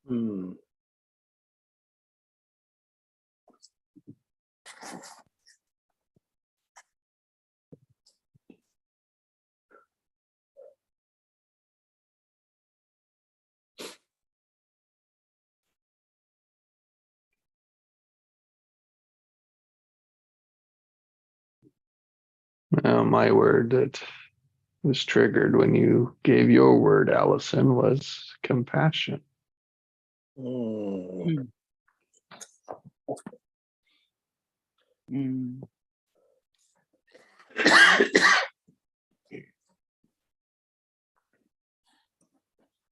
Hmm. My word that was triggered when you gave your word, Allison, was compassion. Mm. Mm.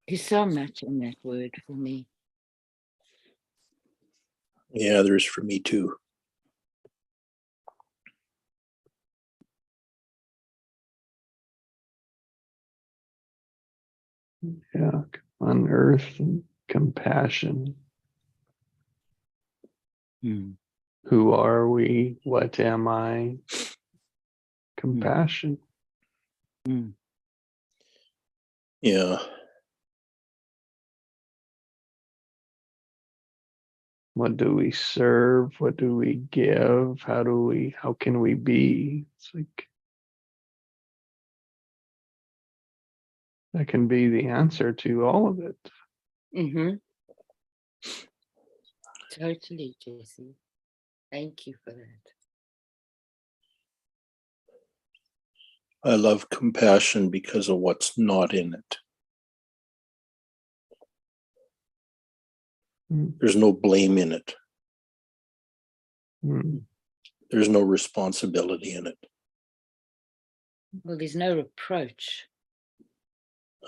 There's so much in that word for me. Yeah, there's for me too. Yeah, unearth and compassion. Mm. Who are we? What am I? Compassion. Mm. Yeah. What do we serve? What do we give? How can we be? It's like that can be the answer to all of it. Mm-hmm. Totally, Jesse. Thank you for that. I love compassion because of what's not in it. Mm. There's no blame in it. Mm. There's no responsibility in it. Well, there's no reproach.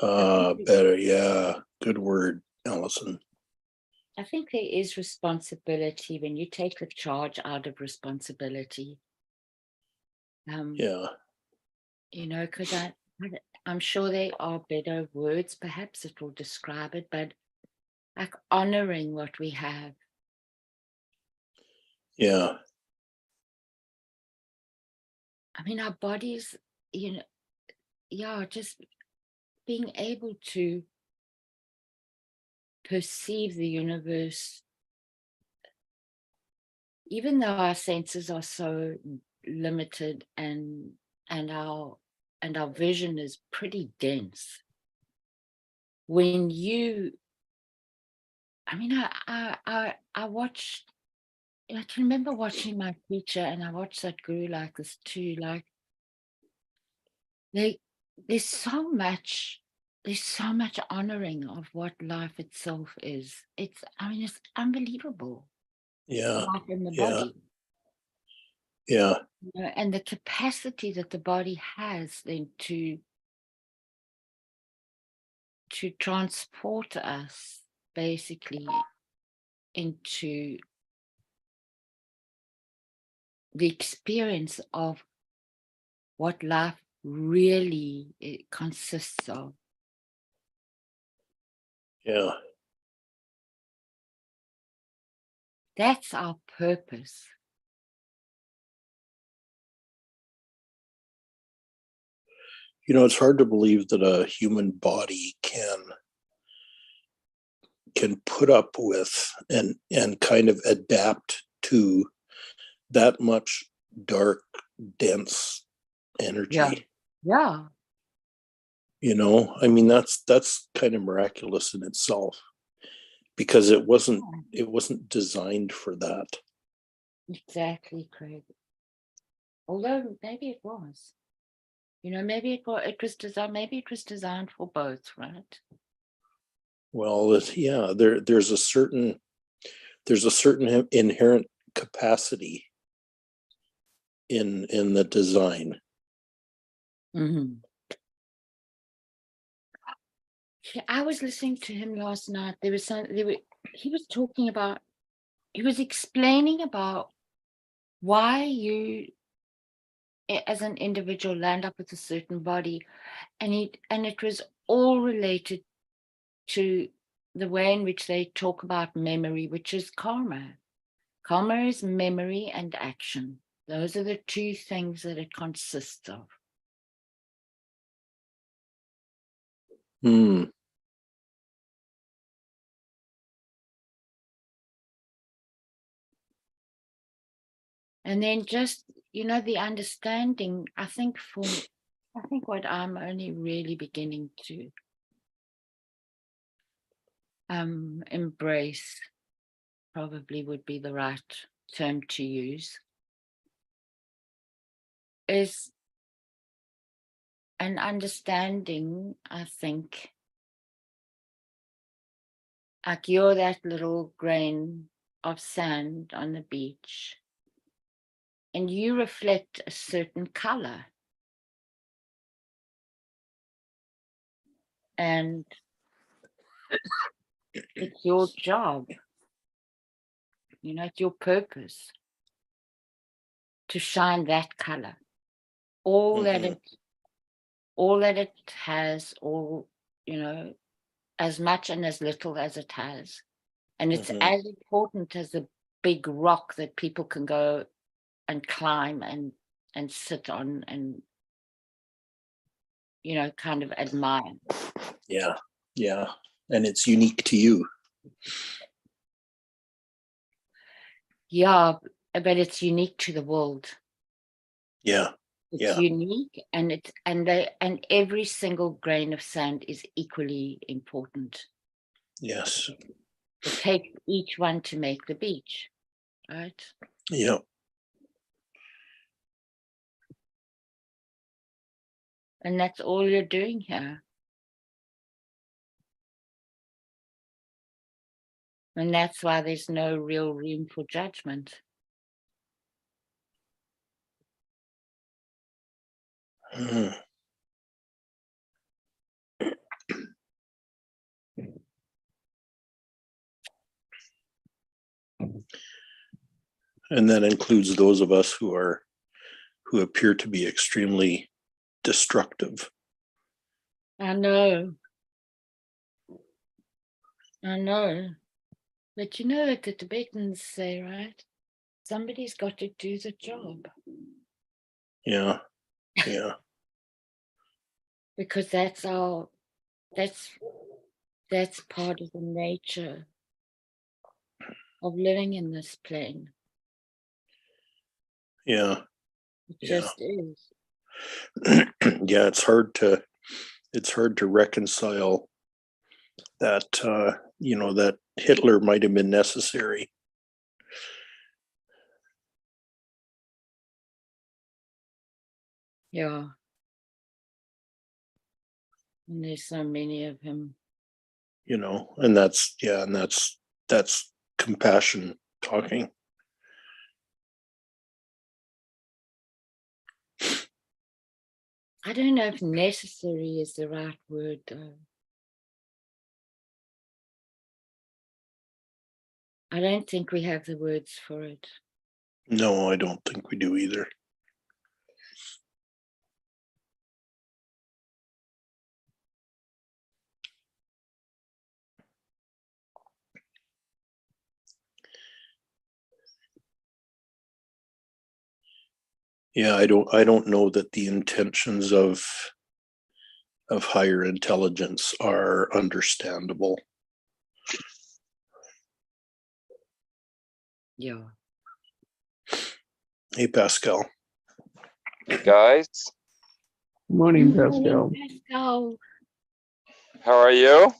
Better. Yeah. Good word, Allison. I think there is responsibility when you take the charge out of responsibility. Yeah. You know, because I'm sure there are better words perhaps that will describe it, but like honoring what we have. Yeah. I mean, our bodies, you know, yeah, just being able to perceive the universe, even though our senses are so limited and our vision is pretty dense. When you, I mean, I watched, I can remember watching my teacher, and I watched that guru like this too. Like, there's so much, honoring of what life itself is. I mean, it's unbelievable. Yeah. Life in the Yeah. body. Yeah. You know, and the capacity that the body has then to transport us basically into the experience of what life really consists of. Yeah. That's our purpose. You know, it's hard to believe that a human body can put up with and kind of adapt to that much dark, dense energy. Yeah. You know, I mean, that's kind of miraculous in itself, because it wasn't designed for that. Exactly, Craig. Although maybe it was. You know, maybe it was designed. Maybe it was designed for both, right? Well, yeah, there's a certain inherent capacity in the design. Mm-hmm. I was listening to him last night. He was talking about, he was explaining about why you as an individual land up with a certain body, and it was all related to the way in which they talk about memory, which is karma. Karma is memory and action. Those are the two things that it consists of. Hmm. And then just, the understanding, I think what I'm only really beginning to embrace probably would be the right term to use, is an understanding, I think, like you're that little grain of sand on the beach, and you reflect a certain color. And it's your job, it's your purpose to shine that color. All that it has, as much and as little as it has. And it's as important as a big rock that people can go and climb and sit on and, kind of admire. Yeah. Yeah. And it's unique to you. Yeah, but it's unique to the world. Yeah. It's unique, and every single grain of sand is equally important. Yes. It takes each one to make the beach, right? Yeah. And that's all you're doing here. And that's why there's no real room for judgment. Mm. And that includes those of us who appear to be extremely destructive. I know. But what the Tibetans say, right? Somebody's got to do the job. Yeah. Yeah. Because that's part of the nature of living in this plane. Yeah. It just is. Yeah, it's hard to reconcile that that Hitler might have been necessary. Yeah. And there's so many of him. And that's compassion talking. I don't know if necessary is the right word, though. I don't think we have the words for it. No, I don't think we do either. Yeah, I don't know that the intentions of higher intelligence are understandable. Yeah. Hey, Pascal. Hey guys, Morning, Morning, Pascal. Pascal. how are you?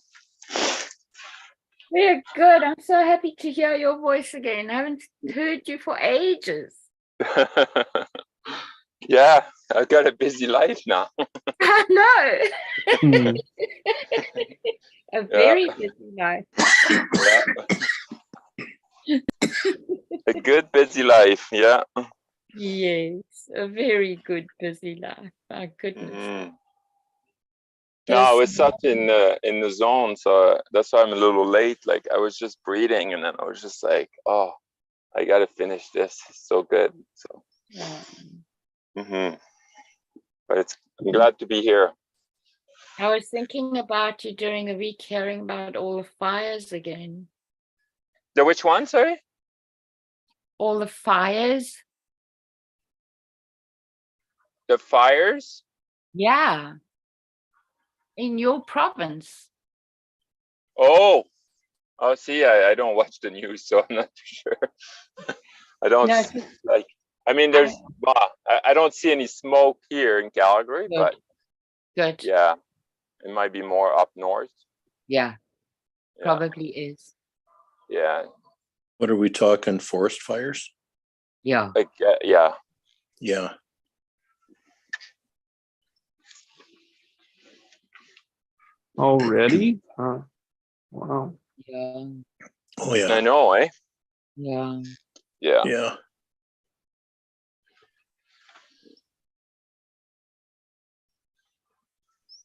We're good. I'm so happy to hear your voice again. I haven't heard you for ages. Yeah, I've got a busy life now. I know. Hmm. A very busy life. Yeah. A good busy life, yeah. Yes, a very good busy life. My goodness. Mhm. No, I was such in the zone, so that's why I'm a little late. Like I was just breathing, and then I was just like, "Oh, I gotta finish this. It's so good." So, but I'm glad to be here. I was thinking about you during the week, hearing about all the fires again. The which one? Sorry, All the fires. the fires. Yeah. In your province. Oh, see, I don't watch the news, so I'm not too sure. I don't No, like. I mean, I don't see any smoke here in Calgary, Good. but Good. yeah, it might be more up north. Yeah, Yeah, probably is. yeah, What are we talking? Forest fires? Yeah. like yeah. Yeah. Already? Wow. Yeah. Oh I yeah. know, eh? Yeah. Yeah. Yeah.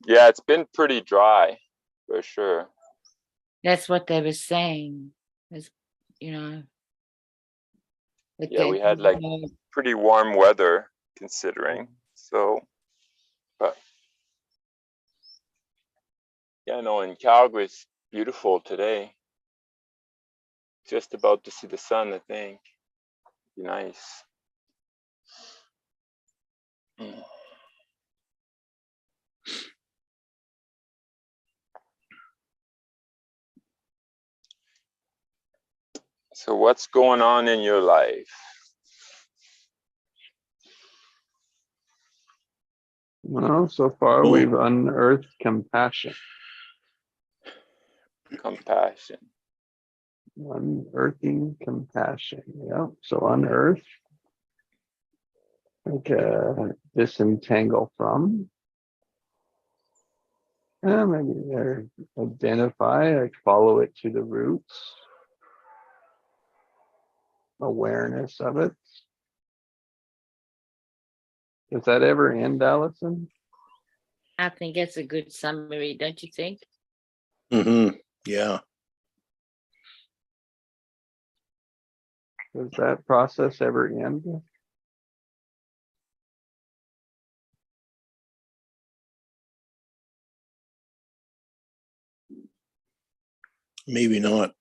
Yeah, it's been pretty dry for sure. That's what they were saying. Is, you know, that Yeah, we had like no- pretty warm weather considering. So, but yeah, no, in Calgary it's beautiful today. Just about to see the sun, I think. Be nice. Mm. So what's going on in your life? Well, so far Oh. we've unearthed compassion. Compassion. Unearthing compassion. Yeah. So unearth. Like disentangle from. Maybe there identify, like follow it to the roots. Awareness of it. Does that ever end, Allison? I think it's a good summary, don't you think? Mm-hmm. Yeah. Does that process ever end? Maybe not.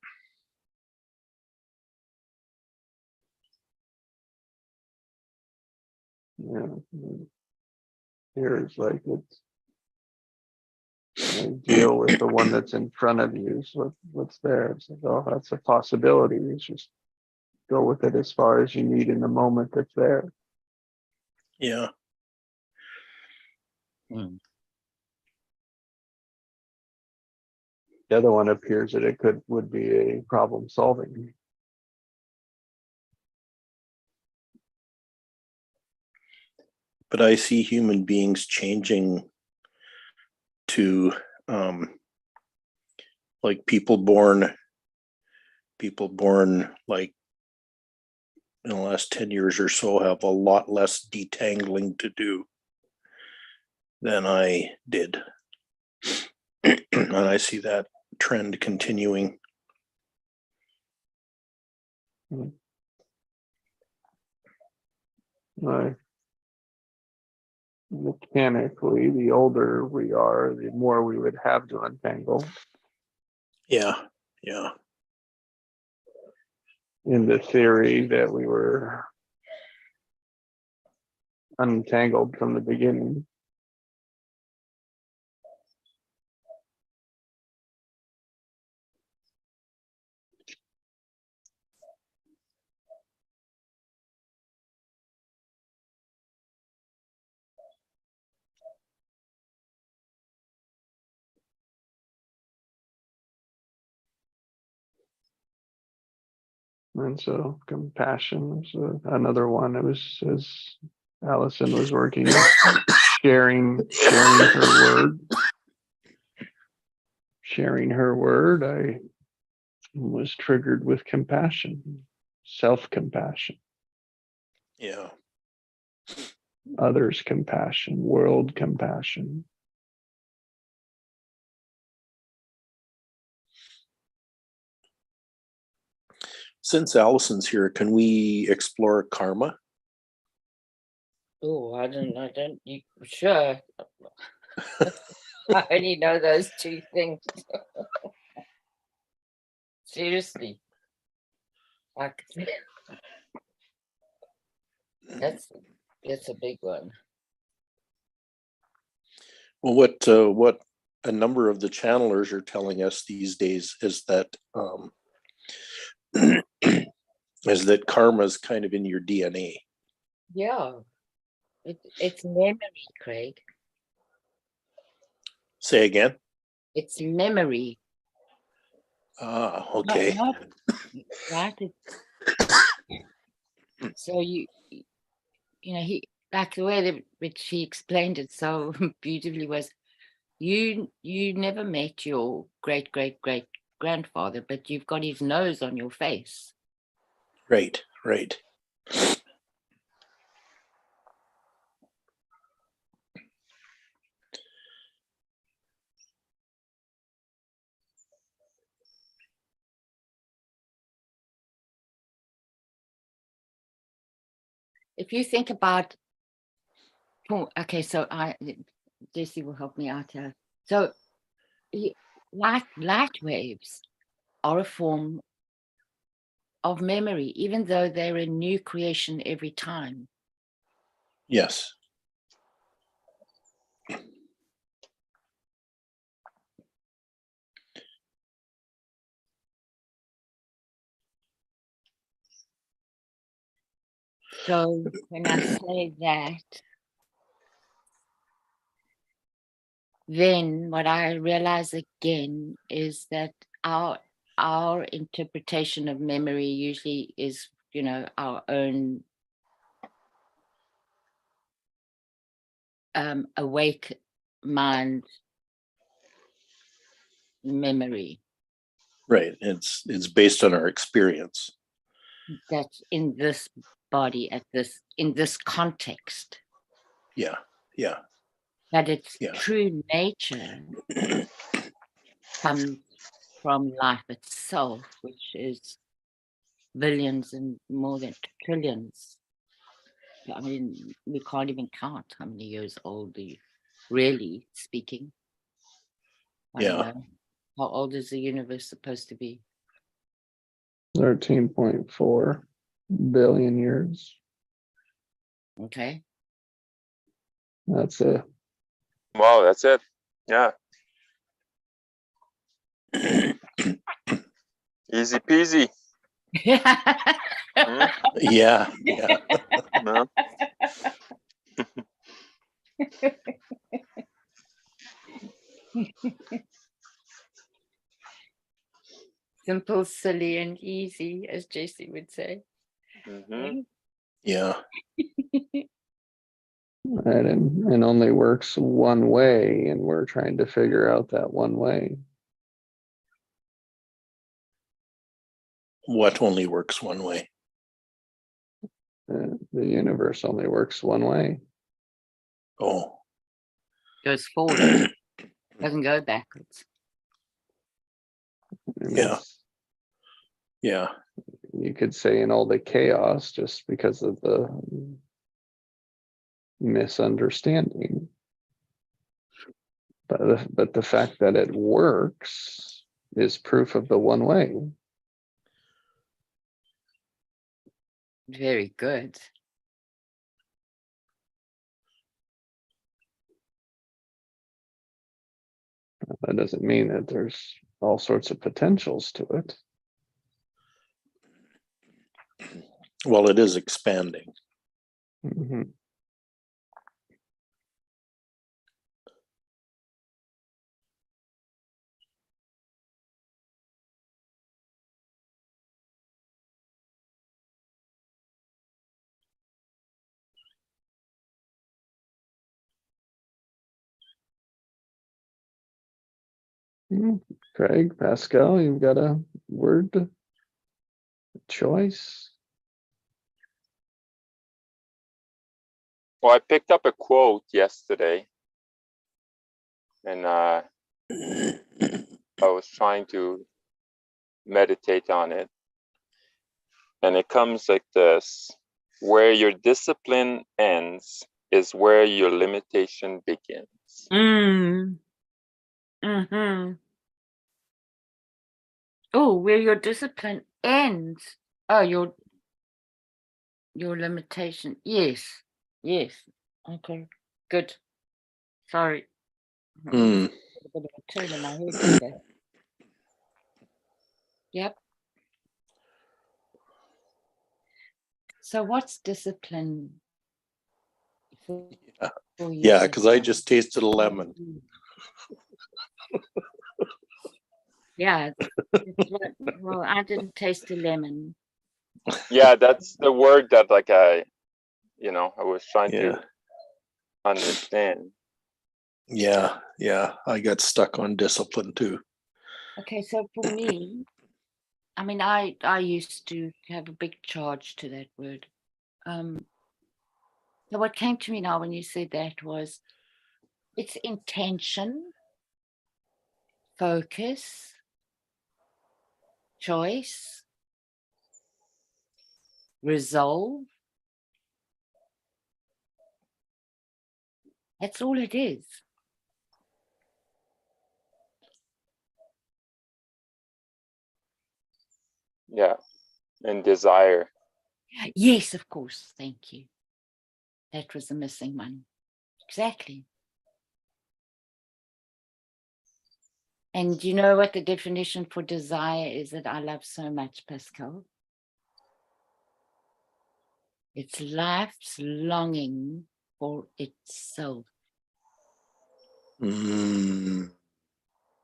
Yeah. Here's like it's deal with the one that's in front of you. So what's there? It's like, oh, that's a possibility. It's just go with it as far as you need in the moment that's there. Yeah. The other one appears that it would be a problem solving. But I see human beings changing to like people born like in the last 10 years or so have a lot less detangling to do than I did. And I see that trend continuing. Mechanically, the older we are, the more we would have to untangle. Yeah. Yeah. In the theory that we were untangled from the beginning. And so compassion was another one. It was as Allison was working with sharing her word. Sharing her word, I was triggered with compassion, self-compassion, Yeah. others' compassion, world compassion. Since Allison's here, can we explore karma? Oh, I don't, you sure? I only know those two things. Seriously. That's a big one. Well, what a number of the channelers are telling us these days is that is that karma is kind of in your DNA. Yeah. It's memory, Craig. Say again. It's memory. Ah, okay. Not right. So you know, he, like the way that which he explained it so beautifully was, you never met your great grandfather, but you've got his nose on your face. Right, right. If you think about, okay, so Jesse will help me out here. So light waves are a form of memory, even though they're a new creation every time. Yes. So when I say that, then what I realize again is that our interpretation of memory usually is, you know, our own awake mind memory Right. It's based on our experience. that's in this body in this context. Yeah. Yeah. But its Yeah. true nature comes from life itself, which is billions and more than trillions. I mean, we can't even count how many years old really speaking. I don't Yeah. know. How old is the universe supposed to be? 13.4 billion years. Okay. That's it. Wow, that's it. Yeah. Easy peasy. Hmm? Yeah. Yeah. No? Simple, silly, and easy, as Jesse would say. Hmm. Yeah. Right, and only works one way, and we're trying to figure out that one way. What only works one way? The universe only works one way. Oh. Goes forward, doesn't go backwards. And Yeah. Yeah. you could say in all the chaos, just because of the misunderstanding. But the fact that it works is proof of the one way. Very good. That doesn't mean that there's all sorts of potentials to it. Well, it is expanding. Mhm. Craig, Pascal, you've got a word choice? Well, I picked up a quote yesterday, and I was trying to meditate on it. And it comes like this: where your discipline ends is where your limitation begins. Oh, where your discipline ends. Oh, your limitation. Yes. Yes. Okay. Good. Sorry. Hmm. A bit of a turn in my head with that. Yep. So what's discipline for Yeah, you. because I just tasted a lemon. Yeah. Well, I didn't taste a lemon. Yeah, that's the word that like I was trying Yeah. to understand. Yeah, I got stuck on discipline too. Okay, so for me, I mean, I used to have a big charge to that word. So what came to me now when you said that was it's intention, focus, choice, resolve. That's all it is. Yeah, and desire. Yes, of course. Thank you. That was the missing one. Exactly. And you know what the definition for desire is that I love so much, Pascal? It's life's longing for itself. Mm.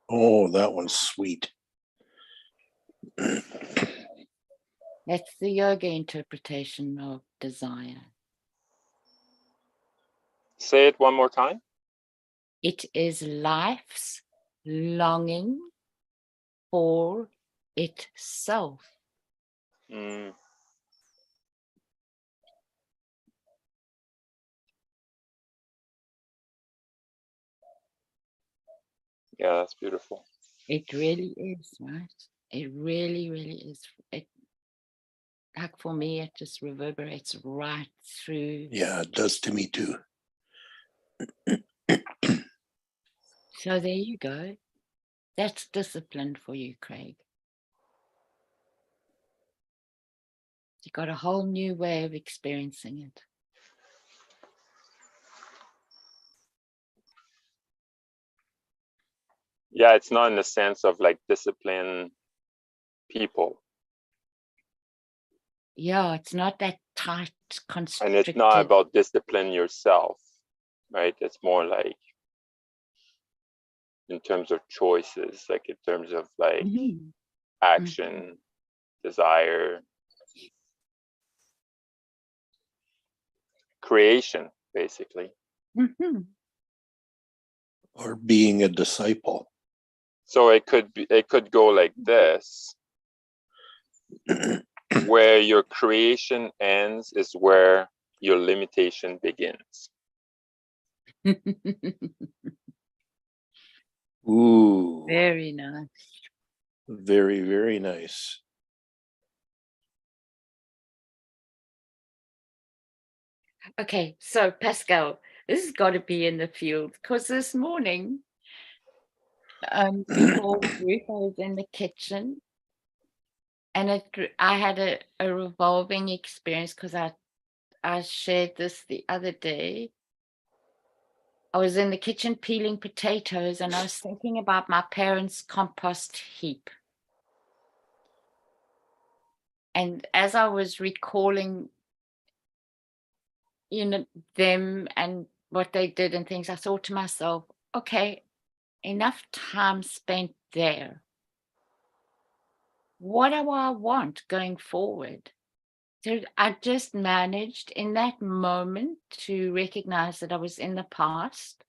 Oh, that one's sweet. That's the yoga interpretation of desire. Say it one more time. It is life's longing for itself. Mm. Yeah, that's beautiful. It really is, right? It really, really is. It, like for me, it just reverberates right through. Yeah, it does to me too. So there you go. That's discipline for you, Craig. You got a whole new way of experiencing it. Yeah, it's not in the sense of like discipline people. Yeah, it's not that tight, And constricted. it's not about discipline yourself, right? It's more like in terms of choices, like in terms of like action, desire, creation, basically. Mm-hmm. Or being a disciple. So it could go like this, where your creation ends is where your limitation begins. Ooh, Very nice. very, very nice. Okay, so Pascal, this has got to be in the field because this morning, before Ruth, I was in the kitchen and I had a revolving experience because I shared this the other day. I was in the kitchen peeling potatoes and I was thinking about my parents' compost heap. And as I was recalling, them and what they did and things, I thought to myself, okay, enough time spent there. What do I want going forward? So I just managed in that moment to recognize that I was in the past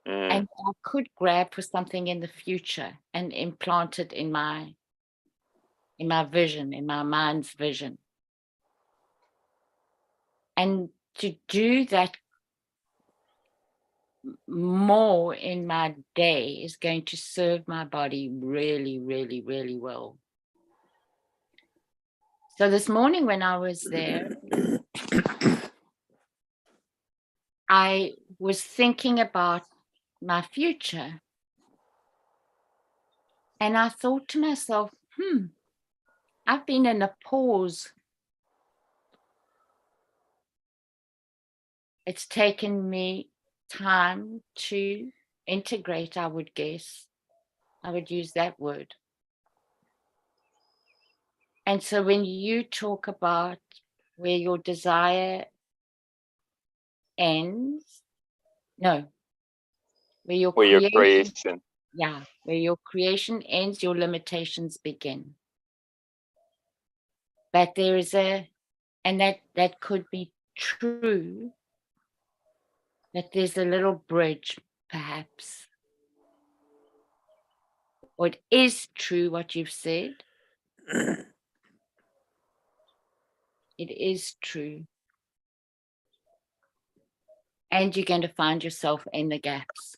and I could grab for something in the future and implant it in my vision, in my mind's vision. And to do that more in my day is going to serve my body really, really, really well. So this morning when I was there, I was thinking about my future. And I thought to myself, I've been in a pause. It's taken me time to integrate, I would guess. I would use that word. And so when you talk about where your desire ends. No, where your Where your creation, creation. yeah, where your creation ends, your limitations begin. But there is and that could be true, that there's a little bridge, perhaps. Or it is true what you've said. It is true. And you're going to find yourself in the gaps.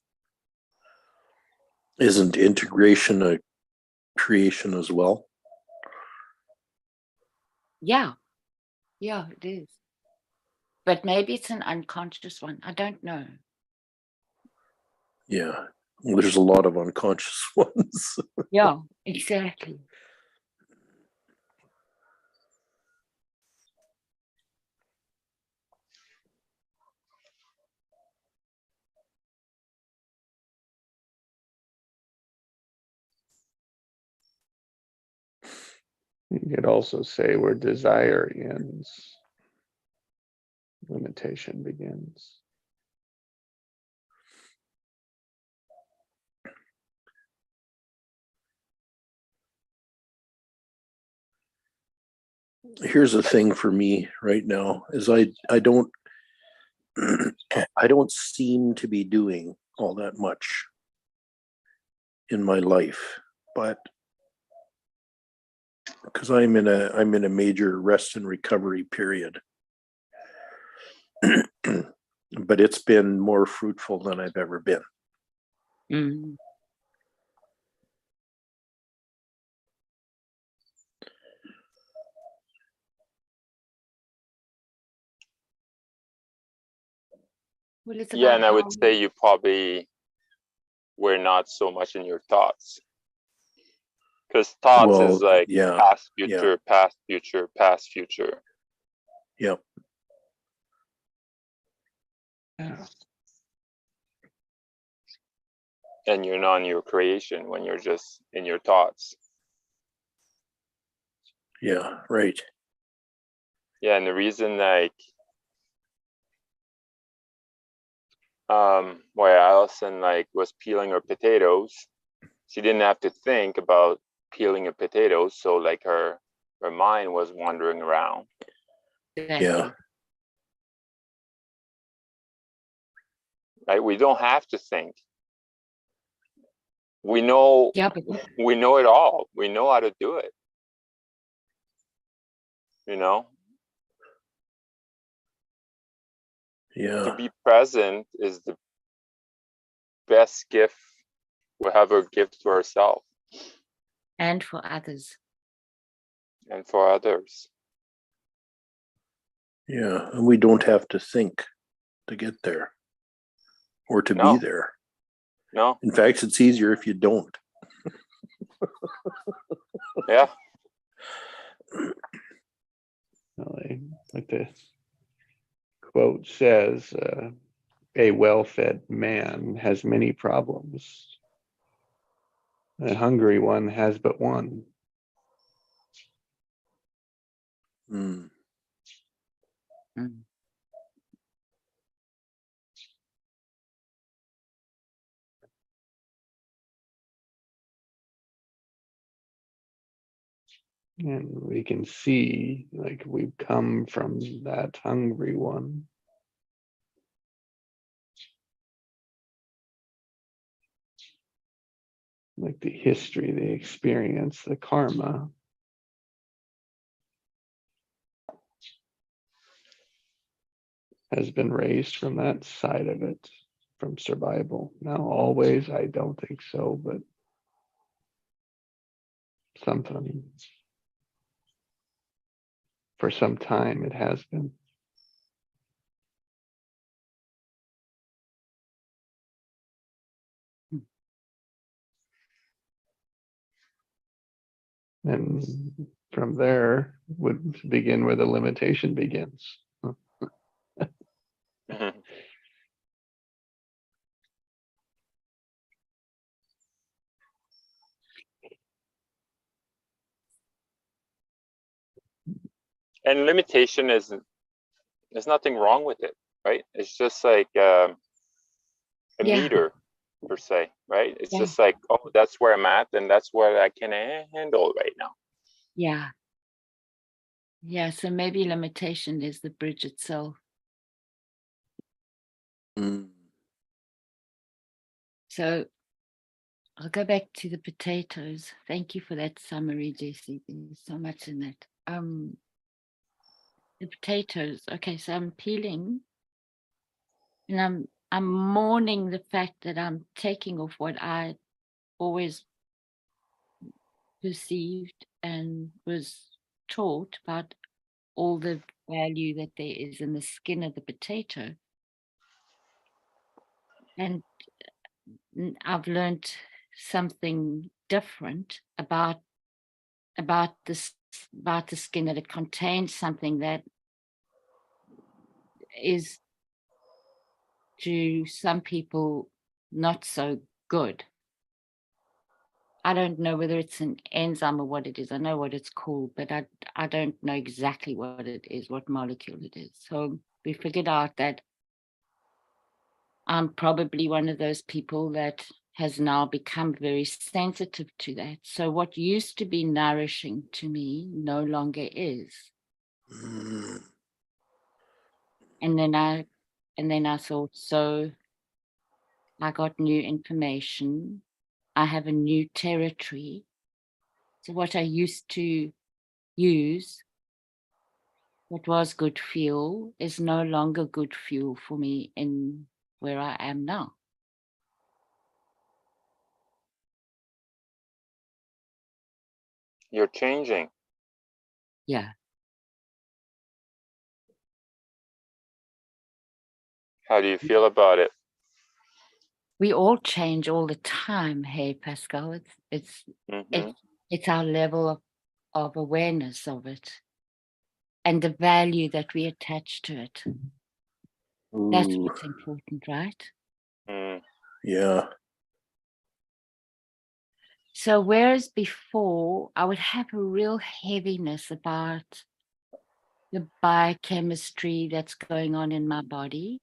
Isn't integration a creation as well? Yeah. Yeah, it is. But maybe it's an unconscious one. I don't know. Yeah. Well, there's a lot of unconscious ones. Yeah, exactly. You could also say where desire ends, limitation begins. Here's the thing for me right now is I don't I don't seem to be doing all that much in my life, but because I'm in a major rest and recovery period. But it's been more fruitful than I've ever been. Mm. Well, it's Yeah, about and I would how say you probably were not so much in your thoughts. Because thoughts is Well, like yeah, past, yeah, future, past, future, past, future. yep, Yeah. And you're not in your creation when you're just in your thoughts. yeah, right. Yeah, and the reason like why Allison like was peeling her potatoes, she didn't have to think about peeling a potato, so like her mind was wandering around. Yeah, Right? We don't have to think. We know yeah, but we know it all. We know how to do it. You know? To yeah, be present is the best gift we'll ever give to ourselves and for others. and for others. yeah. And we don't have to think to get there or to be No, there. no, In fact, it's easier if you don't. yeah. Like the quote says, a well-fed man has many problems. A hungry one has but one. Mm. Mm. And we can see like we've come from that hungry one. Like the history, the experience, the karma. Has been raised from that side of it, from survival. Now, always, I don't think so, but something, for some time, it has been. And from there would begin where the limitation begins. Mhm. And limitation is there's nothing wrong with it, right? It's just like a Yeah. meter per se, right? It's Yeah. just like, oh, that's where I'm at, and that's what I can handle right now. Yeah. Yeah. So maybe limitation is the bridge itself. Mm. So I'll go back to the potatoes. Thank you for that summary, Jessie. There's so much in that. The potatoes. Okay, so I'm peeling, and I'm mourning the fact that I'm taking off what I always perceived and was taught about all the value that there is in the skin of the potato. And I've learned something different about this, about the skin, that it contains something that is to some people not so good. I don't know whether it's an enzyme or what it is. I know what it's called, but I don't know exactly what it is, what molecule it is. So we figured out that I'm probably one of those people that has now become very sensitive to that. So what used to be nourishing to me no longer is. Mm. And then I thought, so I got new information. I have a new territory. So what I used to use, what was good fuel, is no longer good fuel for me in where I am now. You're changing. Yeah. How do you feel about it? We all change all the time. Hey, Pascal, Mm-hmm. it's our level of awareness of it and the value that we attach to it. That's Ooh, what's important, right? Mm. yeah. So whereas before I would have a real heaviness about the biochemistry that's going on in my body,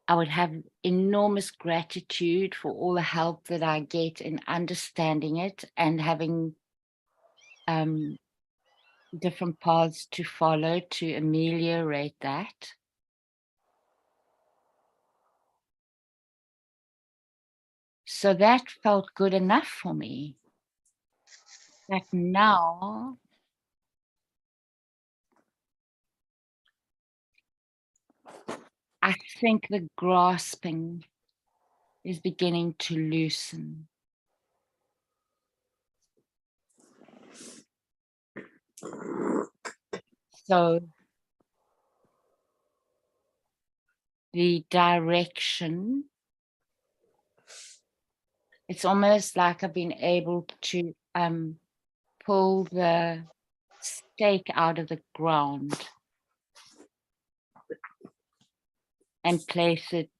I would have enormous gratitude for all the help that I get in understanding it and having different paths to follow to ameliorate that. So that felt good enough for me. But now I think the grasping is beginning to loosen. So the direction, it's almost like I've been able to pull the stake out of the ground and place it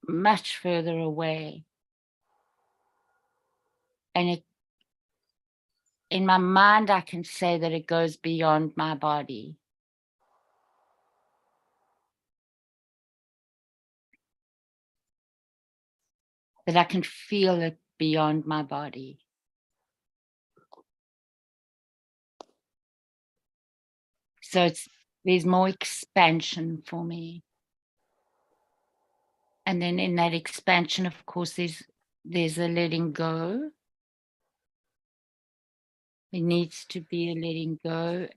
much further away. And in my mind, I can say that it goes beyond my body. That I can feel it beyond my body. So there's more expansion for me. And then in that expansion, of course, there's a letting go. There needs to be a letting go.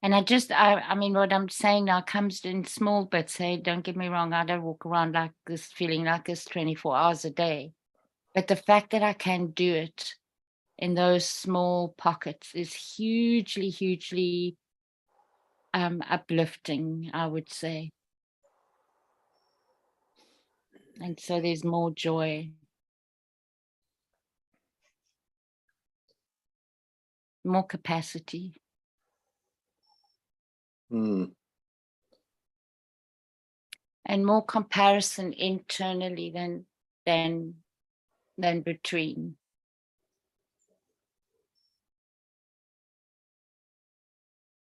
And I mean, what I'm saying now comes in small bits. Hey, don't get me wrong, I don't walk around like this, feeling like this 24 hours a day. But the fact that I can do it in those small pockets is hugely, hugely uplifting, I would say. And so there's more joy, more capacity. Mm. And more comparison internally than between.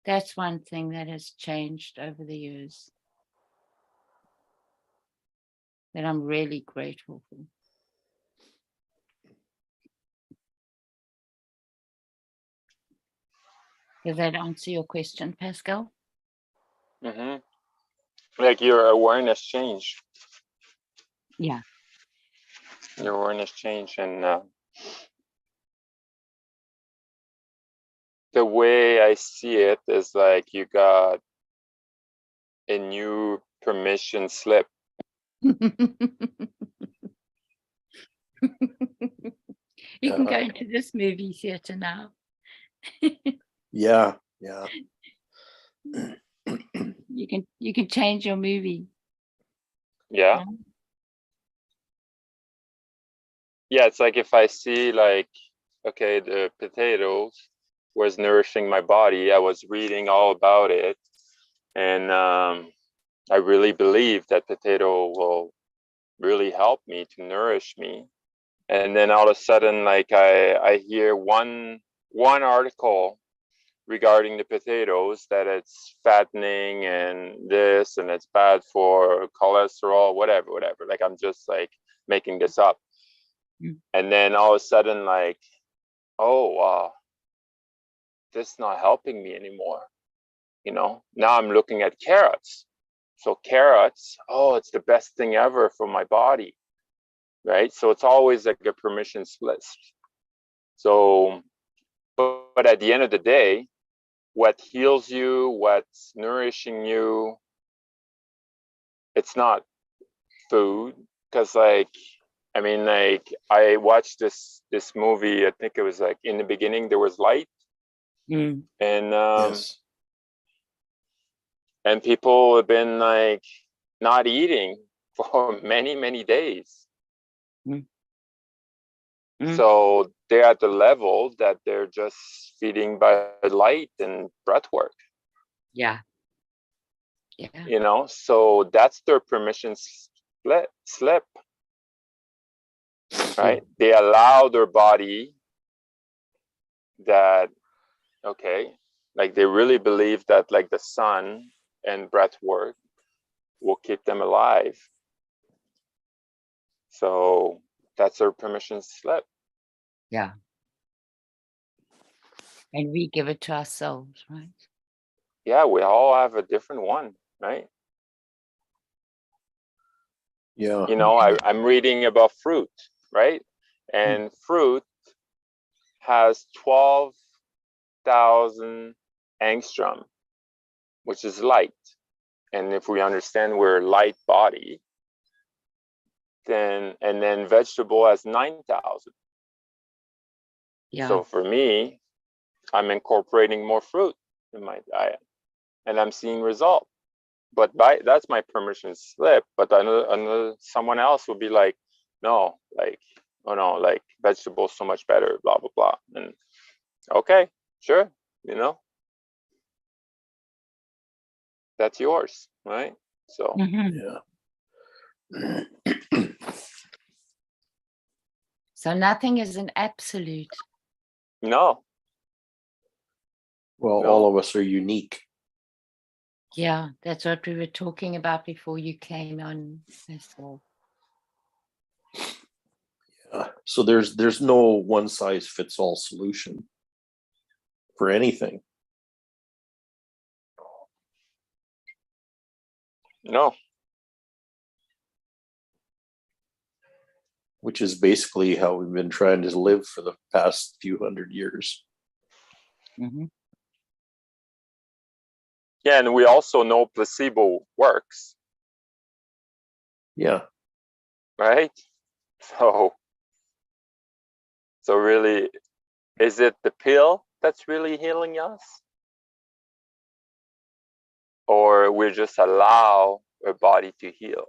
That's one thing that has changed over the years that I'm really grateful for. Does that answer your question, Pascal? Mm-hmm. Like your awareness changed. Yeah. Your awareness changed, and the way I see it is like you got a new permission slip. You can go into this movie theater now. Yeah, yeah. You can change your movie. Yeah. Yeah, it's like if I see like, okay, the potatoes was nourishing my body. I was reading all about it, and I really believe that potato will really help me to nourish me. And then all of a sudden, like I hear one article regarding the potatoes that it's fattening and this and it's bad for cholesterol, whatever. Like I'm just like making this up. And then all of a sudden, like, oh, this is not helping me anymore. You know, now I'm looking at carrots. So carrots, oh, it's the best thing ever for my body, right? So it's always like a permission slip. So, but at the end of the day, what heals you, what's nourishing you, it's not food. Because like, I mean, like I watched this movie. I think it was like in the beginning there was light, and Yes. and people have been like not eating for many days. So they're at the level that they're just feeding by light and breath work. Yeah. You know, so that's their permission slip, right? They allow their body that, okay, like they really believe that like the sun and breath work will keep them alive. So that's their permission slip. Yeah. And we give it to ourselves, right? Yeah, we all have a different one, right? Yeah. You know, I'm reading about fruit, right? And fruit has 12,000 angstrom, which is light. And if we understand we're light body, then, and then vegetable has 9,000. Yeah. So for me, I'm incorporating more fruit in my diet and I'm seeing result. But that's my permission slip. But another someone else will be like, no, like, oh no, like vegetables so much better, blah, blah, blah. And okay, sure, you know, that's yours, right? So Yeah. So nothing is an absolute. no. Well, No. all of us are unique. Yeah, that's what we were talking about before you came on. So there's no one size fits all solution for anything. No. Which is basically how we've been trying to live for the past few hundred years. Yeah, and we also know placebo works. Yeah. Right? So really, is it the pill that's really healing us? Or we just allow our body to heal?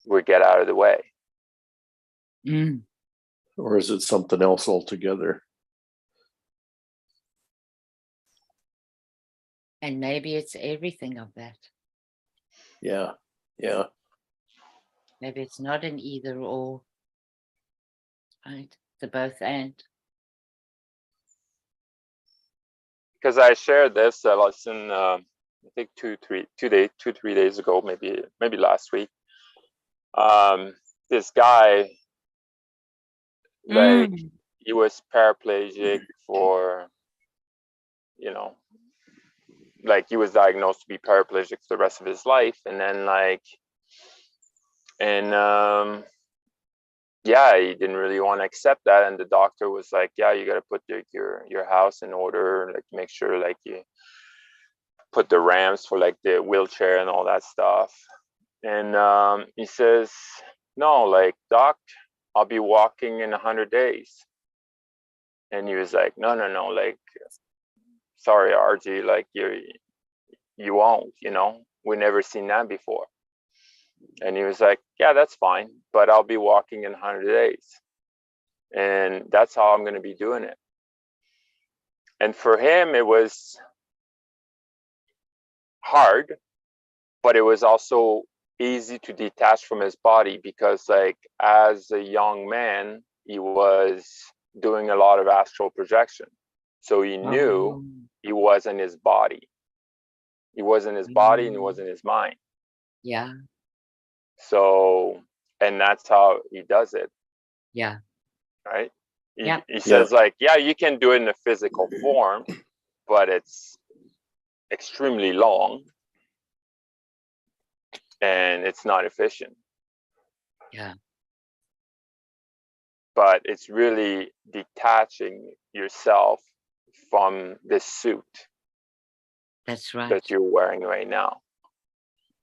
We get out of the way. Or is it something else altogether? And maybe it's everything of that. Yeah. Yeah. Maybe it's not an either or. Right? The both and. because I shared this, listen, I think 2-3 days ago, maybe last week. This guy, like, Mm. he was paraplegic for, you know, like he was diagnosed to be paraplegic for the rest of his life, and then like, and yeah, he didn't really want to accept that, and the doctor was like, yeah, you got to put your house in order, like make sure like you put the ramps for like the wheelchair and all that stuff. And he says, no, like, doc, I'll be walking in 100 days. And he was like, no, like, sorry, RG, like you won't, we've never seen that before. And he was like, yeah, that's fine, but I'll be walking in 100 days. And that's how I'm going to be doing it. And for him, it was hard, but it was also easy to detach from his body, because like as a young man, he was doing a lot of astral projection. So he knew he wasn't his body. He wasn't his body and he wasn't his mind. Yeah. So, and that's how he does it. Yeah. Right. Yeah. He says like, yeah, you can do it in a physical form, but it's extremely long and it's not efficient. Yeah. But it's really detaching yourself from this suit That's right. that you're wearing right now.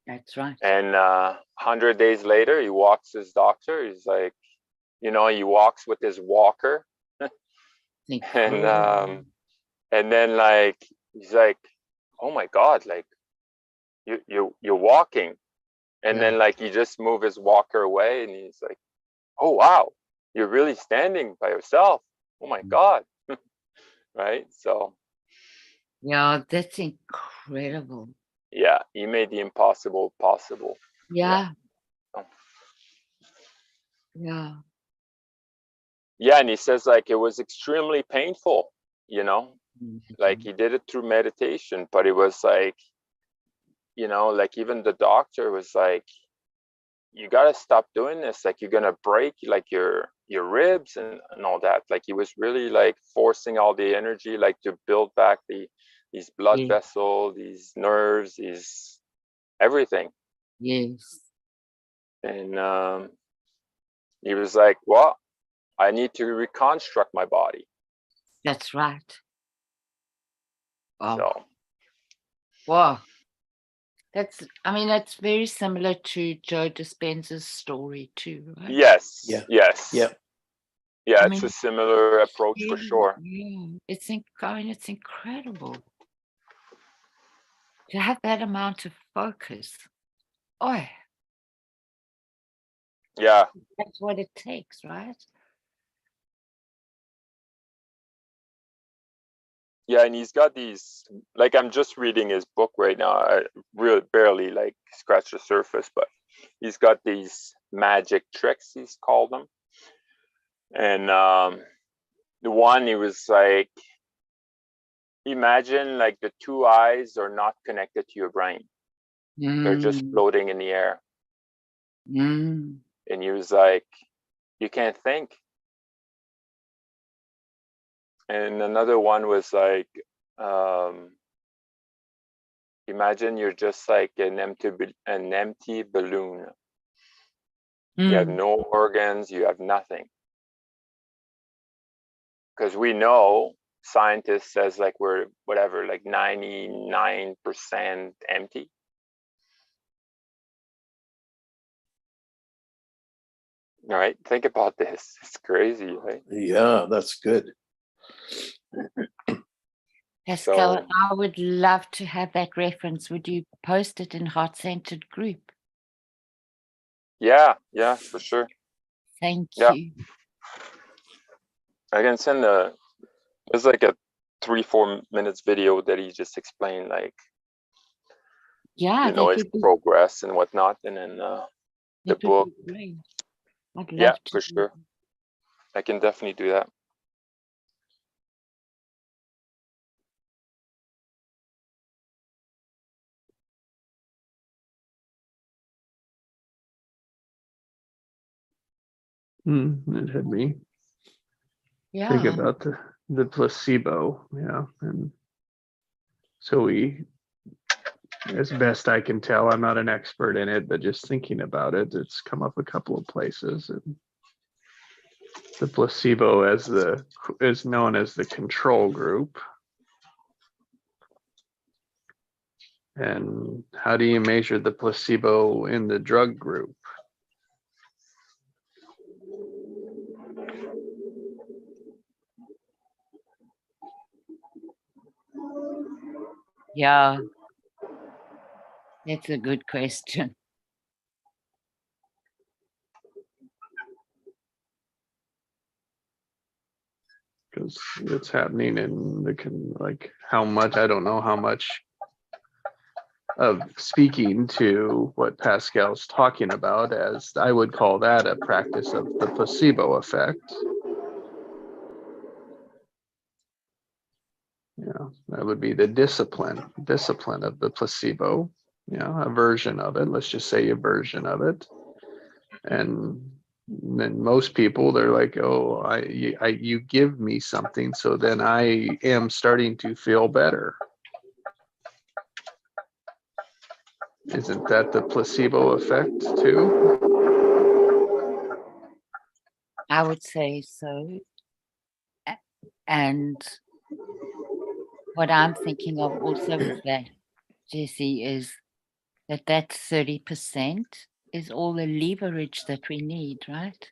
That's right. And 100 days later, he walks his doctor. He's like, he walks with his walker. And then like, he's like, oh my God, like you're walking. And then like, he just move his walker away and he's like, oh, wow, you're really standing by yourself. Oh my God. Right. So. Yeah, that's incredible. Yeah, he made the impossible possible. Yeah. Yeah. Yeah. Yeah, and he says like it was extremely painful, like he Mhm. did it through meditation, but it was like, like even the doctor was like, you got to stop doing this, like you're gonna break like your ribs and all that. Like he was really like forcing all the energy like to build back these blood Yes. vessels, these nerves, these everything. Yes. And he was like, well, I need to reconstruct my body. That's right. Wow. So. Wow. That's very similar to Joe Dispenza's story too, right? Yes. Yeah. Yes. Yeah. Yeah, I it's mean, a similar approach for sure. Yeah, it's incredible to have that amount of focus. Oh, Yeah. that's what it takes, right? Yeah, and he's got these, like, I'm just reading his book right now. I really barely like scratch the surface, but he's got these magic tricks, he's called them. And the one, he was like, imagine like the two eyes are not connected to your brain. They're just floating in the air. Mm. And he was like, you can't think. And another one was like, imagine you're just like an empty balloon. You have no organs, you have nothing. Because we know, scientists says like we're whatever, like 99% empty. All right, think about this. It's crazy, right? Yeah, that's good. Pascal, So, I would love to have that reference. Would you post it in Heart Centered Group? yeah, for sure. Thank Yeah. you. I can send there's like a 3-4 minutes video that he just explained, like, Yeah, his progress and whatnot, and then the book. Great. I'd love Yeah, to. for sure. I can definitely do that. It had me think Yeah. about the placebo, and so as best I can tell, I'm not an expert in it, but just thinking about it, it's come up a couple of places, and the placebo is known as the control group. And how do you measure the placebo in the drug group? Yeah. That's a good question. Because it's happening in like how much, I don't know how much of speaking to what Pascal's talking about, as I would call that a practice of the placebo effect. That would be the discipline of the placebo, a version of it. Let's just say a version of it. And then most people, they're like, oh, you give me something, so then I am starting to feel better. Isn't that the placebo effect too? I would say so. And what I'm thinking of also with that, Jesse, is that 30% is all the leverage that we need, right?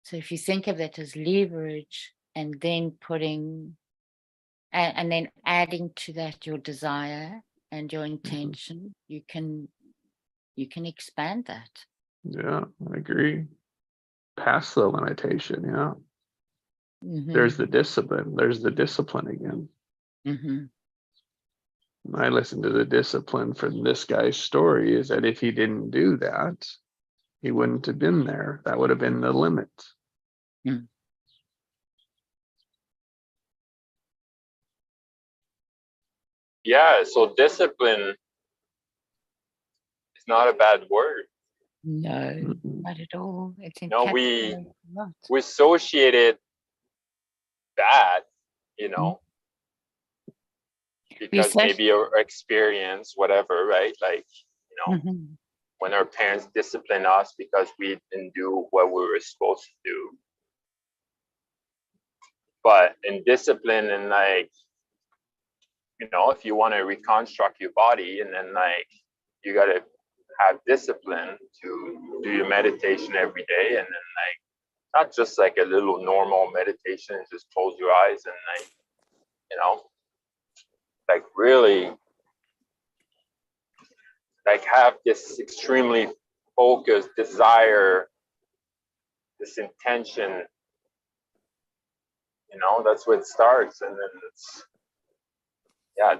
So if you think of it as leverage and then putting, and then adding to that your desire and your intention, you can expand that. Yeah, I agree. Past the limitation, yeah. Mm-hmm. There's the discipline. There's the discipline again. Mm-hmm. I listened to the discipline from this guy's story is that if he didn't do that, he wouldn't have been there. That would have been the limit. Mm. Yeah, so discipline is not a bad word. No, Mm-mm. not at all. It's No, we encapsulated a lot. associated that, because maybe our experience, whatever, right? Like, Mm-hmm. when our parents discipline us because we didn't do what we were supposed to do. But in discipline, and like, if you want to reconstruct your body, and then like you got to have discipline to do your meditation every day, and then like not just like a little normal meditation, just close your eyes and like, like really like have this extremely focused desire, this intention, that's where it starts. And then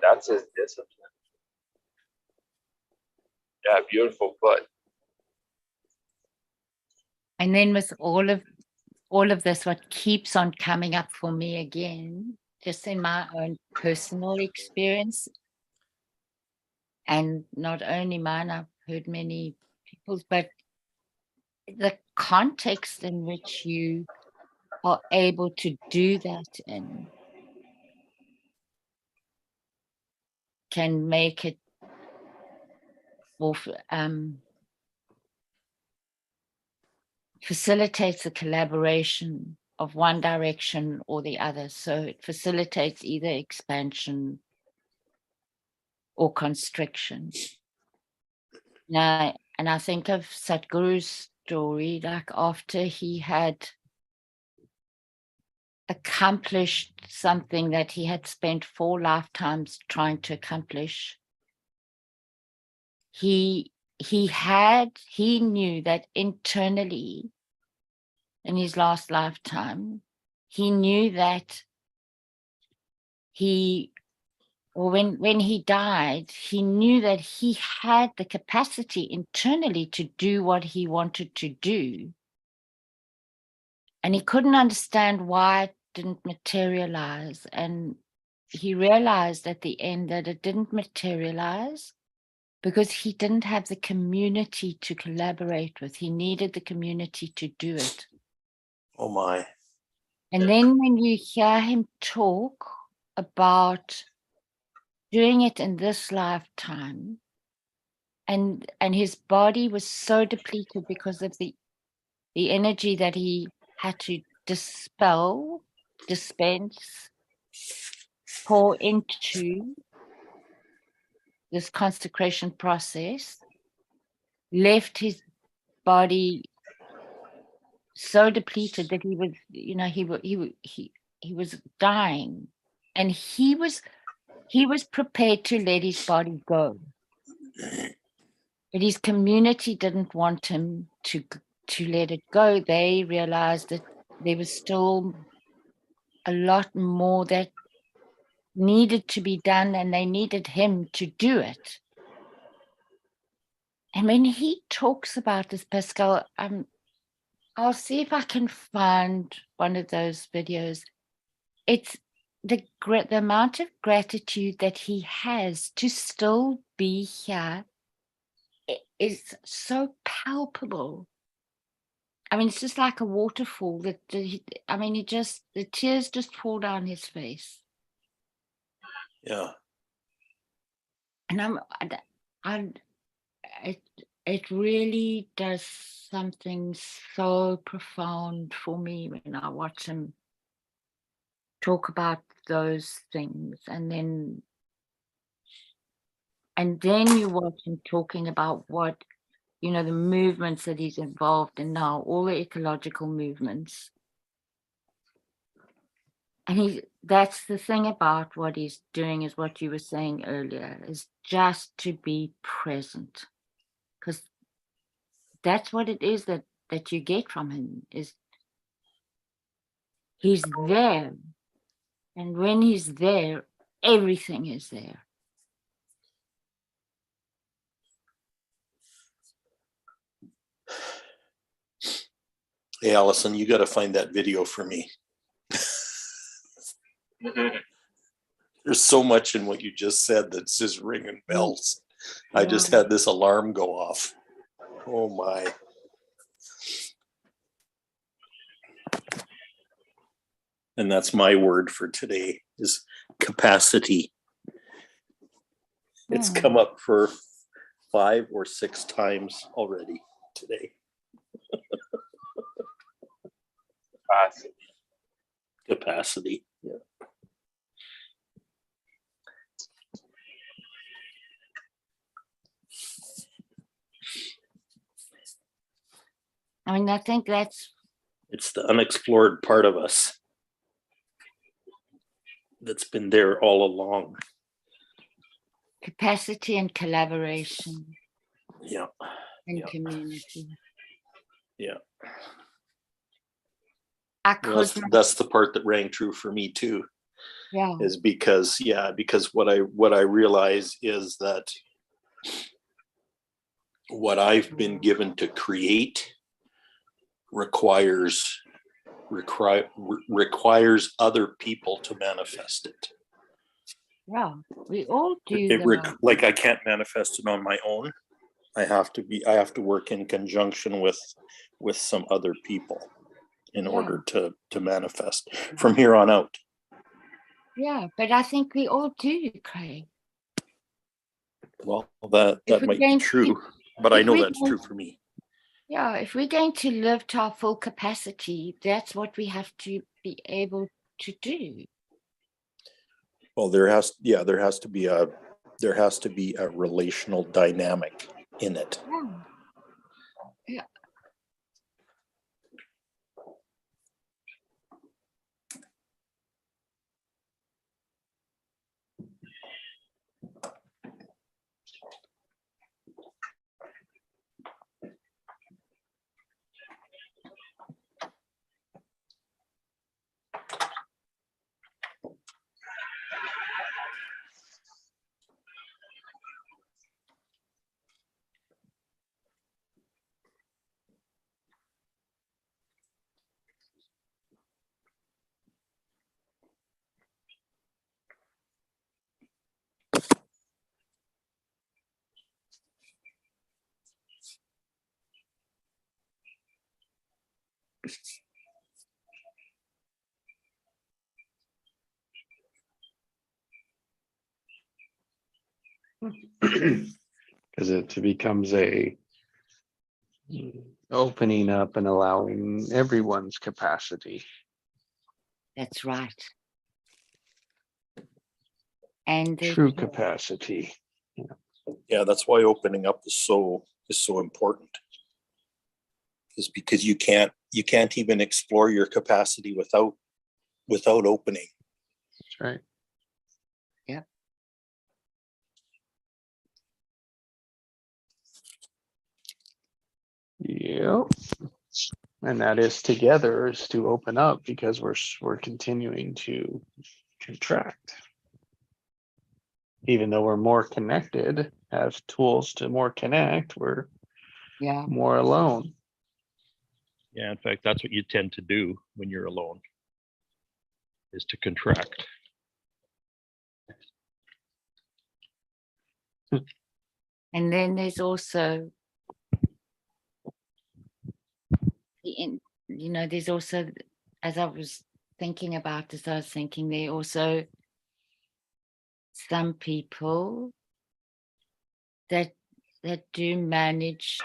that's his discipline. Yeah, beautiful put. And then with all of this, what keeps on coming up for me again, just in my own personal experience, and not only mine, I've heard many people's, but the context in which you are able to do that in can make it, or facilitates the collaboration of one direction or the other. So it facilitates either expansion or constriction. Now, and I think of Sadhguru's story, like after he had accomplished something that he had spent 4 lifetimes trying to accomplish, he knew that internally in his last lifetime, he knew that when he died, he knew that he had the capacity internally to do what he wanted to do. And he couldn't understand why it didn't materialize. And he realized at the end that it didn't materialize because he didn't have the community to collaborate with. He needed the community to do it. Oh my. And then when you hear him talk about doing it in this lifetime, and his body was so depleted because of the energy that he had to dispel, dispense, pour into this consecration process, left his body so depleted that he was, he was dying, and he was prepared to let his body go, but his community didn't want him to let it go. They realized that there was still a lot more that needed to be done, and they needed him to do it. And when he talks about this, Pascal, I'll see if I can find one of those videos. It's the amount of gratitude that he has to still be here is so palpable. I mean, it's just like a waterfall that the tears just fall down his face. Yeah. And it really does something so profound for me when I watch him talk about those things, and then you watch him talking about what, the movements that he's involved in now, all the ecological movements. And that's the thing about what he's doing, is what you were saying earlier, is just to be present. Because that's what it is that you get from him, is he's there. And when he's there, everything is there. Hey, Allison, you got to find that video for me. There's so much in what you just said that's just ringing bells. I just had this alarm go off. Oh my. And that's my word for today, is capacity. It's come up for 5 or 6 times already today. Capacity. Yeah. I mean, I think it's the unexplored part of us that's been there all along. capacity and collaboration. Yeah. And community. Yeah. That's the part that rang true for me too. Yeah. Is because what I realize is that what I've been given to create requires other people to manifest it. Yeah, we all do. Like I can't manifest it on my own. I have to work in conjunction with some other people in order to manifest from here on out. Yeah, but I think we all do, Craig. Well, that might be true, but I know that's true for me. Yeah, if we're going to live to our full capacity, that's what we have to be able to do. Well, there has to be a relational dynamic in it. Yeah. Because it becomes a opening up and allowing everyone's capacity. That's right. And True capacity. Yeah, that's why opening up is so important. Is because you can't even explore your capacity without opening. That's right. Yeah. Yep. And that is together is to open up, because we're continuing to contract. Even though we're more connected, have tools to more connect, we're yeah, more alone. Yeah, in fact, that's what you tend to do when you're alone, is to contract. and then there's also there's also, as I was thinking about this, I was thinking there are also some people that do manage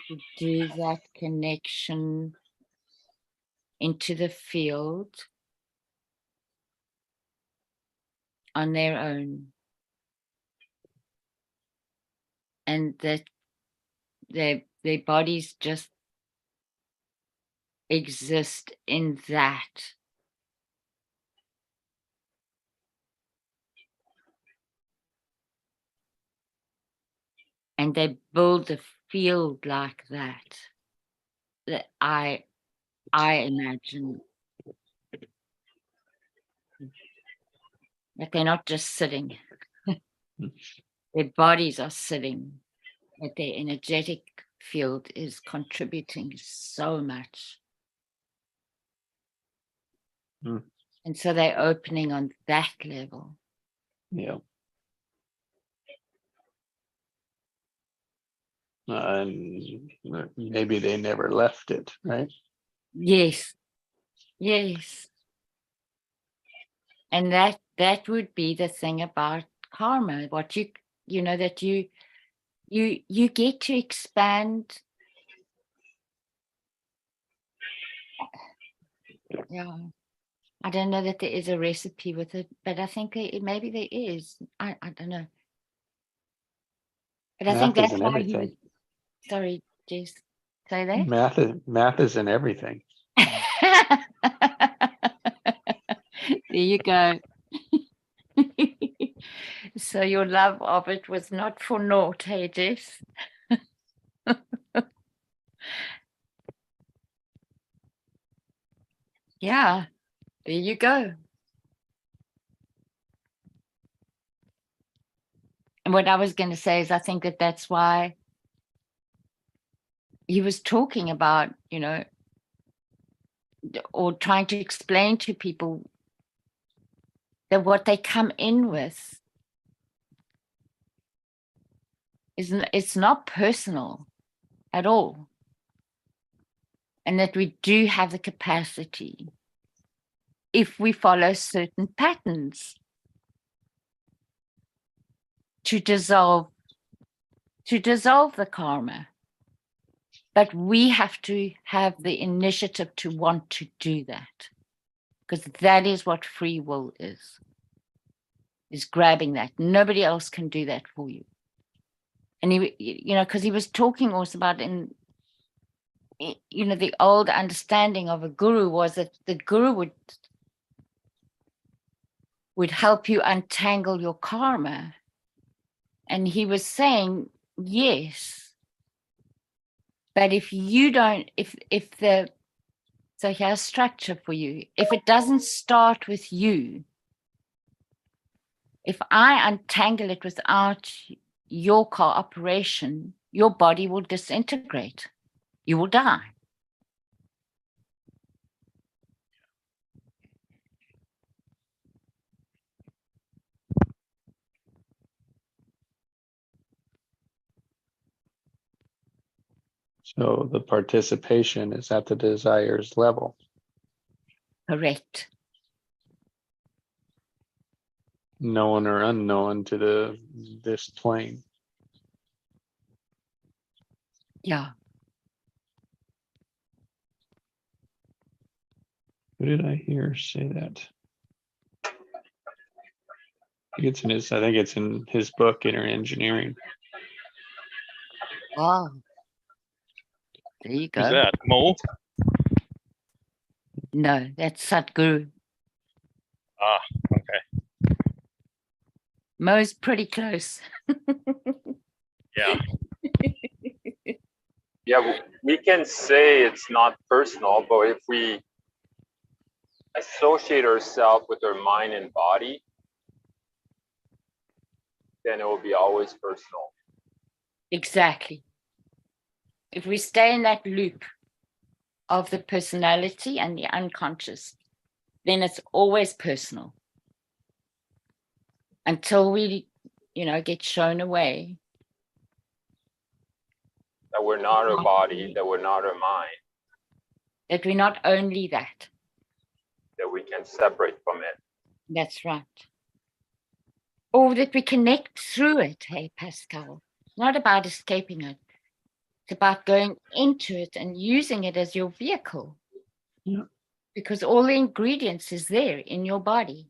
to do that connection into the field on their own, and that their bodies just exist in that. And they build a field like that I imagine that they're not just sitting. Their bodies are sitting, but their energetic field is contributing so much. Mm. And so they're opening on that level. Yeah. And maybe they never left it, right? Yes. And that would be the thing about karma, what that you get to expand. Yeah. I don't know that there is a recipe with it, but I think maybe there is. I don't know. But I think Math is that's in why he was. everything. Sorry, Jess. Say that. Math is in everything. There you go. So your love of it was not for naught, hey, Jess? Yeah, there you go. And what I was going to say is I think that that's why he was talking about, or trying to explain to people that what they come in with it's not personal at all. And that we do have the capacity, if we follow certain patterns, to dissolve the karma. But we have to have the initiative to want to do that, because that is what free will is grabbing that. Nobody else can do that for you. And because he was talking also about the old understanding of a guru was that the guru would help you untangle your karma. And he was saying, yes, but if you don't, so here's structure for you. If it doesn't start with you, if I untangle it without your cooperation, your body will disintegrate. You will die. So the participation is at the desires level. Correct. Known or unknown to this plane. Yeah. Who did I hear say that? I think it's in his book, Inner Engineering. Wow. There you go. Who's that? Mo? No, that's Sadhguru. Ah, okay. Mo's pretty close. Yeah. Yeah, we can say it's not personal, but if we associate ourselves with our mind and body, then it will be always personal. Exactly. If we stay in that loop of the personality and the unconscious, then it's always personal. Until we, get shown away. That we're not our body, that we're not our mind, That we're not only that. that we can separate from it. That's right. Or that we connect through it, hey, Pascal. It's not about escaping it. It's about going into it and using it as your vehicle. Yeah. Because all the ingredients is there in your body.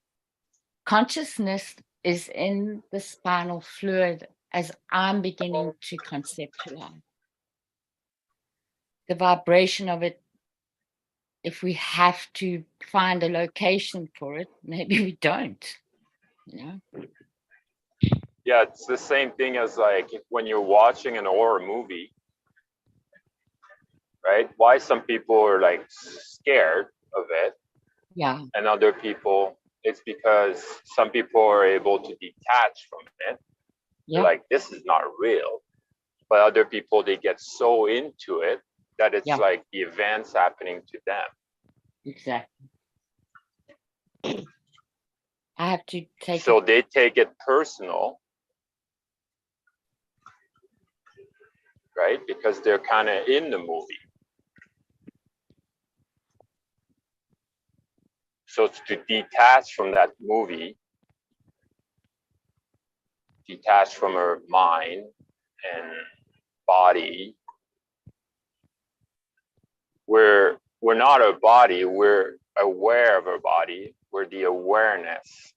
Consciousness is in the spinal fluid as I'm beginning to conceptualize. The vibration of it, if we have to find a location for it, maybe we don't, Yeah, it's the same thing as like when you're watching an horror movie, right? Why some people are like scared of it, Yeah. and other people, it's because some people are able to detach from it. Yeah. Like, this is not real. But other people, they get so into it that it's like the events happening to them. Exactly. I have to take So it. they take it personal, right? Because they're kind of in the movie. So to detach from that movie, detach from our mind and body, we're not our body, we're aware of our body, we're the awareness.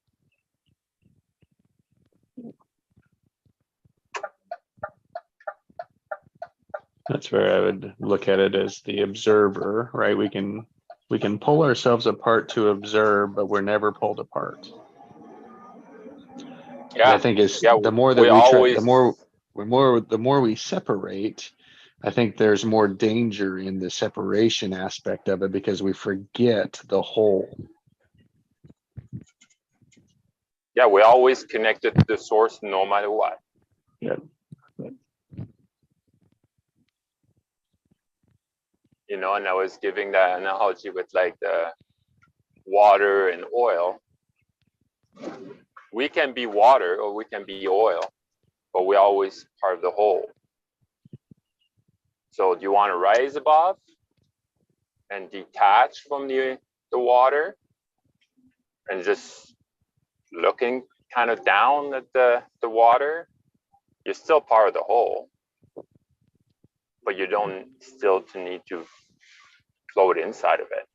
That's where I would look at it as the observer, right? We can pull ourselves apart to observe, but we're never pulled apart. Yeah. I think it's Yeah, the more that we we try, always, the more we separate, I think there's more danger in the separation aspect of it because we forget the whole. yeah, we always connected to the source no matter what. Yeah. And I was giving that analogy with like the water and oil. We can be water or we can be oil, but we're always part of the whole. So do you want to rise above and detach from the water and just looking kind of down at the water? You're still part of the whole, but you don't still need to float inside of it.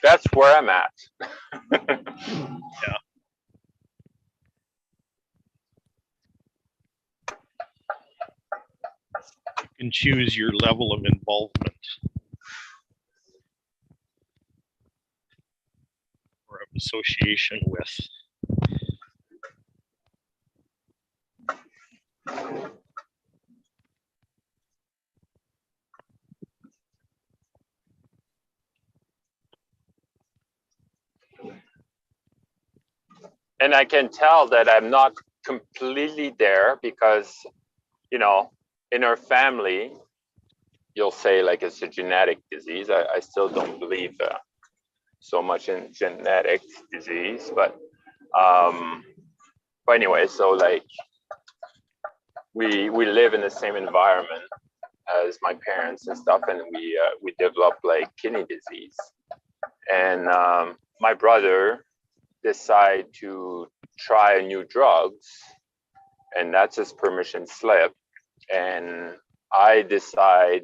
That's where I'm at. Yeah. You can choose your level of involvement or of association with. And I can tell that I'm not completely there because, in our family, you'll say like it's a genetic disease. I still don't believe so much in genetic disease, but anyway, so like we live in the same environment as my parents and stuff, and we developed like kidney disease. And my brother decided to try new drugs, and that's his permission slip. And I decide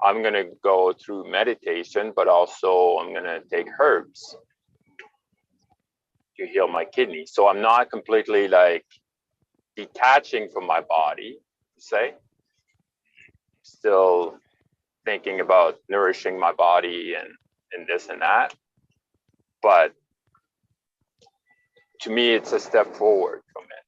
I'm gonna go through meditation, but also I'm gonna take herbs to heal my kidney. So I'm not completely like detaching from my body, say, still thinking about nourishing my body and this and that. But to me, it's a step forward from it,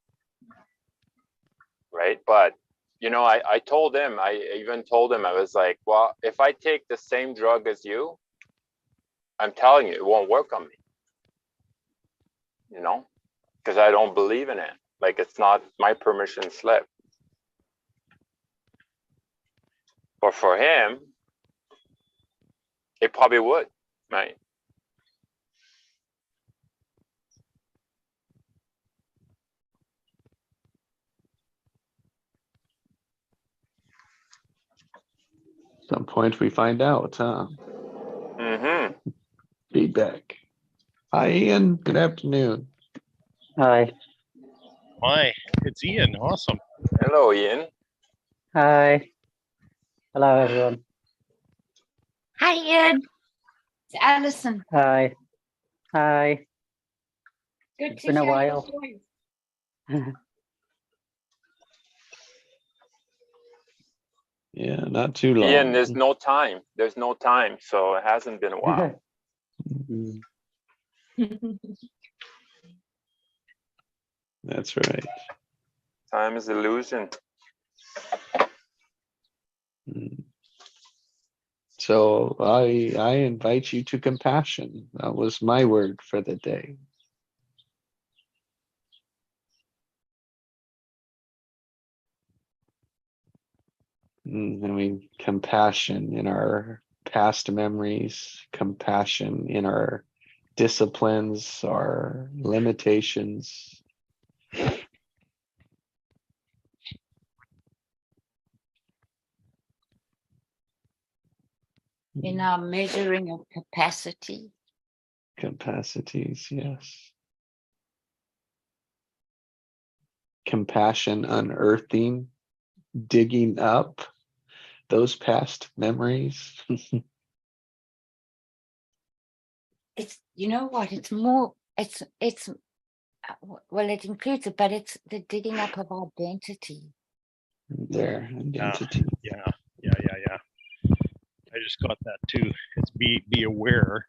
right? But I told him, I even told him, I was like, well, if I take the same drug as you, I'm telling you, it won't work on me, because I don't believe in it. Like, it's not my permission slip. But for him, it probably would, right? Some point we find out, huh? Mm-hmm. Feedback. Hi, Ian. Good afternoon. Hi. Hi, it's Ian. Awesome. Hello, Ian. Hi. Hello, everyone. Hi, Ian. It's Alison. Hi. Hi. Good It's to been a hear your while. voice. Yeah, not too long. Ian, there's no time. There's no time, so it hasn't been a while. Mm. That's right. Time is illusion. Mm. So I invite you to compassion. That was my word for the day. Compassion in our past memories, compassion in our disciplines, our limitations. In our measuring of capacity. Capacities, yes. Compassion unearthing, digging up those past memories. It's, you know what, it's more, well, it includes it, but it's the digging up of identity. Their identity. Yeah. I just got that too. It's be aware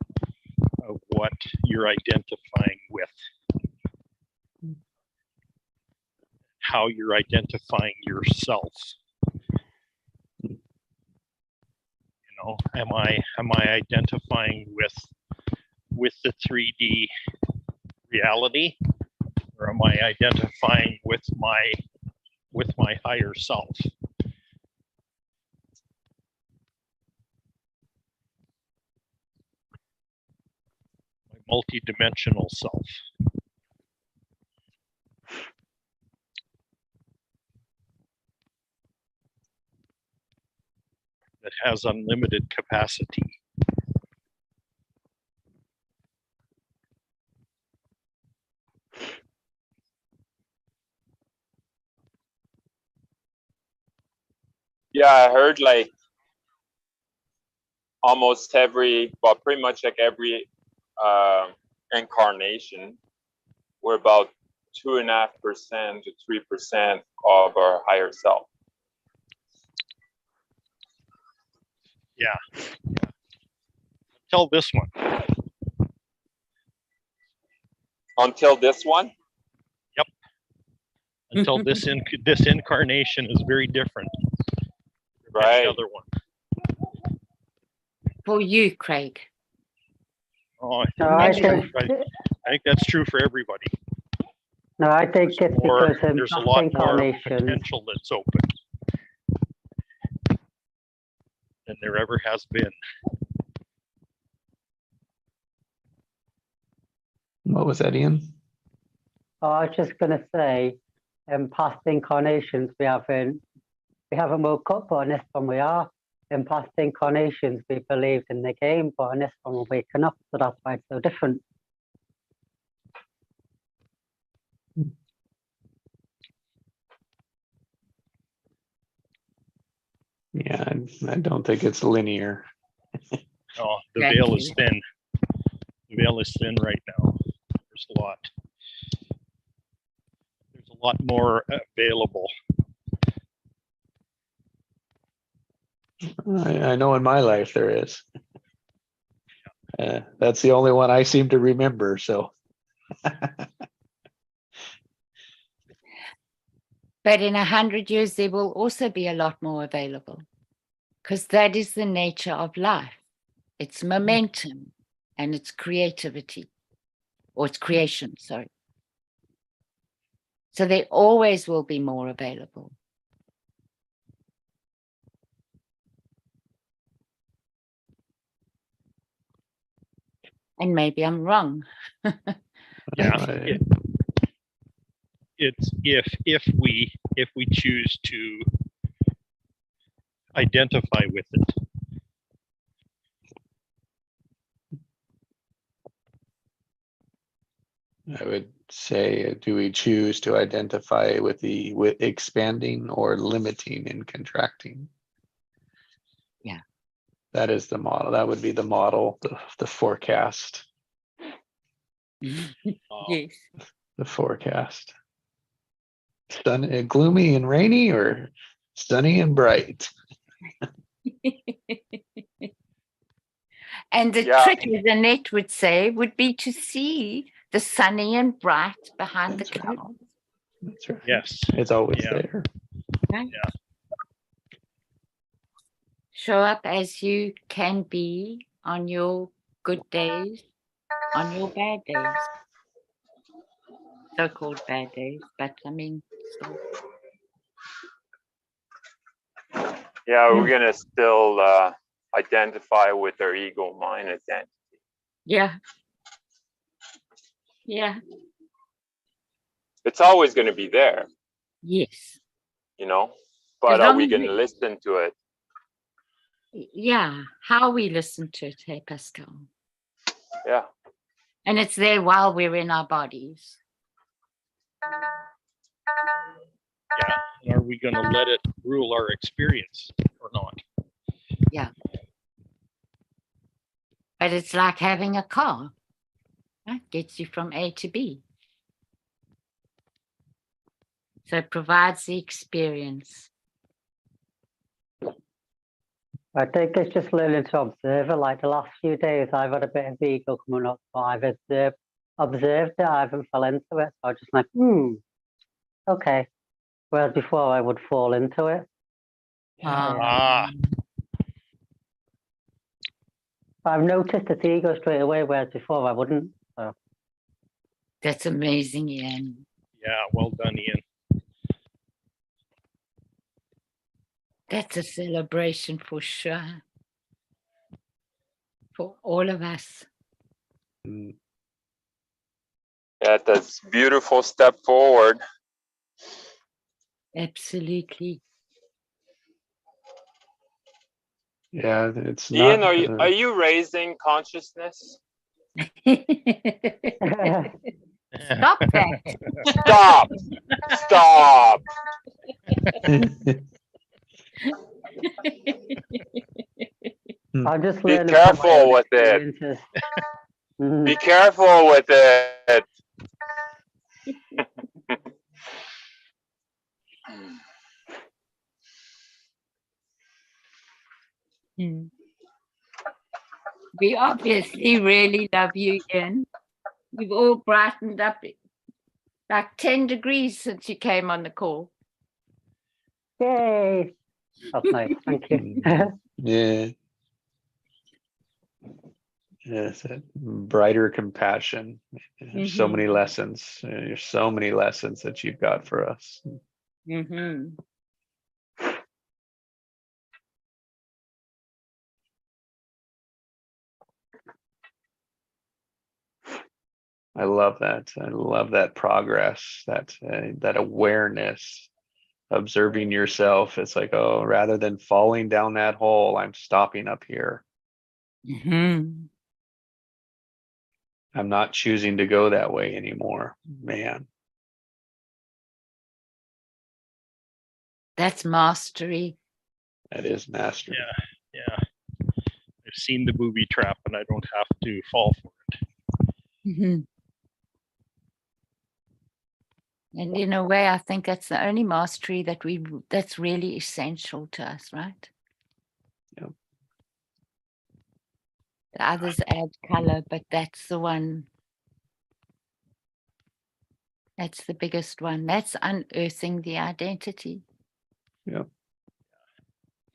of what you're identifying with. How you're identifying yourself. Am I identifying with the 3D reality, or am I identifying with my higher self? My multi-dimensional self. That has unlimited capacity. Yeah, I heard like almost pretty much like every incarnation, we're about 2.5% to 3% of our higher self. Yeah. Until this one. Until this one? Yep. Until this incarnation is very different from Right. any other one. For you, Craig. Oh, No, I think I think that's true for everybody. no, I think it's because of There's a past lot more incarnations. potential that's open. than there ever has been. What was that, Ian? Oh, I was just going to say, in past incarnations, we haven't woke up, but on this one we are. In past incarnations, we believed in the game, but on this one we're waking up, so that's why it's so different. Yeah, I don't think it's linear. Oh, the Thank veil is you. thin. The veil is thin right now. There's a lot. There's a lot more available. I know in my life there is. That's the only one I seem to remember. So But in 100 years, there will also be a lot more available, because that is the nature of life. It's momentum and it's creativity, or it's creation, sorry. So there always will be more available. And maybe I'm wrong. Yeah, I- it's if we choose to identify with it. I would say, do we choose to identify with expanding or limiting and contracting? Yeah. That is the model. That would be the model, the forecast. Yes. The forecast. Gloomy and rainy, or sunny and bright? And the Yeah. trick, as Annette would say, would be to see the sunny and bright behind That's the right. clouds. That's right. Yes. It's always Yeah. there. Right? Yeah. Show up as you can be on your good days, on your bad days. So-called bad days, but I mean, still. Yeah, we're gonna still identify with our ego mind identity. Yeah. Yeah. It's always gonna be there, Yes. you know. But As are long we as gonna listen to it? Yeah. How we listen to it, hey, Pascal. Yeah. And it's there while we're in our bodies. Yeah. And are we going to let it rule our experience or not? But it's like having a car. That gets you from A to B. So it provides the experience. I think it's just learning to observe it. Like the last few days, I've had a bit of ego coming up, but I've observed it. I haven't fell into it. So I'm just like, okay. Whereas before, I would fall into it. Ah. I've noticed it's ego straight away, whereas before I wouldn't. So That's amazing, Ian. Yeah. Well done, Ian. That's a celebration for sure. For all of us. Mm. Yeah, that's beautiful step forward. Absolutely. Yeah, it's Ian, not. are you raising consciousness? Stop that. Stop! Stop! I'm just Be learning from my careful own with it. experiences. Mhm. Be careful with it. We obviously really love you, Ian. You've all brightened up like 10 degrees since you came on the call. Yay! That's nice. Thank you. Yeah. Yes, brighter compassion. There's so many lessons. There's so many lessons that you've got for us. Mm-hmm. I love that. I love that progress, that awareness, observing yourself. It's like, oh, rather than falling down that hole, I'm stopping up here. Mhm. I'm not choosing to go that way anymore. Man, That's mastery. that is mastery. Yeah. I've seen the booby trap and I don't have to fall for it. Mhm. And in a way, I think that's the only mastery that's really essential to us, right? Yep. The others add color, but that's the one. That's the biggest one. That's unearthing the identity. Yep.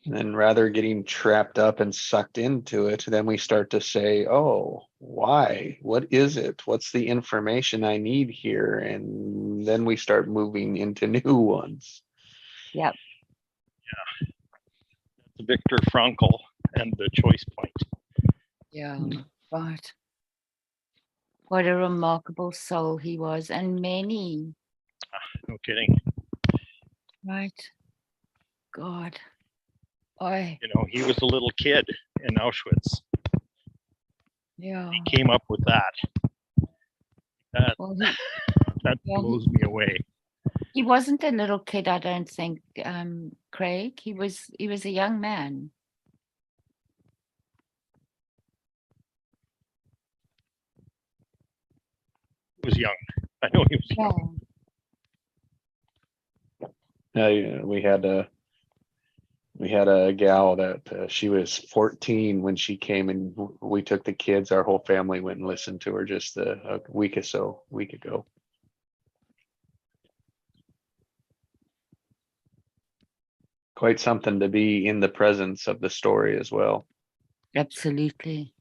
And then rather getting trapped up and sucked into it, then we start to say, oh, why? What is it? What's the information I need here? And then we start moving into new ones. Yep. That's Viktor Frankl and the choice point. Yeah. Right. What a remarkable soul he was, and many. No kidding. Right. God. I. You know, he was a little kid in Auschwitz. Yeah. He came up with that. Well, That Yeah, blows me away. he wasn't a little kid, I don't think, Craig. He was a young man. He was young. I know he was Yeah. young. We had a gal that she was 14 when she came, and we took the kids. Our whole family went and listened to her just a week ago. Quite something to be in the presence of the story as well. Absolutely.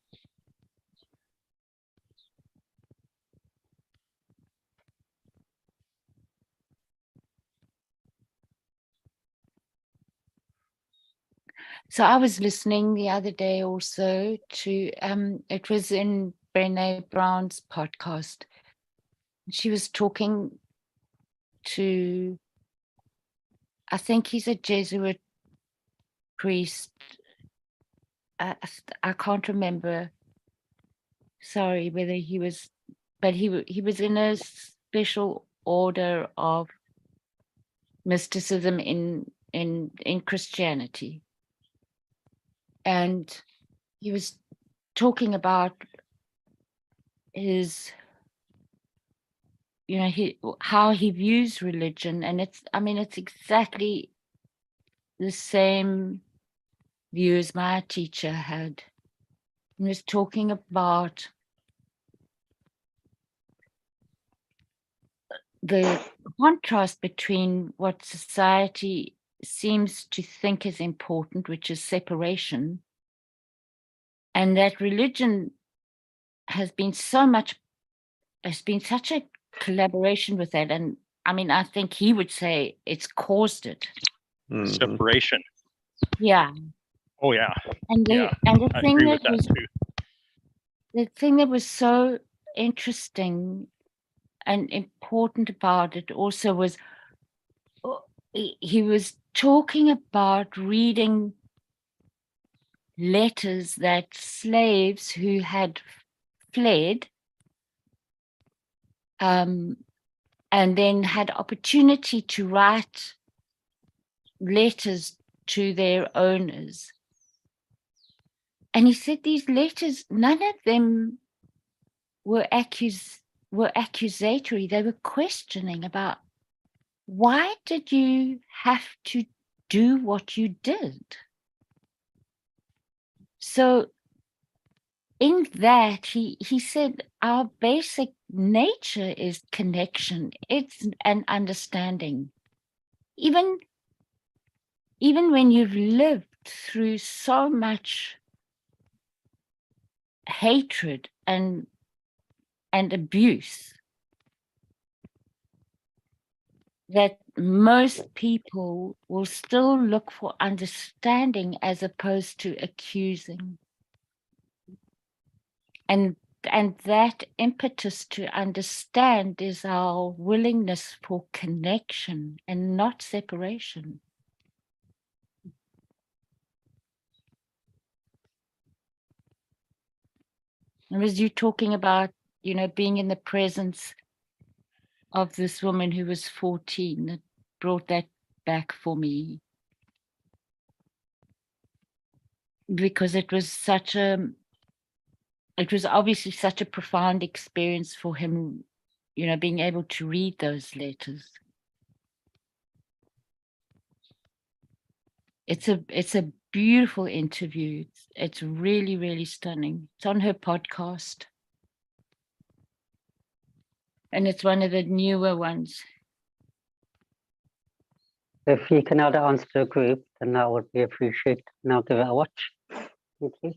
So I was listening the other day also to it was in Brené Brown's podcast. She was talking to, I think he's a Jesuit priest. I can't remember. Sorry, whether he was, but he was in a special order of mysticism in Christianity, and he was talking about his, how he views religion, and it's exactly the same view as my teacher had. He was talking about the contrast between what society seems to think is important, which is separation, and that religion has been such a collaboration with that. And I think he would say it's caused it. Mhm. Separation. Yeah. Oh yeah. And Yeah, the I thing agree that with that was too. the thing that was so interesting and important about it also was he was talking about reading letters that slaves who had fled and then had opportunity to write letters to their owners. And he said these letters, none of them were accusatory. They were questioning about, why did you have to do what you did? So in that, he said our basic nature is connection. It's an understanding. Even when you've lived through so much hatred and abuse, that most people will still look for understanding as opposed to accusing. And that impetus to understand is our willingness for connection and not separation. And as you talking about, being in the presence of this woman who was 14, that brought that back for me. Because it was obviously such a profound experience for him, being able to read those letters. It's a beautiful interview. It's really, really stunning. It's on her podcast. And it's one of the newer ones. If you can add it onto the group, then that would be appreciated. And I'll give it a watch. Thank you.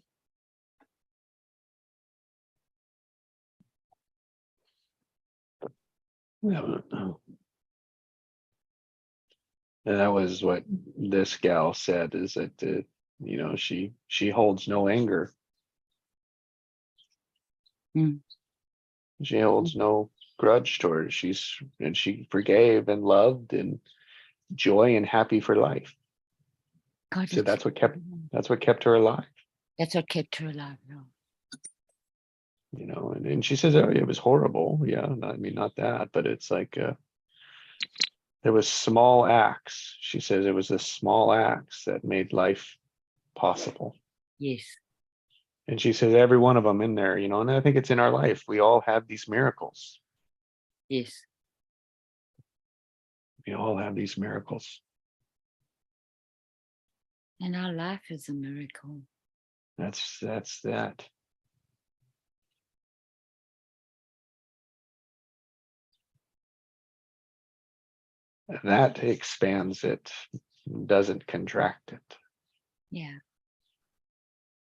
And that was what this gal said, is that she holds no anger. Mm. She holds no grudge towards. She forgave and loved and joy and happy for life. God, So that's what kept her alive. That's what kept her alive. No. And she says, oh, it was horrible. Yeah, I mean, not that, but it's like there was small acts. She says it was the small acts that made life possible. Yes. And she says every one of them in there, and I think it's in our life. We all have these miracles. Yes. We all have these miracles. And our life is a miracle. That's that. That expands it, doesn't contract it. Yeah.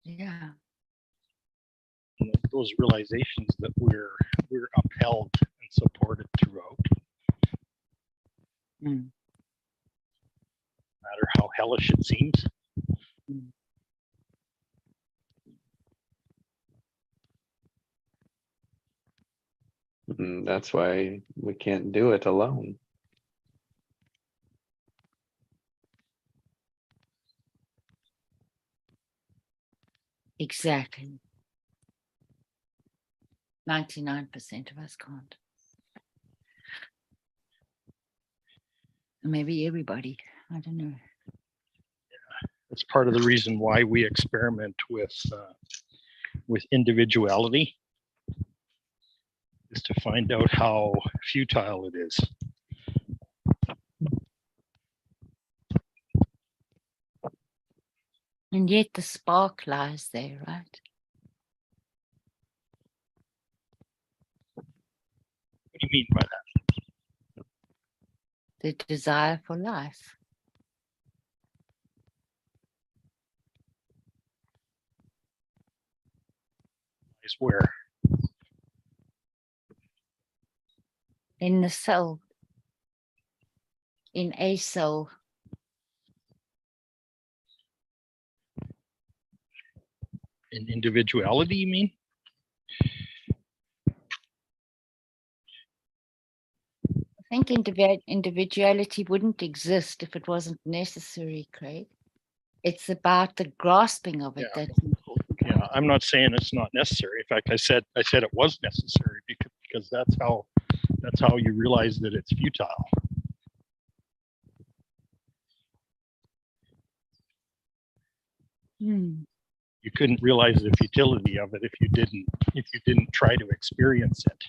Yeah. Those realizations that we're upheld and supported throughout. Mm. No matter how hellish it seems. That's why we can't do it alone. Exactly. 99% of us can't. Maybe everybody. I don't know. It's part of the reason why we experiment with individuality, is to find out how futile it is. And yet the spark lies there, right? What do you mean by that? The desire for life. Is where? In the cell. In a cell. In individuality, you mean? I think individuality wouldn't exist if it wasn't necessary, Craig. It's about the grasping of it that's important. Yeah, I'm not saying it's not necessary. In fact, I said it was necessary because that's how you realize that it's futile. You couldn't realize the futility of it if you didn't try to experience it.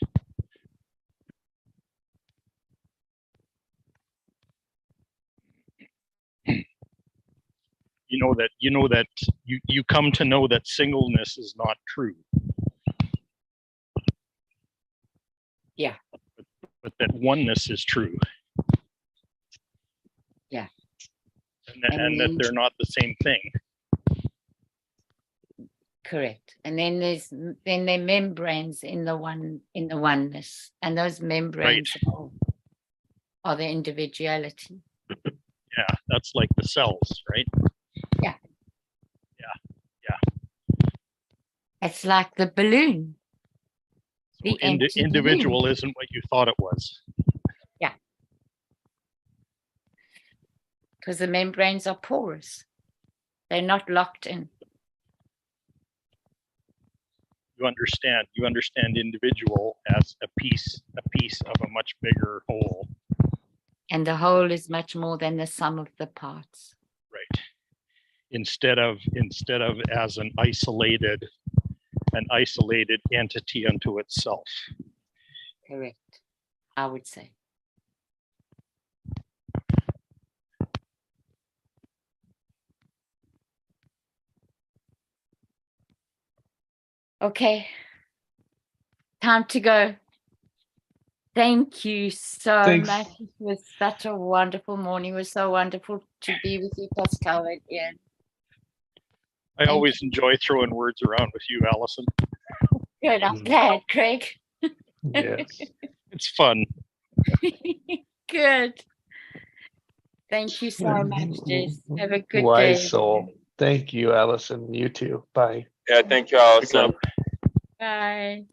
You come to know that singleness is not true. Yeah. But that oneness is true. Yeah. And that they're not the same thing. Correct. And then there are membranes in the oneness, and those membranes are the individuality. Yeah, that's like the cells, right? Yeah. Yeah. It's like the balloon. The entity. Individual isn't what you thought it was. Because the membranes are porous. They're not locked in. You understand individual as a piece of a much bigger whole. And the whole is much more than the sum of the parts. Right. Instead of as an isolated entity unto itself. Correct. I would say. Okay. Time to go. Thank you so Thanks. much. It was such a wonderful morning. It was so wonderful to be with you, Pascal and Ian. I always enjoy throwing words around with you, Allison. Good. I'm glad, Craig. Yes. It's fun. Good. Thank you so much, Jess. Have a good Wise day. soul. Thank you, Allison. You too. Bye. Yeah, thank you, Allison. Bye.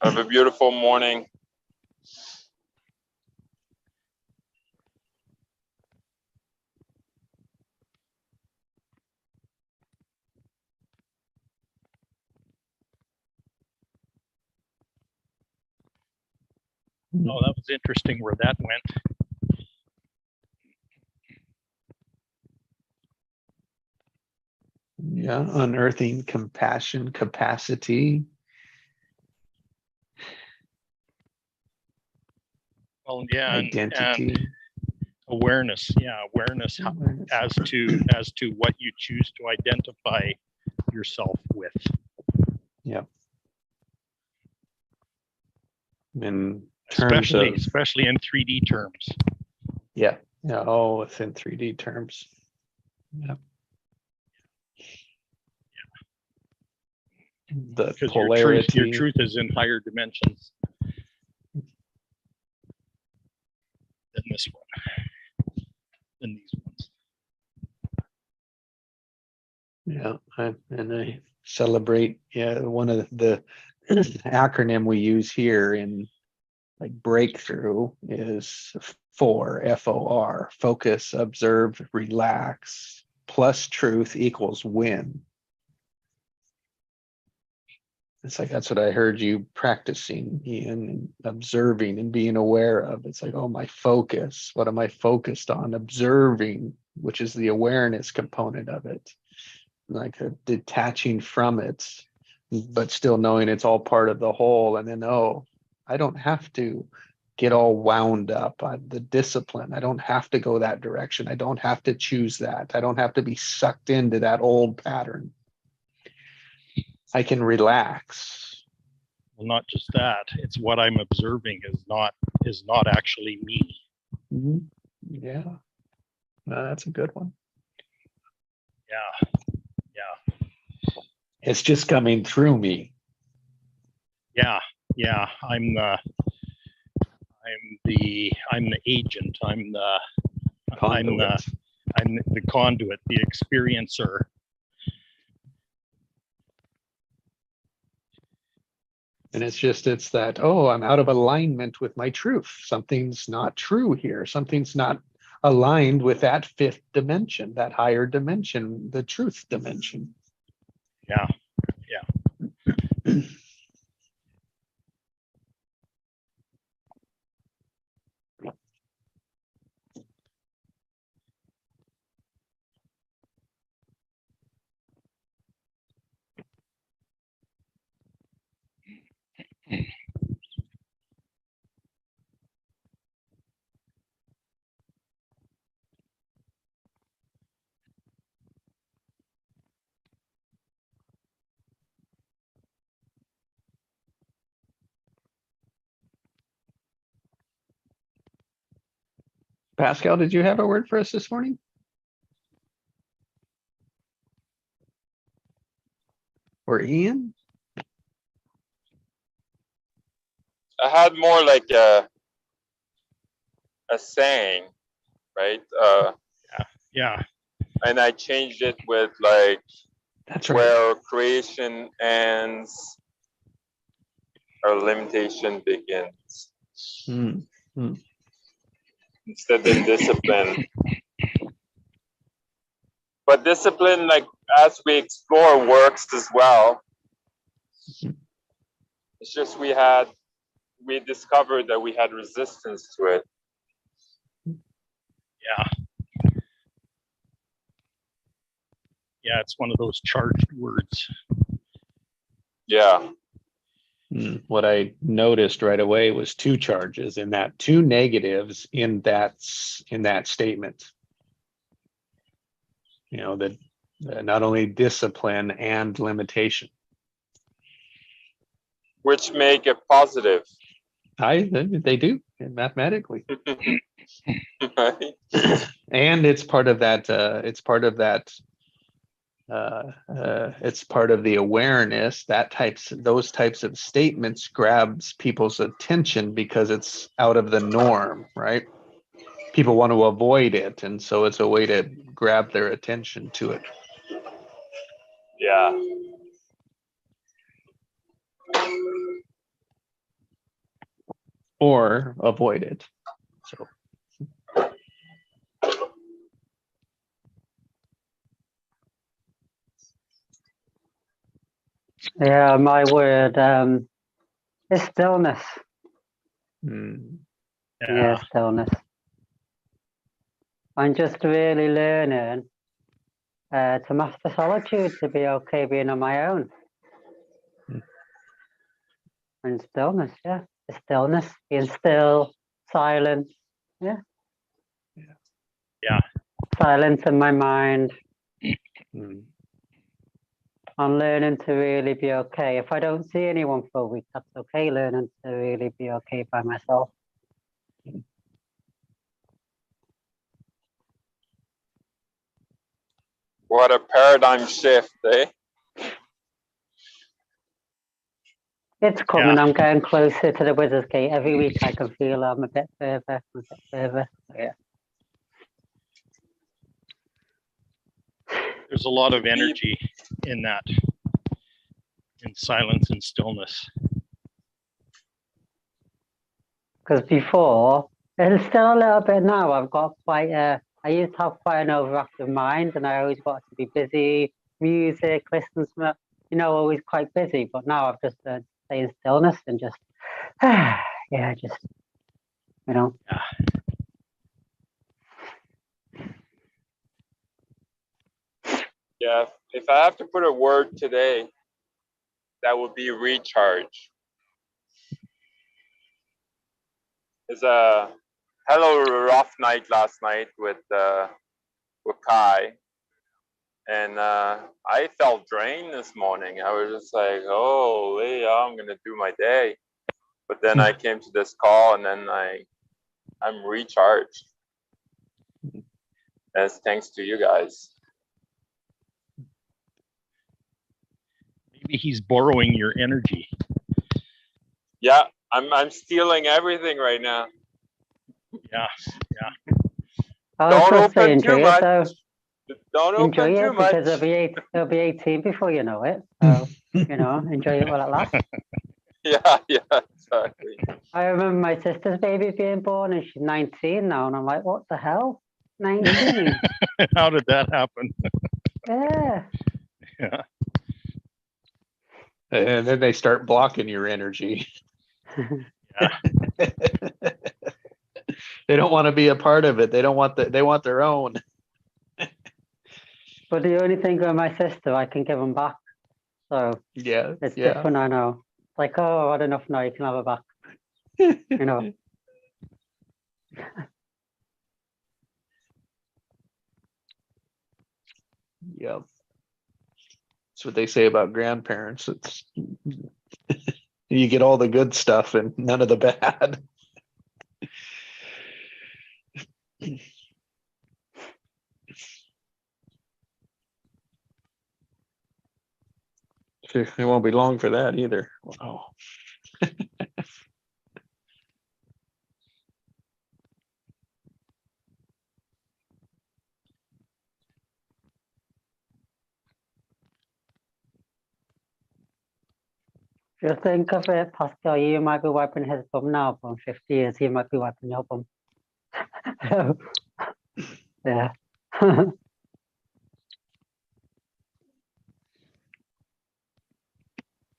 Have a beautiful morning. Oh, that was interesting where that went. Yeah, unearthing compassion capacity. Well, yeah, Identity. and awareness. Yeah, awareness as to what you choose to identify yourself with. Yep. In terms of, especially in 3D terms. yeah, oh, it's in 3D terms. Yep. The Because polarity. your truth is in higher dimensions than this one, than these ones. Yeah, and I celebrate. Yeah, one of the acronym we use here in like breakthrough is FOR, focus, observe, relax, plus truth equals win. It's like, that's what I heard you practicing, Ian, and observing and being aware of. It's like, oh, my focus. What am I focused on? Observing, which is the awareness component of it. Like detaching from it, but still knowing it's all part of the whole. And then, oh, I don't have to get all wound up on the discipline. I don't have to go that direction. I don't have to choose that. I don't have to be sucked into that old pattern. I can relax. Well, not just that. It's what I'm observing is not actually me. Mm-hmm. Yeah, no, that's a good one. Yeah. It's just coming through me. Yeah. I'm the agent. I'm the conduit, the experiencer. And it's that, oh, I'm out of alignment with my truth. Something's not true here. Something's not aligned with that fifth dimension, that higher dimension, the truth dimension. Yeah. Pascal, did you have a word for us this morning? Or Ian? I had more like a saying, right? Yeah. And I changed it with like, That's right. where creation ends, our limitation begins. Mm. Instead of discipline. But discipline, like as we explore, works as well. It's just we discovered that we had resistance to it. Yeah. Yeah, it's one of those charged words. Yeah. What I noticed right away was two charges in that, two negatives in that statement. You know, that not only discipline and limitation. Which make it positive. They do mathematically. Right? And it's part of that. It's part of the awareness that those types of statements grabs people's attention because it's out of the norm, right? People want to avoid it, and so it's a way to grab their attention to it. Yeah. Or avoid it. So Yeah, my word is stillness. Yeah, stillness. I'm just really learning to master solitude, to be okay being on my own. And stillness, yeah. The stillness, being still, silent, yeah. Yeah. Silence in my mind. mm. I'm learning to really be okay. If I don't see anyone for a week, that's okay. Learning to really be okay by myself. What a paradigm shift, eh? It's coming. Yeah. I'm getting closer to the Wizard's Gate. Every week I can feel I'm a bit further, Yeah. There's a lot of energy in that, in silence and stillness. Because before, and still a little bit now, I've got I used to have quite an overactive mind, and I always wanted to be busy, music, listen to, always quite busy. But now I've just stay in stillness and just, yeah, just, Yeah. If I have to put a word today, that would be recharge. It's a hell of a rough night last night with Kai, and I felt drained this morning. I was just like, oh, yeah, I'm gonna do my day, but then I came to this call, and then I'm recharged. As thanks to you guys. Maybe he's borrowing your energy. Yeah, I'm stealing everything right now. Yeah. Don't open too much. Don't enjoy open it too much. because it'll be 18 before you know it. So enjoy it while it lasts. Yeah, exactly. I remember my sister's baby being born, and she's 19 now, and I'm like, what the hell? 19? How did that happen? Yeah. Yeah. And then they start blocking your energy. Yeah. They don't want to be a part of it. They want their own. But the only thing with my sister, I can give them back. So Yeah, it's different, I know. It's like, oh, I had enough now, you can have it back. Yeah. That's what they say about grandparents. It's you get all the good stuff and none of the bad. It won't be long for that either. Wow. If you think of it, Pascal, you might be wiping his bum now, but in 50 years, he might be wiping your bum. Yeah.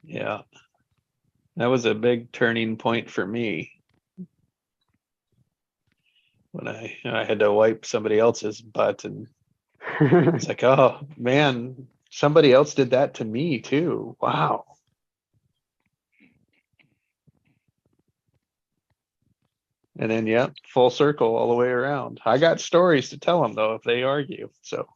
Yeah. That was a big turning point for me when I had to wipe somebody else's butt, and it's like, oh man, somebody else did that to me too. Wow. And then, yeah, full circle all the way around. I got stories to tell them though if they argue. So.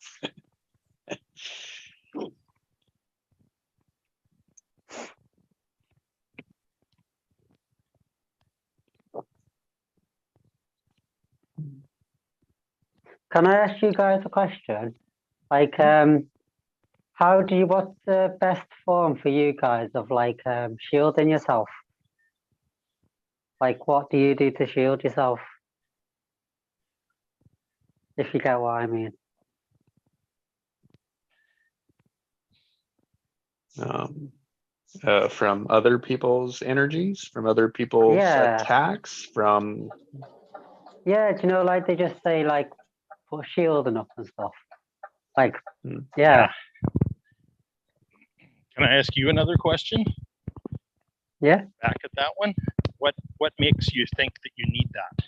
Can I ask you guys a question? Like, what's the best form for you guys of like shielding yourself? Like, what do you do to shield yourself? If you get what I mean. From other people's energies, from other people's attacks, from. Yeah, do you know, like they just say like put shielding up and stuff. Like, Can I ask you another question? Yeah. Back at that one, what makes you think that you need that?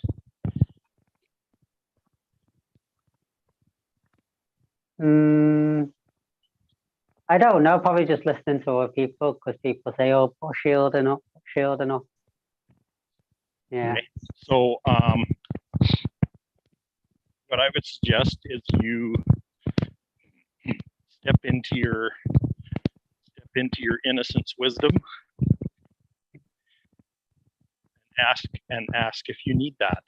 I don't know. Probably just listening to other people, because people say, "Oh, put shielding up, put shielding up." Yeah. Okay. So, what I would suggest is you step into your innocence wisdom and ask if you need that.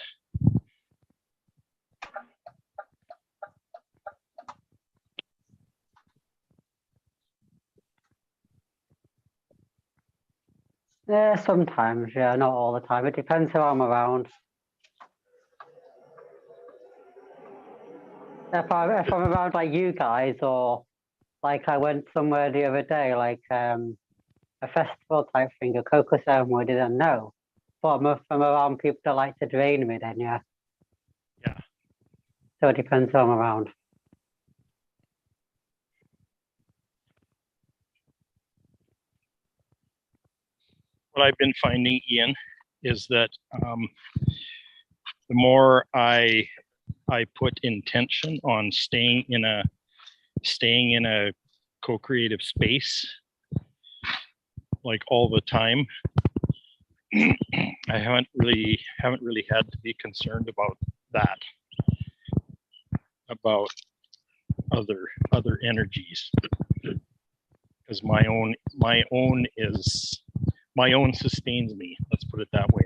Yeah, sometimes, yeah, not all the time. It depends who I'm around. If I'm around like you guys, or like I went somewhere the other day, like a festival type thing, a cocoa ceremony, then no. But if I'm around people that like to drain me, then yeah. Yeah. So it depends who I'm around. What I've been finding, Ian, is that the more I put intention on staying in a co-creative space, like all the time, I haven't really had to be concerned about that, about other energies, because my own sustains me. Let's put it that way.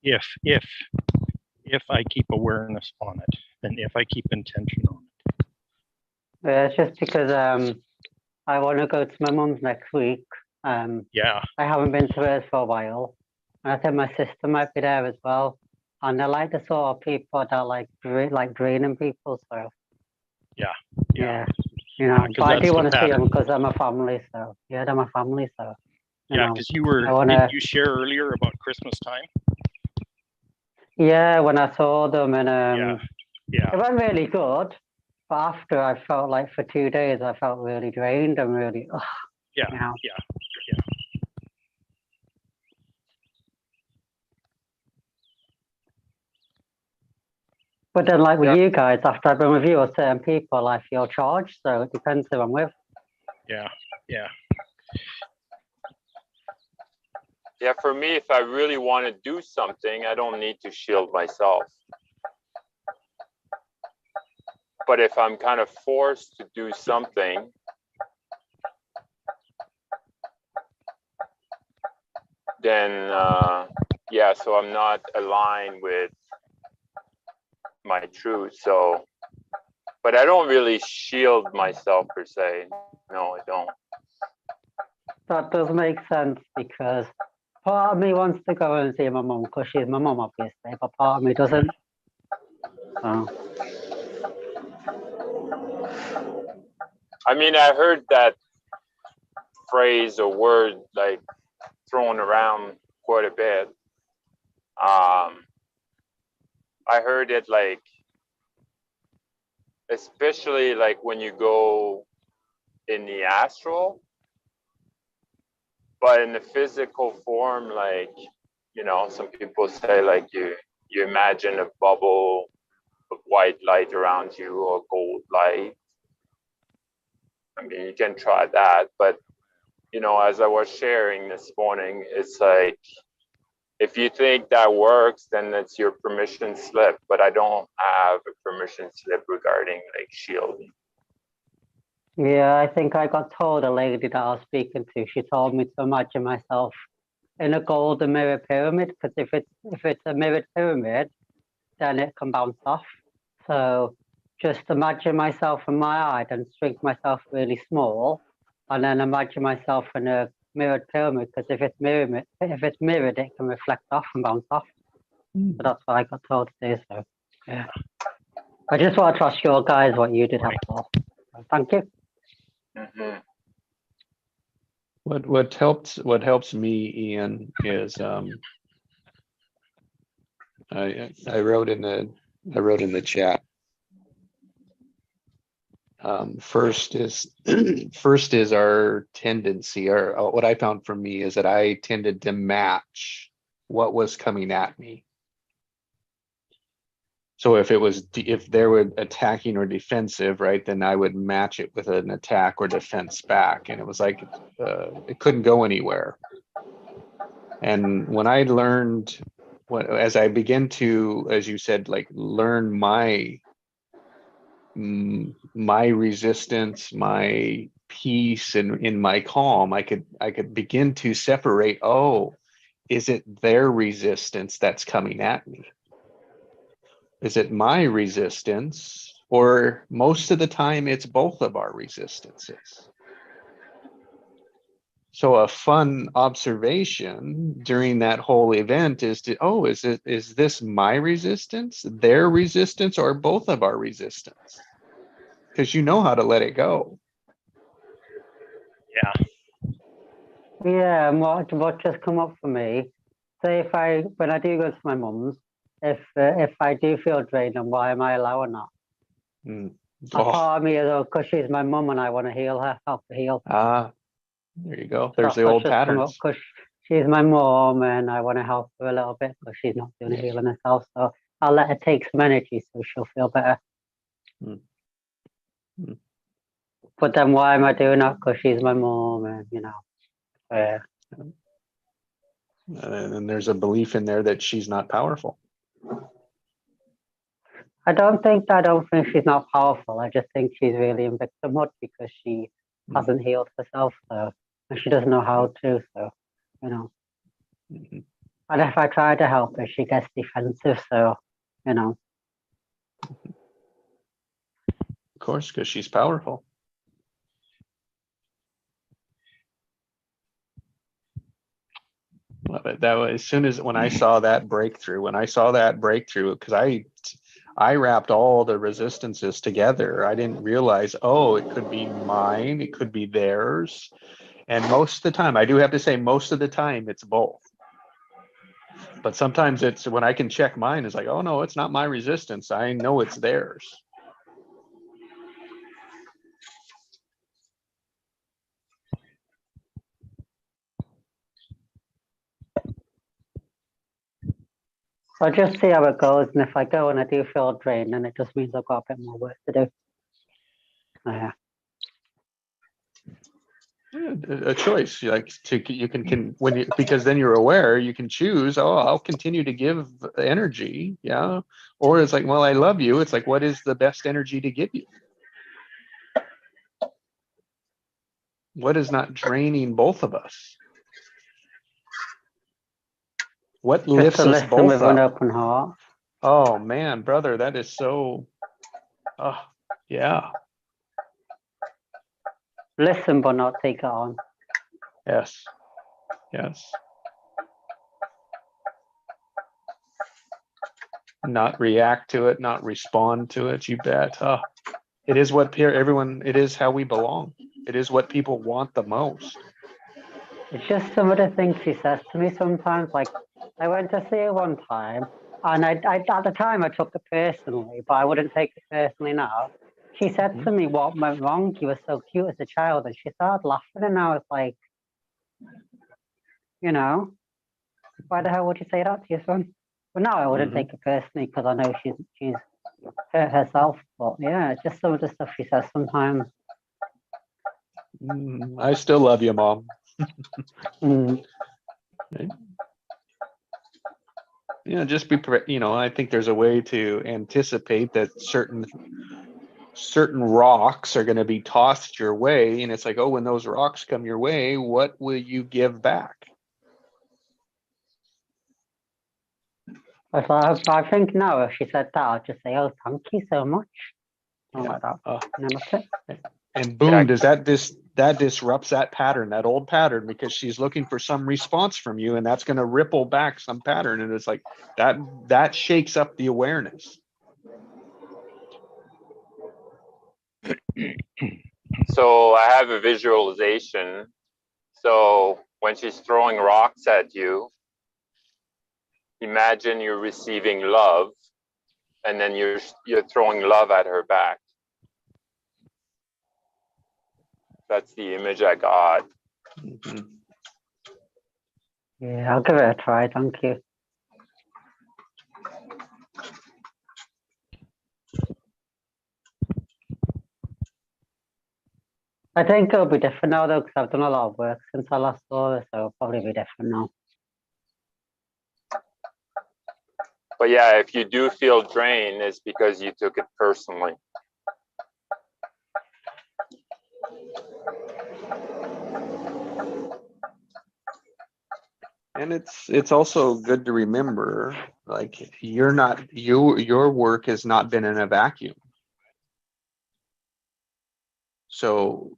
If I keep awareness on it, and if I keep intention on it. Yeah, it's just because I want to go to my mum's next week. Yeah. I haven't been to hers for a while, and I think my sister might be there as well. And I like the sort of people that like draining people. So yeah, you know. But I do want to see them because they're my family. So yeah, they're my family. So yeah, because didn't you share earlier about Christmas time? Yeah, when I saw them, and it went really good. But after, I felt like for 2 days, I felt really drained and really, yeah. But then, like with you guys, after I've been with you or certain people, I feel charged. So it depends who I'm with. Yeah. Yeah, for me, if I really want to do something, I don't need to shield myself. But if I'm kind of forced to do something, then yeah, so I'm not aligned with my truth. So, but I don't really shield myself per se. No, I don't. That does make sense, because part of me wants to go and see my mum because she's my mum, obviously, but part of me doesn't. I mean, I heard that phrase or word like thrown around quite a bit. I heard it like, especially like when you go in the astral, but in the physical form, like, you know, some people say like you imagine a bubble of white light around you or gold light. I mean, you can try that, but you know, as I was sharing this morning, it's like, if you think that works, then it's your permission slip, but I don't have a permission slip regarding like shielding. Yeah, I think I got told, a lady that I was speaking to, she told me to imagine myself in a golden mirror pyramid, because if it's a mirrored pyramid, then it can bounce off. So just imagine myself in my eye and shrink myself really small, and then imagine myself in a mirrored pyramid, because if it's mirrored, it can reflect off and bounce off. So that's what I got told to do. So yeah, I just want to ask your guys what you did after. Thank you. Mm-hmm. What helps me, Ian, is I wrote in the chat. First is our tendency, or what I found for me is that I tended to match what was coming at me. So if they were attacking or defensive, right, then I would match it with an attack or defense back, and it was like it couldn't go anywhere. And when I learned, as I began to, as you said, like learn my resistance, my peace, and in my calm, I could begin to separate. Oh, is it their resistance that's coming at me? Is it my resistance? Or most of the time, it's both of our resistances. So a fun observation during that whole event is is this my resistance, their resistance, or both of our resistance? Because you know how to let it go. Yeah. Yeah, and what just come up for me, say when I do go to my mum's, if I do feel drained, then why am I allowing that? Mm. A part of me is, because she's my mum and I want to heal her, help her heal. There you go. There's the That's old just come up, patterns. because she's my mum and I want to help her a little bit, because she's not doing the healing herself. So I'll let her take some energy so she'll feel better. Mm. Mm. But then why am I doing that? Because she's my mum, and And there's a belief in there that she's not powerful. I don't think she's not powerful. I just think she's really in victimhood because she hasn't healed herself, so, and she doesn't know how to. So, Mhm. And if I try to help her, she gets defensive. So, Of course, because she's powerful. Love it. That was, as soon as when I saw that breakthrough, because I wrapped all the resistances together. I didn't realize, it could be mine, it could be theirs. And most of the time, I do have to say, most of the time it's both. But sometimes it's when I can check mine, it's like, oh no, it's not my resistance. I know it's theirs. I'll just see how it goes. And if I go and I do feel drained, then it just means I've got a bit more work to do. Yeah. A choice, like because then you're aware, you can choose, I'll continue to give energy, yeah, or it's like, well, I love you, it's like, what is the best energy to give you? What is not draining both of us? What Just lifts to us listen both with an up? open heart. Oh man, brother, that is so, yeah. Listen, but not take it on. Yes. Not react to it, not respond to it, you bet. It is what it is how we belong. It is what people want the most. It's just some of the things she says to me sometimes. Like, I went to see her one time, and I at the time I took it personally, but I wouldn't take it personally now. She said to me, "What went wrong? You were so cute as a child," and she started laughing, and I was like, you know, why the hell would you say that to your son? But now I wouldn't take it personally because I know she's hurt herself. But yeah, it's just some of the stuff she says sometimes. I still love you, Mom. Mm. Right? Just be, I think there's a way to anticipate that certain rocks are going to be tossed your way. And it's like, oh, when those rocks come your way, what will you give back? I think now if she said that, I'll just say, "Oh, thank you so much." Something Yeah. like that. And then that's it. And boom, does that disrupts that pattern, that old pattern, because she's looking for some response from you, and that's going to ripple back some pattern. And it's like that shakes up the awareness. So I have a visualization. So when she's throwing rocks at you, imagine you're receiving love, and then you're throwing love at her back. That's the image I got. Yeah, I'll give it a try. Thank you. I think it'll be different now though, because I've done a lot of work since I last saw her, so it'll probably be different now. But yeah, if you do feel drained, it's because you took it personally. And it's also good to remember, like, your work has not been in a vacuum. So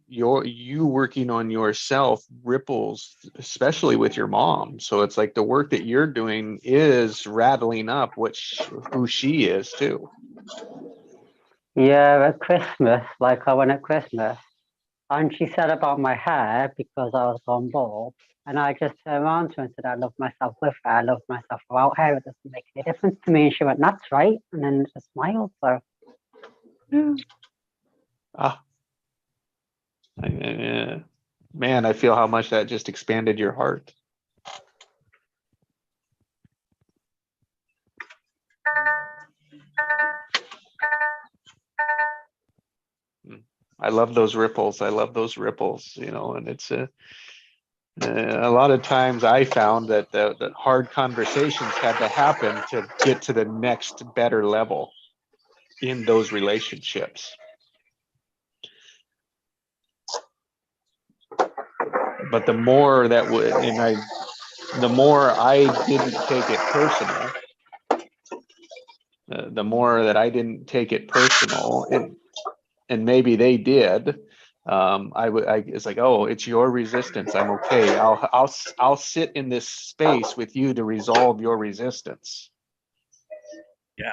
you working on yourself ripples, especially with your mom. So it's like the work that you're doing is rattling up who she is too. Yeah, at Christmas, like I went at Christmas, and she said about my hair because I was gone bald, and I just turned around to her and said, "I love myself with hair, I love myself without hair. It doesn't make any difference to me." And she went, "That's right," and then just smiled. So, Man, I feel how much that just expanded your heart. I love those ripples. I love those ripples, and it's a lot of times I found that the hard conversations had to happen to get to the next better level in those relationships. But the more that the more I didn't take it personal, the more that I didn't take it personal, and maybe they did. It's like, oh, it's your resistance. I'm okay. I'll sit in this space with you to resolve your resistance. Yeah.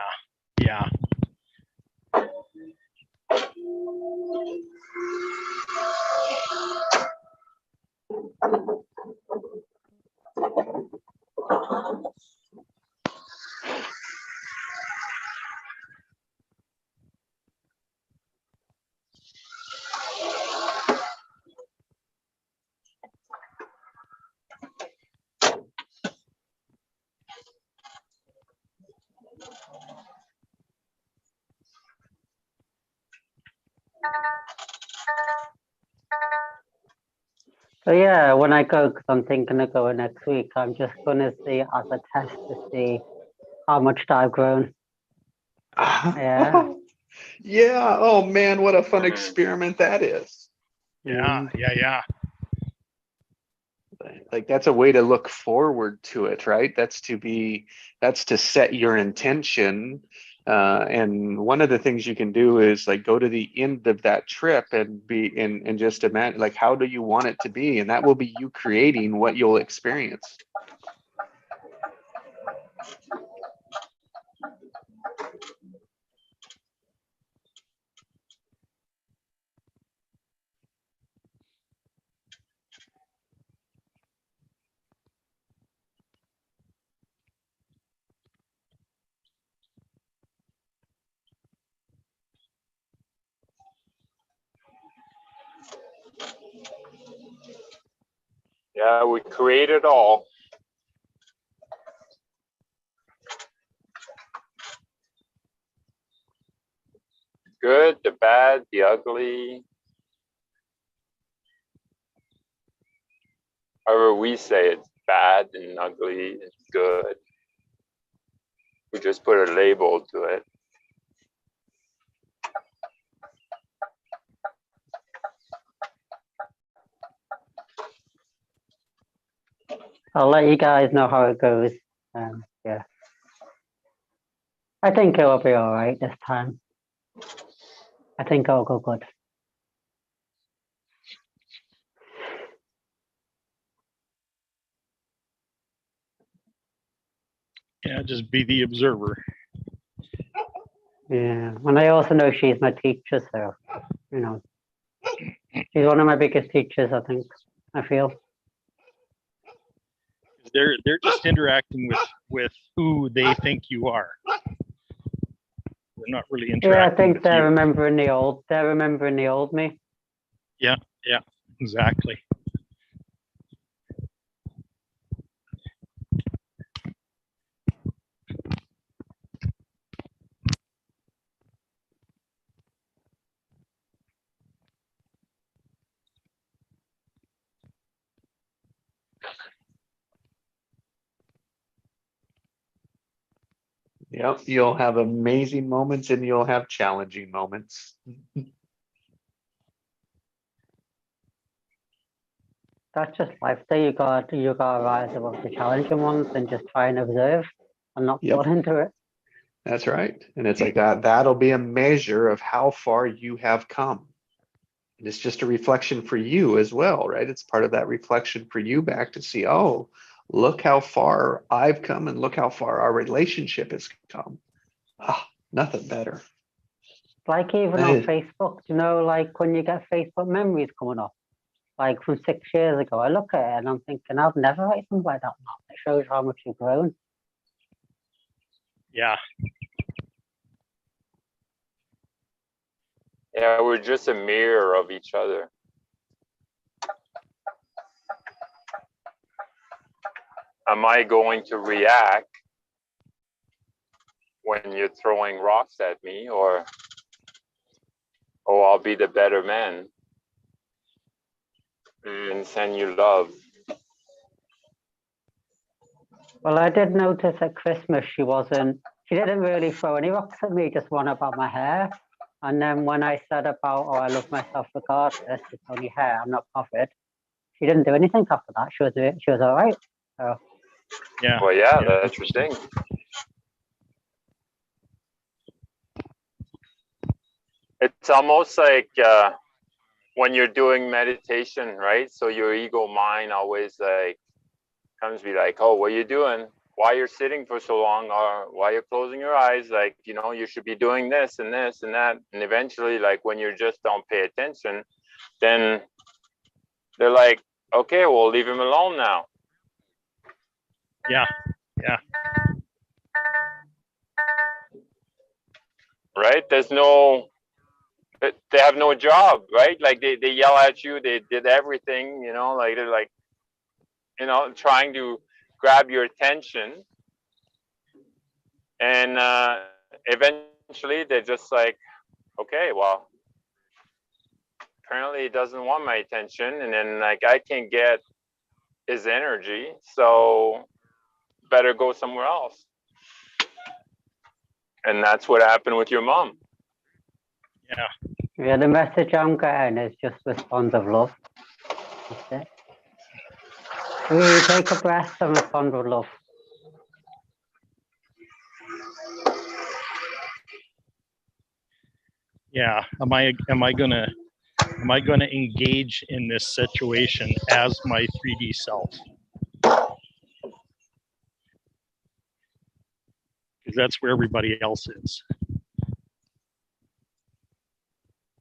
so yeah, when I go, because I'm thinking of going next week, I'm just gonna see it as a test to see how much I've grown. Yeah. Yeah. Oh man, what a fun experiment that is. Yeah. Like, that's a way to look forward to it, right? That's to set your intention. And one of the things you can do is like go to the end of that trip and just imagine, like, how do you want it to be? And that will be you creating what you'll experience. Yeah, we create it all. Good, the bad, the ugly. However we say it's bad and ugly and good. We just put a label to it. I'll let you guys know how it goes. Yeah. I think it'll be all right this time. I think it'll go good. Yeah, just be the observer. Yeah. And I also know she's my teacher, so, you know, she's one of my biggest teachers, I think, I feel. They're just interacting with who they think you are. They're not really interacting. Yeah, I think with they're you. remembering the old me. Yeah, exactly. Yep, you'll have amazing moments and you'll have challenging moments. That's just life. So you got to rise above the challenging ones and just try and observe and not Yep. fall into it. That's right. And it's like that'll be a measure of how far you have come. And it's just a reflection for you as well, right? It's part of that reflection for you back to see, oh, look how far I've come and look how far our relationship has come. Ah, nothing better. Like even That on is- Facebook, you know, like when you get Facebook memories coming up, like from 6 years ago, I look at it and I'm thinking, I've never written something like that now. It shows how much you've grown. Yeah, Yeah, we're just a mirror of each other. Am I going to react when you're throwing rocks at me, or I'll be the better man and send you love? Well, I did notice at Christmas she didn't really throw any rocks at me, just one about my hair. And then when I said about, oh, I love myself regardless, it's only hair, I'm not bothered. She didn't do anything after that. She was all right. So yeah. Well, yeah, that's the interesting. thing. It's almost like when you're doing meditation, right? So your ego mind always like comes be like, oh, what are you doing? Why you're sitting for so long, or why you're closing your eyes? Like, you know, you should be doing this and this and that. And eventually, like when you just don't pay attention, then they're like, okay, well, leave him alone now. Yeah. Right? They have no job, right? Like they yell at you, they did everything, you know, like they're like, you know, trying to grab your attention. And eventually they're just like, okay, well, apparently he doesn't want my attention. And then like, I can't get his energy, so better go somewhere else. And that's what happened with your mom. yeah, the message I'm getting is just respond with love. That's it. Really take a breath and respond with love. Yeah. Am I gonna engage in this situation as my 3D self? Because that's where everybody else is.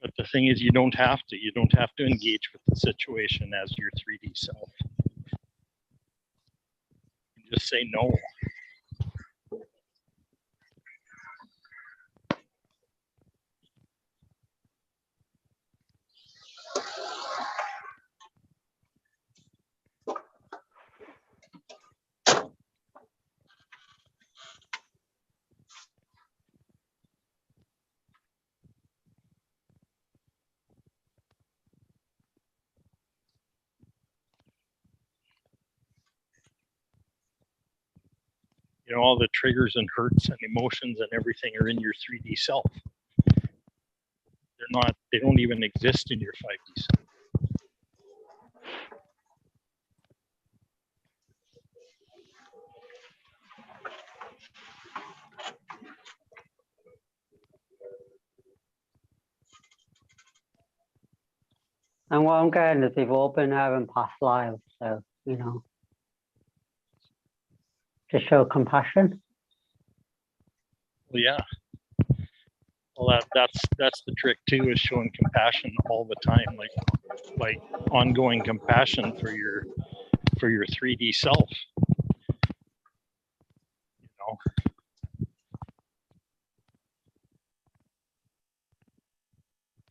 But the thing is, you don't have to. You don't have to engage with the situation as your 3D self. You just say no. You know, all the triggers and hurts and emotions and everything are in your 3D self. They're not, they don't even exist in your 5D self. And what I'm getting is we've all been there in past lives, so, you know, to show compassion. Well, yeah. Well, that's the trick too, is showing compassion all the time, like ongoing compassion for your 3D self. You know,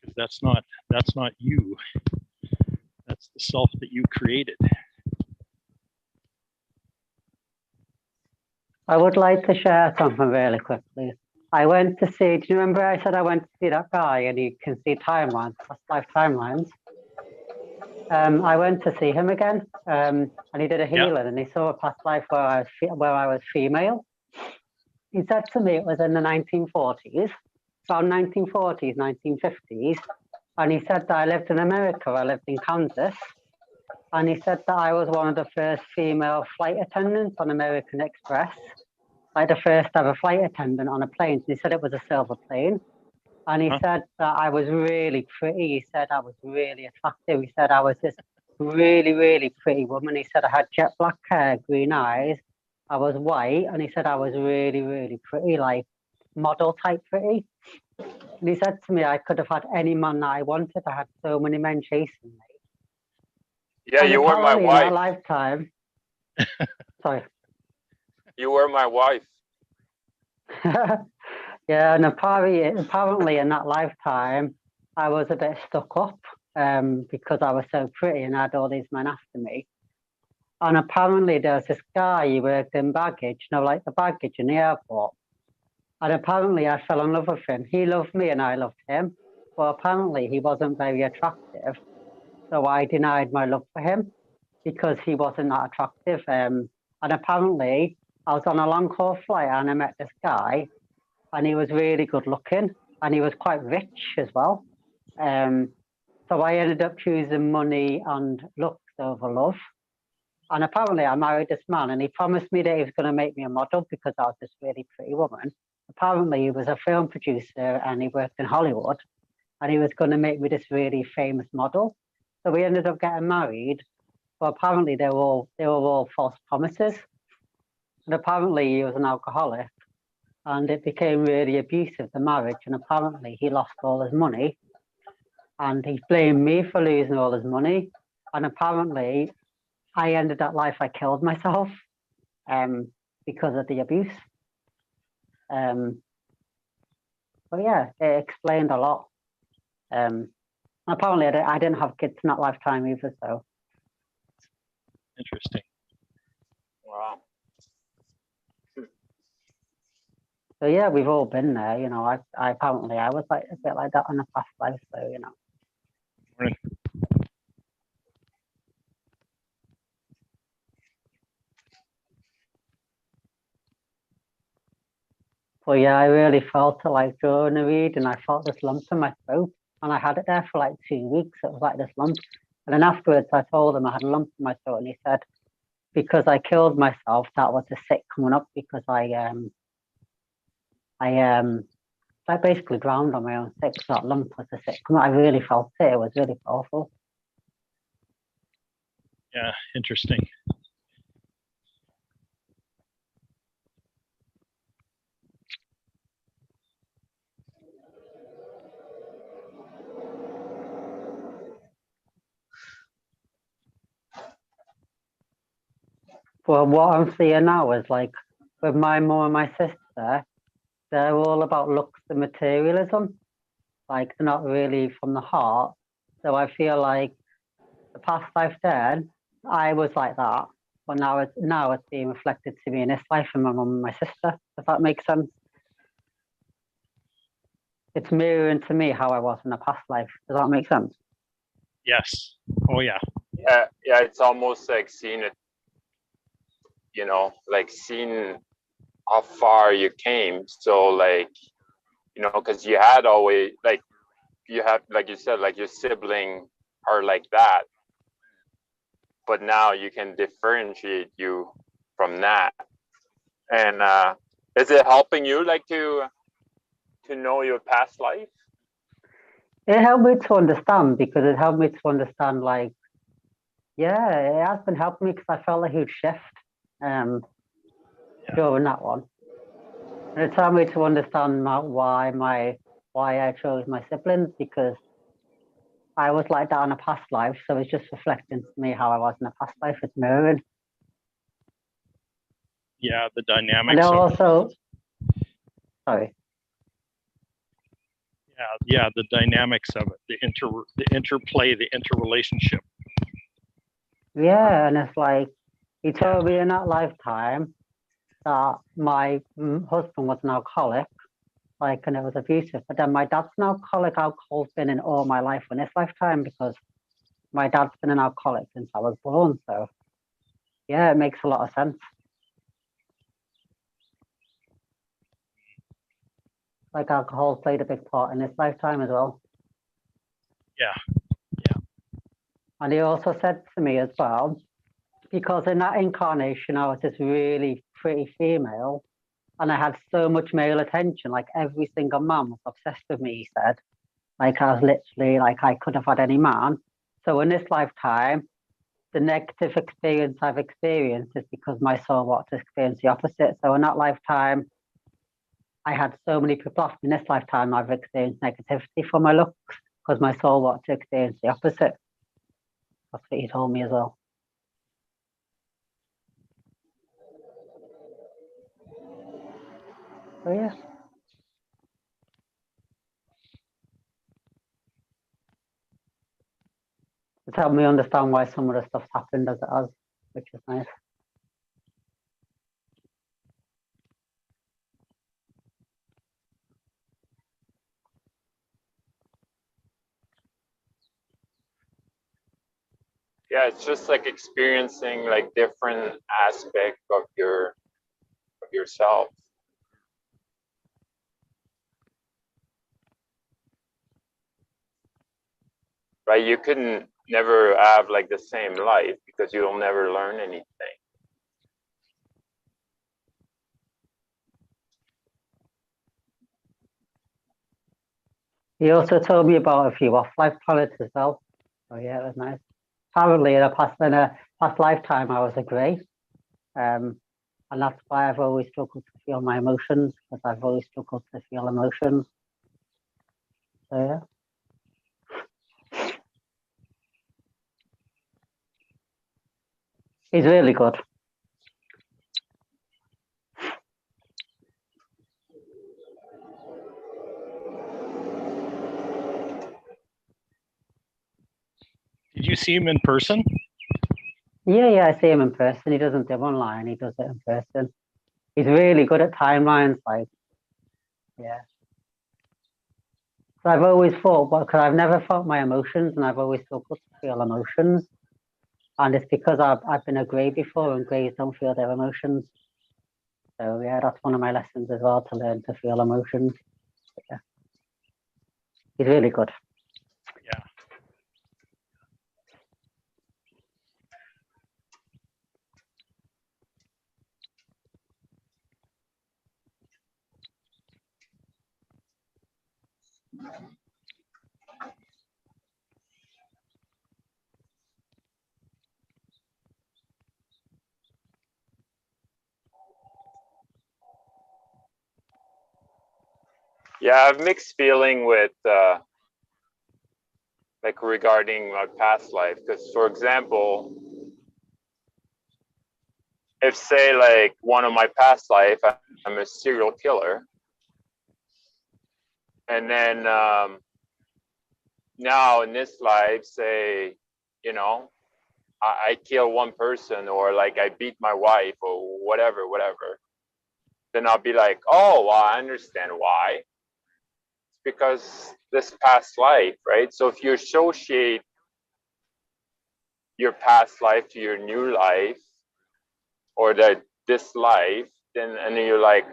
because that's not you. That's the self that you created. I would like to share something really quickly. I went to see, do you remember I said I went to see that guy and you can see timelines, past life timelines? I went to see him again, and he did a healing, and he saw a past life where I was female. He said to me it was in the 1940s, around 1940s, 1950s, and he said that I lived in America, I lived in Kansas, and he said that I was one of the first female flight attendants on American Express, like the first ever flight attendant on a plane. And he said it was a silver plane. And he said that I was really pretty. He said I was really attractive. He said I was this really, really pretty woman. He said I had jet black hair, green eyes. I was white. And he said I was really, really pretty, like model type pretty. And he said to me, I could have had any man that I wanted. I had so many men chasing me. Yeah, And you were my apparently in wife. that lifetime, sorry. You were my wife. Yeah, and apparently in that lifetime, I was a bit stuck up because I was so pretty and I had all these men after me. And apparently there was this guy who worked in baggage, you know, like the baggage in the airport. And apparently I fell in love with him. He loved me and I loved him. But apparently he wasn't very attractive. So I denied my love for him because he wasn't that attractive. And apparently I was on a long haul flight and I met this guy and he was really good looking and he was quite rich as well. So I ended up choosing money and looks over love. And apparently I married this man and he promised me that he was going to make me a model because I was this really pretty woman. Apparently he was a film producer and he worked in Hollywood and he was going to make me this really famous model. So we ended up getting married, but apparently they were all false promises. And apparently he was an alcoholic and it became really abusive, the marriage. And apparently he lost all his money and he blamed me for losing all his money. And apparently I ended that life, I killed myself because of the abuse. But yeah, it explained a lot. Apparently I didn't have kids in that lifetime either, so. Interesting. Wow. So yeah, we've all been there, you know. I apparently I was like a bit like that in the past life, so you know. Morning. But yeah, I really felt it like during the reading. I felt this lump in my throat, and I had it there for like 2 weeks. It was like this lump, and then afterwards I told him I had a lump in my throat, and he said because I killed myself, that was a sick coming up because I basically drowned on my own sick. So that lump was a sick. I really felt it. It was really powerful. Yeah, interesting. But what I'm seeing now is like with my mum and my sister, they're all about looks and materialism. Like they're not really from the heart. So I feel like the past life then, I was like that. But now it's being reflected to me in this life from my mum and my sister. Does that make sense? It's mirroring to me how I was in the past life. Does that make sense? Yes. Oh yeah. Yeah, it's almost like seeing it, you know, like seeing how far you came. So like, you know, because you had always like, you have, like you said, like your sibling are like that, but now you can differentiate you from that. And is it helping you like to know your past life? It helped me to understand, because it helped me to understand, like, yeah, it has been helping me, because I felt a huge shift during that one. And it helped me to understand why I chose my siblings, because I was like that in a past life. So it's just reflecting to me how I was in a past life. It's mirroring. Yeah, the And dynamics. also, sorry. Yeah, the dynamics of it, the interplay, the interrelationship. Yeah, and it's like, he told me in that lifetime that my husband was an alcoholic, like, and it was abusive. But then my dad's an alcoholic. Alcohol's been in all my life in this lifetime, because my dad's been an alcoholic since I was born. So yeah, it makes a lot of sense. Like, alcohol played a big part in this lifetime as well. Yeah. And he also said to me as well, because in that incarnation, I was this really pretty female, and I had so much male attention. Like, every single man was obsessed with me, he said. Like, I was literally, like, I could have had any man. So in this lifetime, the negative experience I've experienced is because my soul wanted to experience the opposite. So in that lifetime, I had so many people. In this lifetime, I've experienced negativity for my looks, because my soul wanted to experience the opposite. That's what he told me as well. So yeah. It's helped me understand why some of the stuff's happened as it has, which is nice. Yeah, it's just like experiencing like different aspects of yourself. Right? You couldn't never have like the same life, because you'll never learn anything. He also told me about a few off-life planets as well. Oh yeah, it was nice. Apparently, in a past lifetime, I was a grey, and that's why I've always struggled to feel my emotions, because I've always struggled to feel emotions. So yeah. He's really good. Did you see him in person? Yeah, I see him in person. He doesn't do it online, he does it in person. He's really good at timelines, like, yeah. So I've always thought, because I've never felt my emotions, and I've always struggled to feel emotions. And it's because I've been a grey before, and greys don't feel their emotions. So yeah, that's one of my lessons as well, to learn to feel emotions. But yeah. He's really good. Yeah. Yeah, I have mixed feeling with like regarding my past life, because for example, if say like one of my past life, I'm a serial killer, and then now in this life, say, you know, I kill one person, or like I beat my wife, or whatever, then I'll be like, oh, well, I understand why. It's because this past life, right? So if you associate your past life to your new life, or this life, then and then you're like,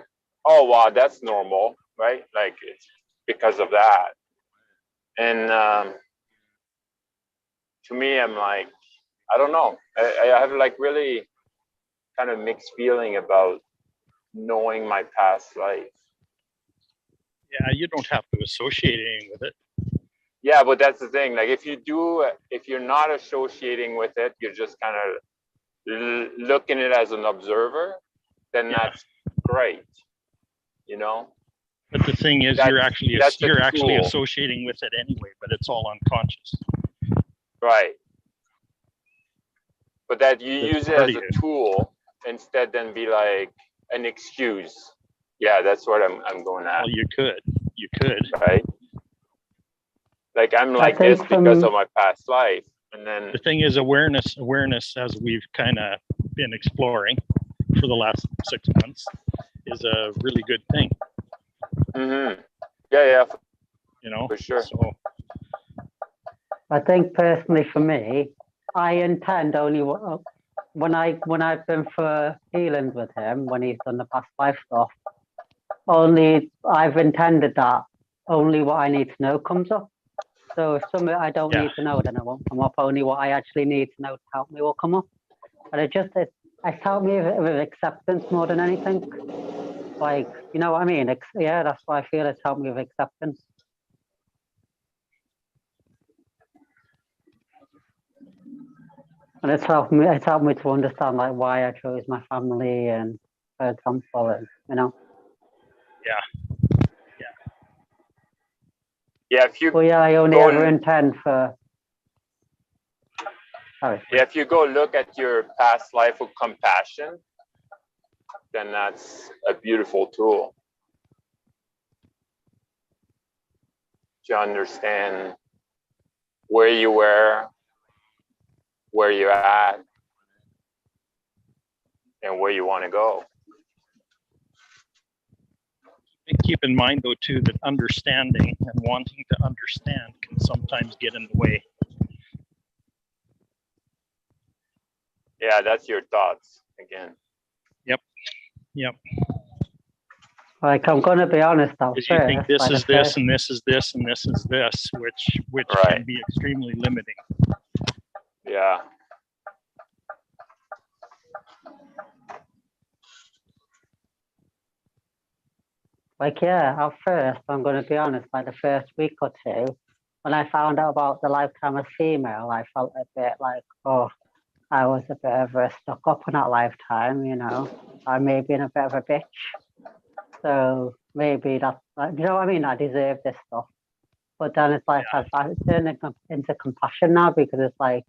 oh wow, that's normal, right? Like it's because of that. And to me, I'm like, I don't know. I have like really kind of mixed feeling about knowing my past life. Yeah, you don't have to associate anything with it. Yeah, but that's the thing. Like if you're not associating with it, you're just kind of looking at it as an observer, then that's great, you know. But the thing is, you're actually tool. associating with it anyway, but it's all unconscious. Right. But that you It's use it part as of a you. tool instead than be like an excuse. Yeah, that's what I'm going at. Well, you could. Right. Like I'm like think this because of my past life. And then The thing is, awareness, as we've kind of been exploring for the last 6 months, is a really good thing. yeah, You know, for sure. So I think personally for me, I intend only when I've been for healings with him, when he's done the past life stuff, only I've intended that only what I need to know comes up. So if something I don't need to know, then it won't come up. Only what I actually need to know to help me will come up. But it's helped me with acceptance more than anything. Like, you know what I mean? Yeah, that's why I feel it's helped me with acceptance. And it's helped me to understand like why I chose my family and, for example, and, you know. Yeah, if you Well, yeah, I only ever intend for. Sorry. Yeah, if you go look at your past life with compassion, then that's a beautiful tool to understand where you were, where you're at, and where you want to go. keep in mind, though, too, that understanding and wanting to understand can sometimes get in the way. Yeah, that's your thoughts again. Yep. Like, I'm going to be honest out Because you think first. this is this, and this is this, and this is this, which Right. can be extremely limiting. Yeah. Like, yeah, at first, I'm going to be honest, like the first week or two, when I found out about the lifetime as female, I felt a bit like, oh, I was a bit of a stuck up in that lifetime, you know. I may have been a bit of a bitch. So maybe that's, like, you know what I mean? I deserve this stuff. But then it's like, I've turned into compassion now, because it's like,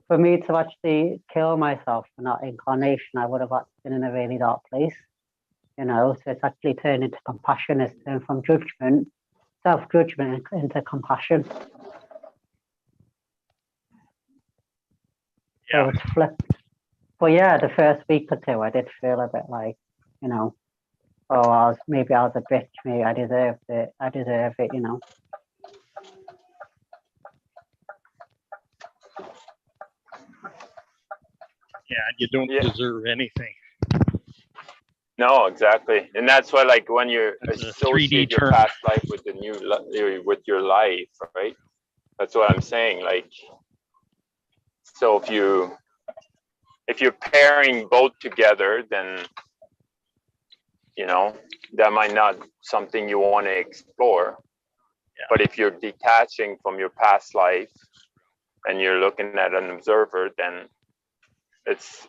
for me to actually kill myself in that incarnation, I would have actually been in a really dark place. You know, so it's actually turned into compassion. It's turned from judgment, self-judgment, into compassion. So it's flipped. But yeah, the first week or two, I did feel a bit like, you know, oh, I was a bitch. Maybe I deserved it. I deserve it, you know. Yeah, you don't deserve anything. No, exactly, and that's why, like, when you associate your term. past life with with your life, right? That's what I'm saying. Like, so if you're pairing both together, then you know that might not something you want to explore. Yeah. But if you're detaching from your past life and you're looking at an observer, then it's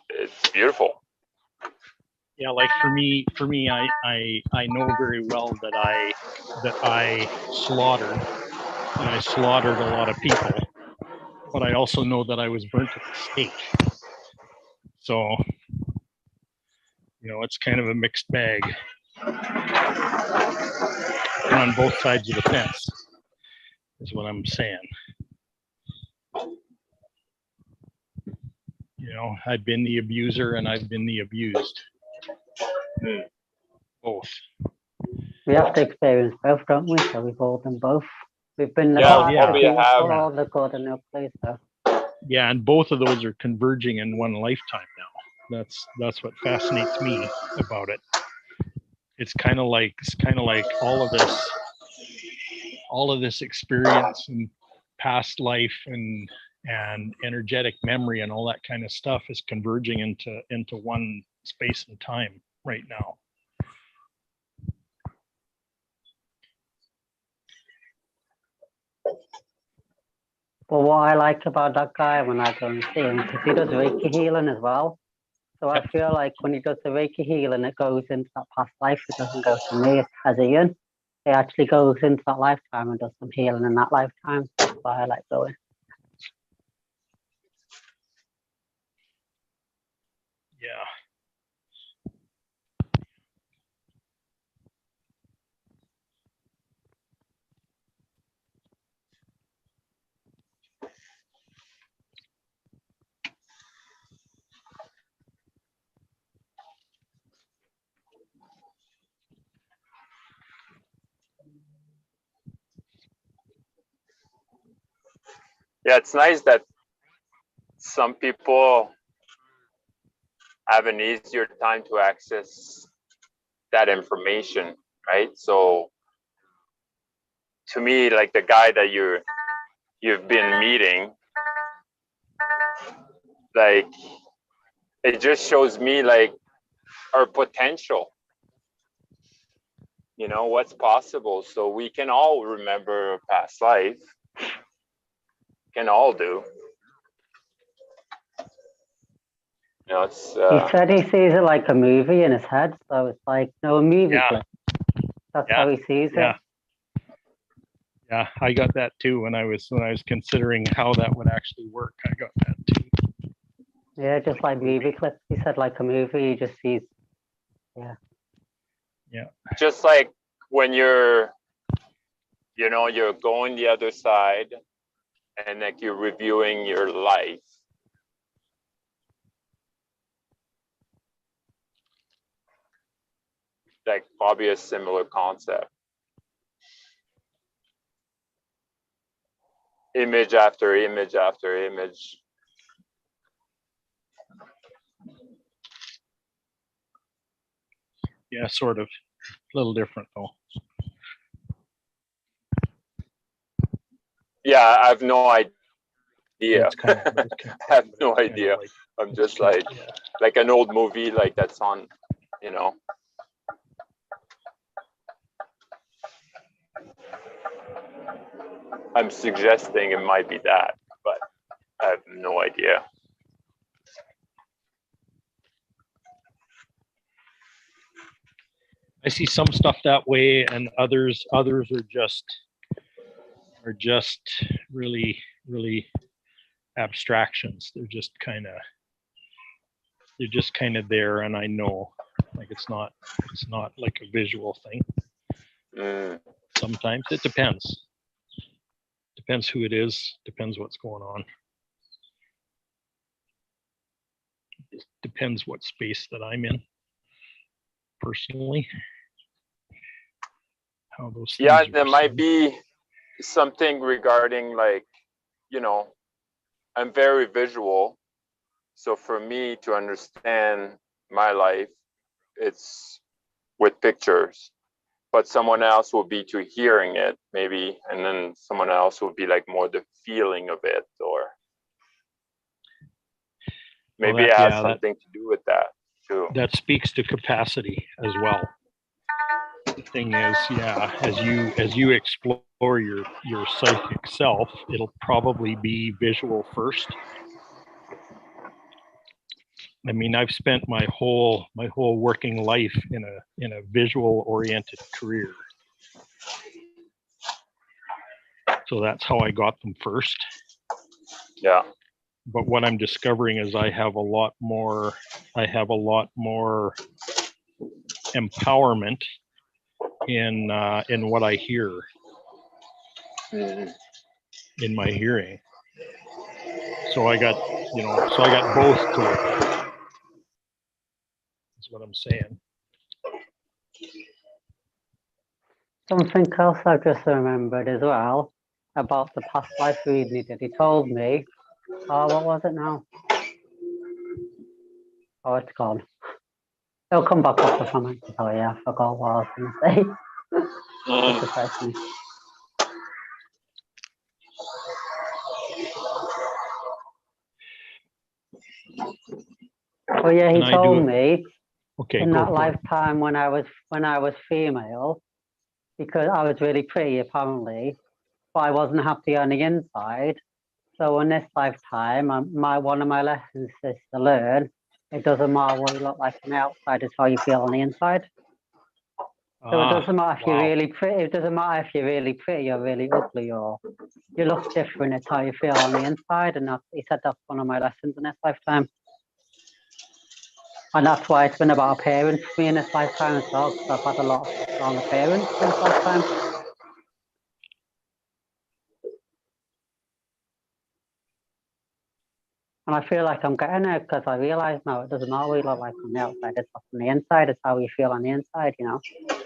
beautiful. Yeah, like for me, I know very well that I slaughtered a lot of people, but I also know that I was burnt at the stake. So, you know, it's kind of a mixed bag. And on both sides of the fence, is what I'm saying. You know, I've been the abuser and I've been the abused. Both. We have to experience both, don't we? So we've all done both. We've been the all the good and the place. So. Yeah, and both of those are converging in one lifetime now. That's what fascinates me about it. It's kind of like all of this experience and past life and energetic memory and all that kind of stuff is converging into one space and time right now. But what I like about that guy when I go and see him, because he does Reiki healing as well. So I feel like when he does the Reiki healing, it goes into that past life. It doesn't go to me as Ian. It actually goes into that lifetime and does some healing in that lifetime. That's why I like going. Yeah. Yeah, it's nice that some people have an easier time to access that information, right? So to me, like the guy that you've been meeting, like it just shows me like our potential, you know, what's possible. So we can all remember a past life, can all do. You know, it's He said he sees it like a movie in his head, so it's like a movie Yeah. clip. That's Yeah. how he sees Yeah. it. Yeah, I got that too when I was considering how that would actually work. I got that too. Yeah, just like movie clips. He said like a movie, he just sees. just like when you're going the other side and like you're reviewing your life. Like probably a similar concept. Image after image after image. Yeah, sort of. A little different though. Yeah, I have no idea. It's kind of, I have no idea. Like, I'm just like an old movie like that's on, you know. I'm suggesting it might be that, but I have no idea. I see some stuff that way, and others are just really abstractions. They're just kind of there, and I know, like it's not like a visual thing. Sometimes it depends who it is, depends what's going on. It depends what space that I'm in personally. How those things Yeah, are there might received. be something regarding like, you know, I'm very visual. So for me to understand my life, it's with pictures. But someone else will be to hearing it, maybe, and then someone else will be like more the feeling of it, or maybe it has something to do with that too. That speaks to capacity as well. The thing is, yeah, as you explore your psychic self, it'll probably be visual first. I mean, I've spent my whole working life in a visual oriented career. So that's how I got them first. Yeah. But what I'm discovering is I have a lot more empowerment in what I hear, in my hearing. So I got both to work with. That's what I'm saying. Something else I've just remembered as well about the past life reading he did. He told me, what was it now? Oh, it's gone. It'll come back up if I meant to tell you. I forgot what I was going to say. Just a second. Oh yeah, he Can I do told it? me Okay, in go that for it. lifetime when I was female, because I was really pretty apparently, but I wasn't happy on the inside. So in this lifetime, one of my lessons is to learn. It doesn't matter what you look like on the outside; it's how you feel on the inside. So it doesn't matter if you're wow. really pretty. It doesn't matter if you're really pretty or really ugly, or you look different. It's how you feel on the inside, and he said that's one of my lessons in this lifetime. And that's why it's been about appearance for me in this lifetime as well, because I've had a lot of stuff around appearance in this lifetime. And I feel like I'm getting it because I realize now it doesn't matter what you look like on the outside, it's on the inside, it's how you feel on the inside, you know.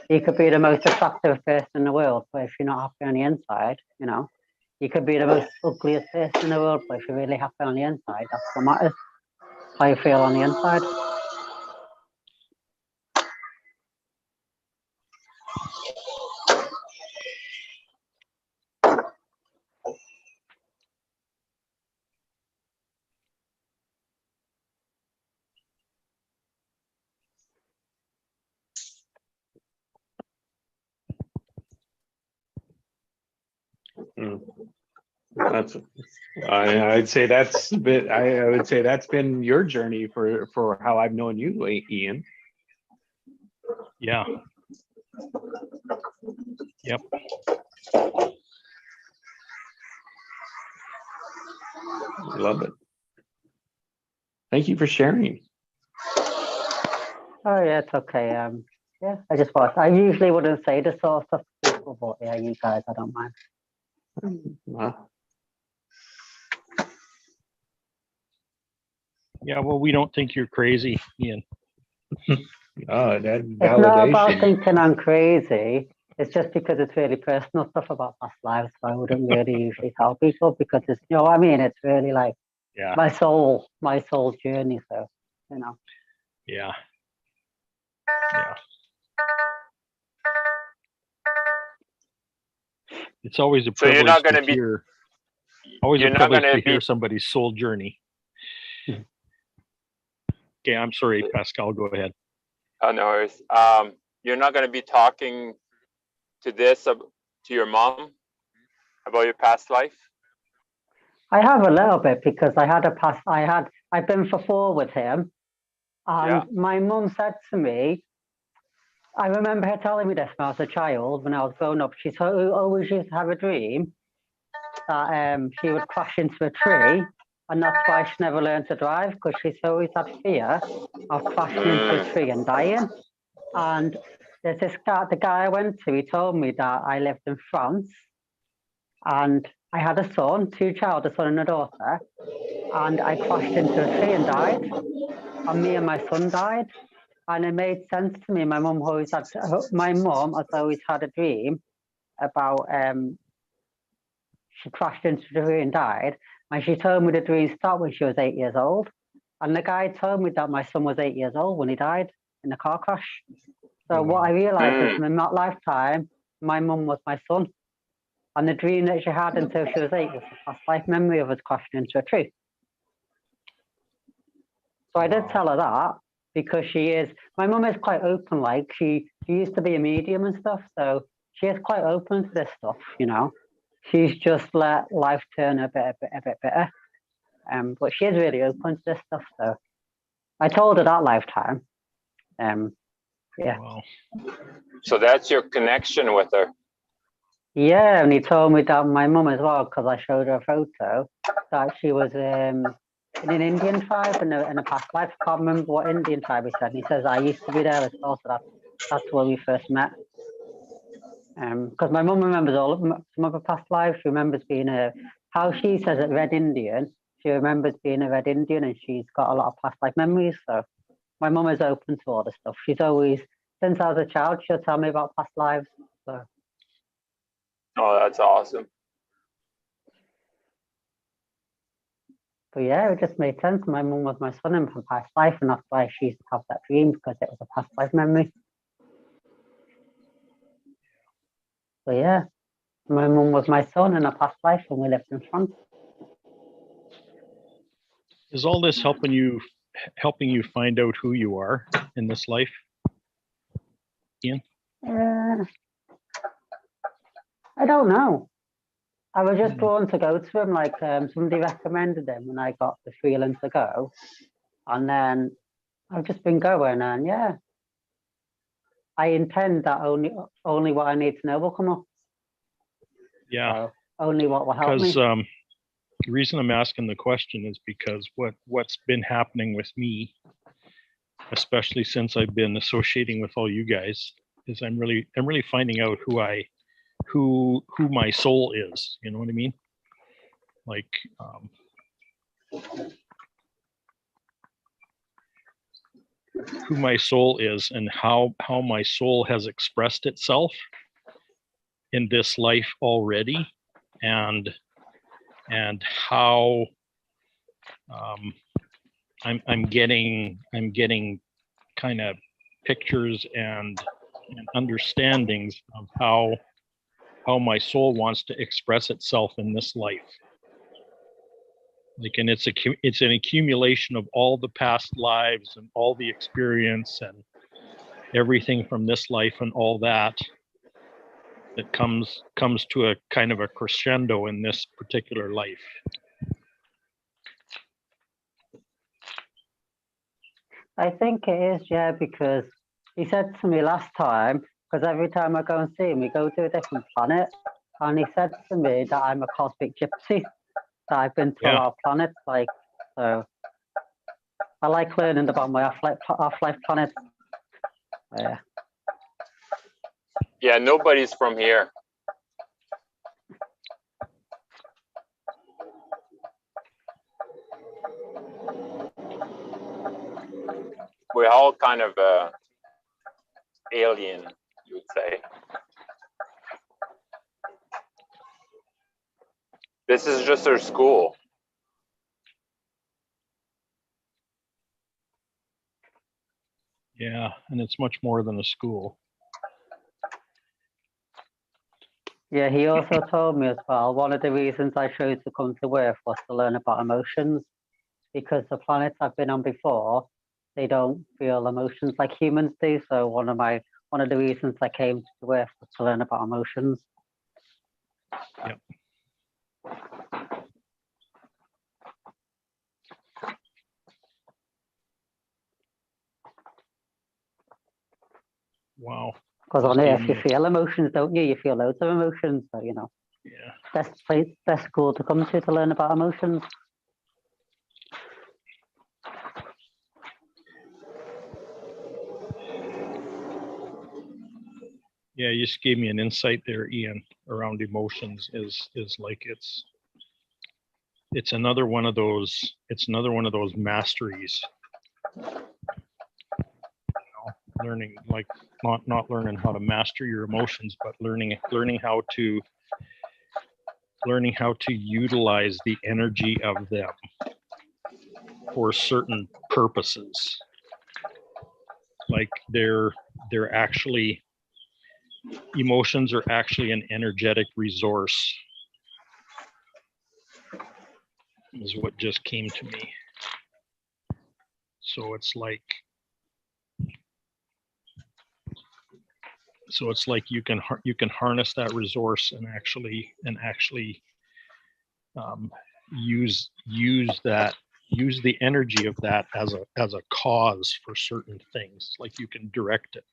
You could be the most attractive person in the world, but if you're not happy on the inside, you know, you could be the most ugliest person in the world, but if you're really happy on the inside, that's what matters, how you feel on the inside. That's I'd say that's I would say that's been your journey for how I've known you, Ian. Yeah. Yep. I love it. Thank you for sharing. Oh yeah, it's okay. Yeah, I usually wouldn't say this sort of stuff to people, but yeah, you guys, I don't mind. Yeah, well, we don't think you're crazy, Ian. Oh, that It's not about validation. thinking I'm crazy. It's just because it's really personal stuff about past lives. So I wouldn't really usually tell people because it's, you know what I mean? It's really like Yeah. my soul journey. So, you know. Yeah. Yeah. It's always a So you're privilege not to gonna be- hear. Always you're a not privilege gonna to hear be- somebody's soul journey. Okay, I'm sorry, Pascal. Go ahead. Oh, no worries. You're not going to be talking to your mom about your past life? I have a little bit because I've been for 4 with him. And my mum said to me, I remember her telling me this when I was a child, when I was growing up, she always used to have a dream that she would crash into a tree, and that's why she never learned to drive, because she's always had fear of crashing into a tree and dying. And there's this guy, the guy I went to, he told me that I lived in France, and I had a son, 2 children, a son and a daughter, and I crashed into a tree and died, and me and my son died. And it made sense to me. My mum has always had a dream about she crashed into the tree and died. And she told me the dream started when she was 8 years old. And the guy told me that my son was 8 years old when he died in a car crash. So what I realized is in that lifetime, my mum was my son. And the dream that she had until she was 8 was a past life memory of us crashing into a tree. So I did tell her that, because my mum is quite open, like she used to be a medium and stuff, so she is quite open to this stuff, you know. She's just let life turn a bit better. But she is really open to this stuff, so I told her that lifetime. Yeah. Wow. So that's your connection with her. Yeah, and he told me that my mum as well, because I showed her a photo, that she was in an Indian tribe in a past life. I can't remember what Indian tribe he said. And he says, I used to be there as well, so that's where we first met. Because my mum remembers all of some of her past lives. She remembers being how she says it, Red Indian. She remembers being a Red Indian, and she's got a lot of past life memories. So my mum is open to all this stuff. She's always, since I was a child, she'll tell me about past lives. So. Oh, that's awesome. But yeah, it just made sense. My mum was my son in her past life, and that's why she used to have that dream, because it was a past life memory. But yeah, my mum was my son in a past life, and we lived in France. Is all this helping you find out who you are in this life? I don't know. I was just drawn to go to him, like somebody recommended him, and I got the feeling to go. And then I've just been going, and yeah, I intend that only what I need to know will come up. Yeah, So only what will help because me. the reason I'm asking the question is because what's been happening with me, especially since I've been associating with all you guys, is I'm really finding out who my soul is. You know what I mean? Like, who my soul is and how my soul has expressed itself in this life already, and how I'm getting kind of pictures and understandings of how my soul wants to express itself in this life. Like, and it's an accumulation of all the past lives and all the experience and everything from this life and all that comes to a kind of a crescendo in this particular life. I think it is, yeah, because he said to me last time, because every time I go and see him, we go to a different planet, and he said to me that I'm a cosmic gypsy, that I've been to a lot of planets, like, so I like learning about my off-life planets. Yeah. Yeah, nobody's from here. We're all kind of alien, you would say. This is just our school. Yeah, and it's much more than a school. Yeah, he also told me as well, one of the reasons I chose to come to Earth was to learn about emotions, because the planets I've been on before, they don't feel emotions like humans do. So one of the reasons I came to Earth was to learn about emotions. Yep. Wow. Because on Just Earth gave you me feel emotions, don't you? You feel loads of emotions. So yeah. best school to come to learn about emotions. Yeah, you just gave me an insight there, Ian, around emotions. Is like it's another one of those masteries. Learning, like, not learning how to master your emotions, but learning how to utilize the energy of them for certain purposes. Like they're actually, emotions are actually an energetic resource, is what just came to me. So it's like you can harness that resource and actually use the energy of that as a cause for certain things. Like you can direct it.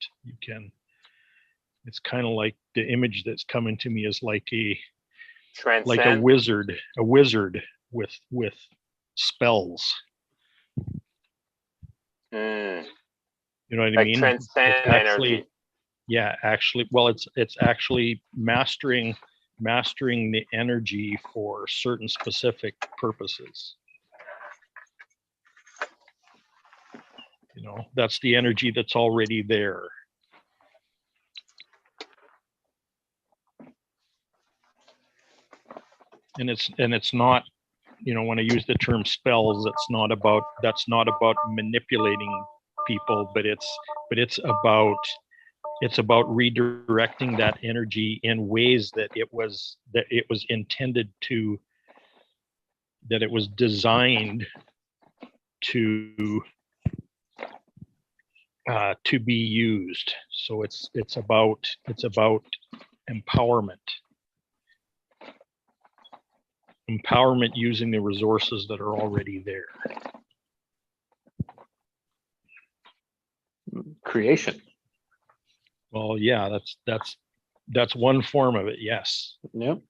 It's kind of like the image that's coming to me is like a wizard with spells. Mm. You know what I Like mean? transcend energy. Yeah, actually, well, it's actually mastering the energy for certain specific purposes. That's the energy that's already there. And it's not you know, when I use the term spells, that's not about manipulating people, but it's about redirecting that energy in ways that it was intended to, that it was designed to be used. So it's about empowerment using the resources that are already there. Creation. Well, yeah, that's one form of it, yes. Yep.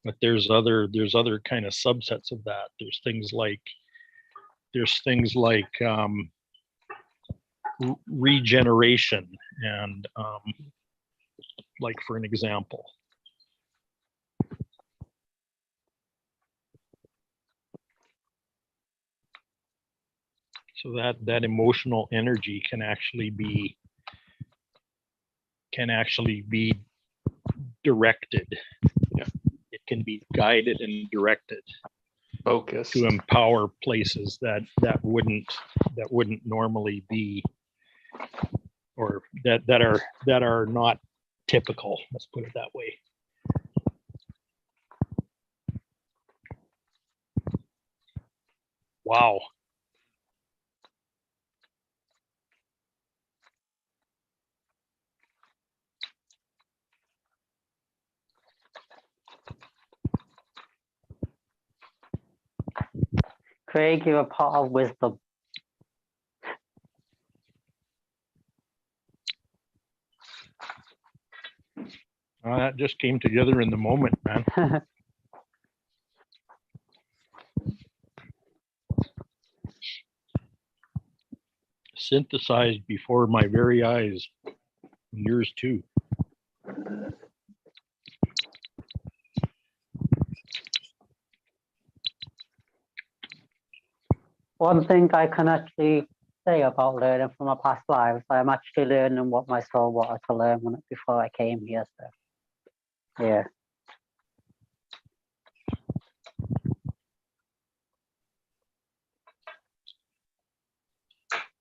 But there's other kind of subsets of that. There's things like regeneration, and like, for an example, so that emotional energy can actually be directed. Yeah. It can be guided and directed, Focus. to empower places that wouldn't normally be, or that are not typical. Let's put it that way. Wow. Craig, you're a part of wisdom. That just came together in the moment, man. Synthesized before my very eyes, and yours too. One thing I can actually say about learning from my past lives, I'm actually learning what my soul wanted to learn before I came here. So, yeah.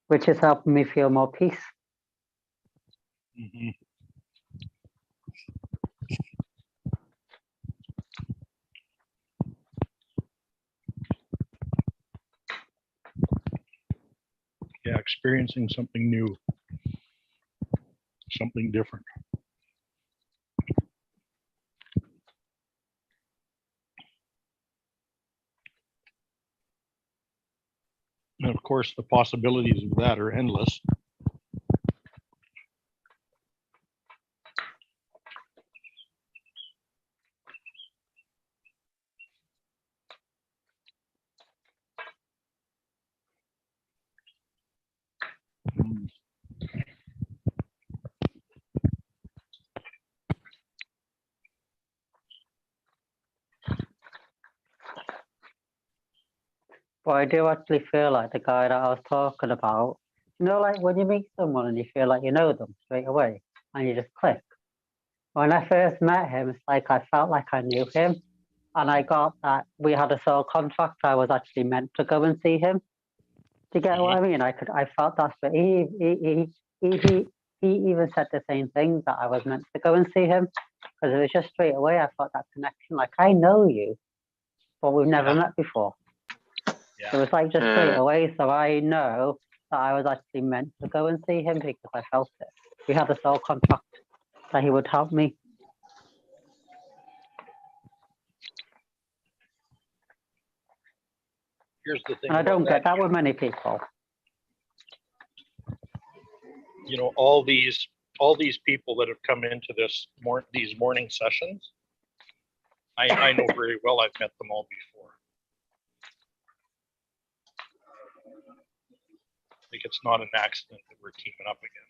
Which is helping me feel more peace. Mm-hmm. Yeah, experiencing something new, something different. And of course, the possibilities of that are endless. But I do actually feel like the guy that I was talking about, you know, like when you meet someone and you feel like you know them straight away and you just click. When I first met him, it's like I felt like I knew him, and I got that we had a soul contract. I was actually meant to go and see him. Do you get what I mean? I felt that, but he even said the same thing, that I was meant to go and see him, because it was just straight away. I felt that connection, like I know you, but we've never met before. It was like just straight away. So I know that I was actually meant to go and see him because I felt it. We had a soul contract that he would help me. Here's the thing. And I don't get that with many people. You know, all these people that have come into these morning sessions, I know very well. I've met them all before. I think it's not an accident that we're teaming up again.